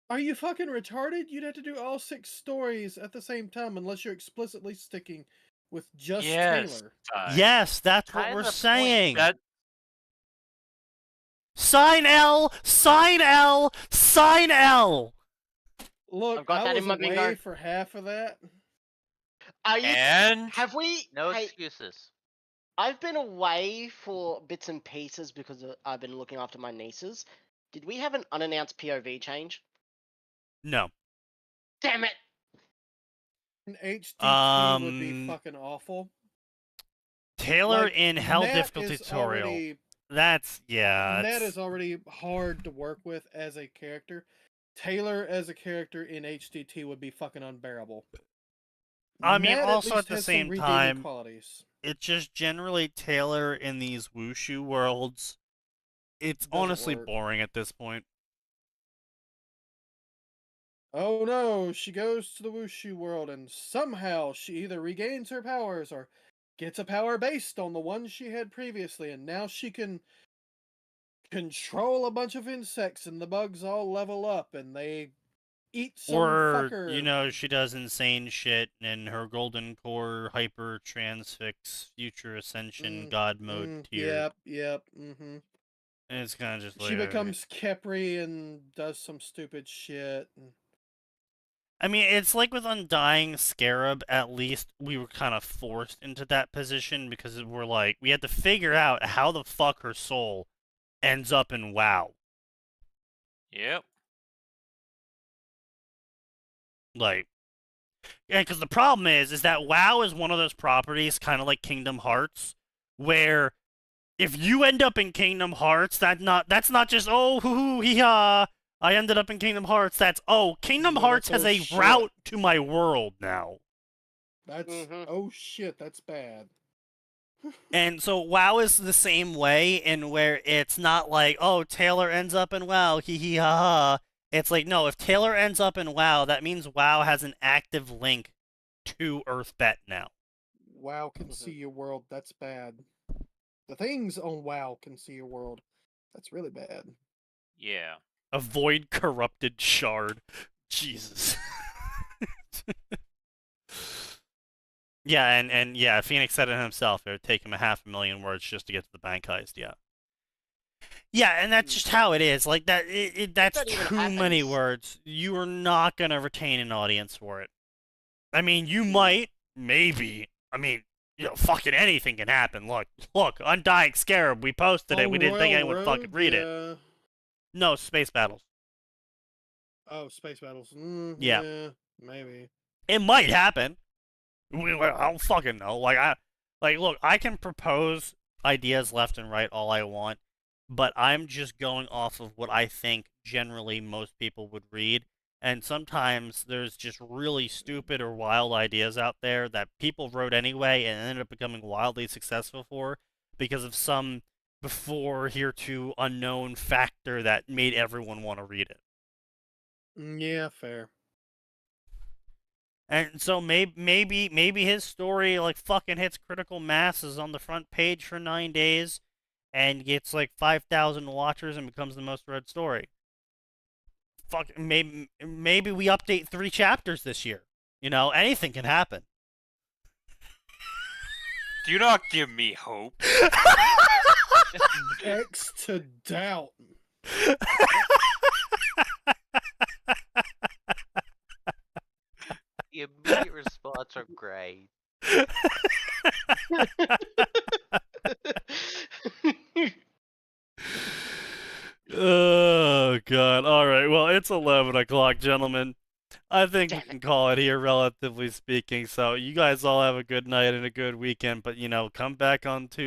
Speaker 3: Are you fucking retarded? You'd have to do all 6 stories at the same time unless you're explicitly sticking with just Taylor.
Speaker 2: Yes, that's what we're saying.
Speaker 6: That...
Speaker 2: Sign L! Sign L! Sign L!
Speaker 3: Look,
Speaker 4: I've got
Speaker 3: I
Speaker 4: that
Speaker 3: was
Speaker 4: in my
Speaker 3: away
Speaker 4: bingo.
Speaker 3: for half of that.
Speaker 4: Have we?
Speaker 9: No
Speaker 4: hey,
Speaker 9: excuses.
Speaker 4: I've been away for bits and pieces because I've been looking after my nieces. Did we have an unannounced POV change?
Speaker 2: No.
Speaker 4: Damn it!
Speaker 3: An HDT would be fucking awful.
Speaker 2: Taylor
Speaker 3: Like,
Speaker 2: in Hell
Speaker 3: Nat
Speaker 2: difficulty
Speaker 3: is
Speaker 2: tutorial.
Speaker 3: already-
Speaker 2: That's, yeah.
Speaker 3: Nat is already hard to work with as a character. Taylor as a character in HDT would be fucking unbearable.
Speaker 2: I mean,
Speaker 3: Nat
Speaker 2: also
Speaker 3: least
Speaker 2: at the
Speaker 3: has some
Speaker 2: same
Speaker 3: redeeming
Speaker 2: time,
Speaker 3: qualities.
Speaker 2: it's just generally Taylor in these wushu worlds. It's
Speaker 3: Doesn't
Speaker 2: honestly
Speaker 3: work.
Speaker 2: boring at this point.
Speaker 3: Oh no, she goes to the wushu world and somehow she either regains her powers or gets a power based on the one she had previously, and now she can control a bunch of insects and the bugs all level up and they eat some
Speaker 2: Or,
Speaker 3: fucker.
Speaker 2: you know, she does insane shit and her golden core hyper transfix future ascension god mode tier.
Speaker 3: Yep, mm-hmm.
Speaker 2: And it's kind of just like...
Speaker 3: She becomes Kepri and does some stupid shit.
Speaker 2: I mean, it's like with Undying Scarab, at least we were kind of forced into that position because we're like, we had to figure out how the fuck her soul ends up in WoW.
Speaker 6: Yep.
Speaker 2: Like, yeah, because the problem is that WoW is one of those properties, kind of like Kingdom Hearts, where if you end up in Kingdom Hearts, that's not just, oh, hoo-hoo, hee-ha, I ended up in Kingdom Hearts. That's, oh, Kingdom Hearts has a route to my world now.
Speaker 3: That's, oh shit, that's bad.
Speaker 2: And so WoW is the same way, in where it's not like, oh, Taylor ends up in WoW, hee-hee, ha-ha. It's like, no, if Taylor ends up in WoW, that means WoW has an active link to Earthbet now.
Speaker 3: WoW can see your world. That's bad. The things on WoW can see your world. That's really bad.
Speaker 6: Yeah.
Speaker 2: Avoid corrupted shard. Jesus. Yeah, and yeah, Phoenix said it himself. It would take him 500,000 words just to get to the bank heist, yeah. Yeah, and that's just how it is. Like, that's too many words. You are not going to retain an audience for it. I mean, you might, maybe. I mean, you know, fucking anything can happen. Look, Undying Scarab, we posted it. We didn't think anyone would fucking read it. No, Space Battles.
Speaker 3: Oh, Space Battles.
Speaker 2: Yeah.
Speaker 3: Maybe.
Speaker 2: It might happen. I don't fucking know. Look, I can propose ideas left and right all I want, but I'm just going off of what I think generally most people would read. And sometimes there's just really stupid or wild ideas out there that people wrote anyway and ended up becoming wildly successful for because of some before hereto unknown factor that made everyone want to read it.
Speaker 3: Yeah, fair.
Speaker 2: And so maybe his story like fucking hits critical masses on the front page for 9 days and gets like 5,000 watchers and becomes the most read story. Fuck, maybe we update 3 chapters this year. You know, anything can happen.
Speaker 6: Do not give me hope.
Speaker 3: X to doubt.
Speaker 9: The immediate response are great.
Speaker 2: Oh, God. All right. Well, it's 11 o'clock, gentlemen. I think we can call it here, relatively speaking. So you guys all have a good night and a good weekend. But, you know, come back on Tuesday.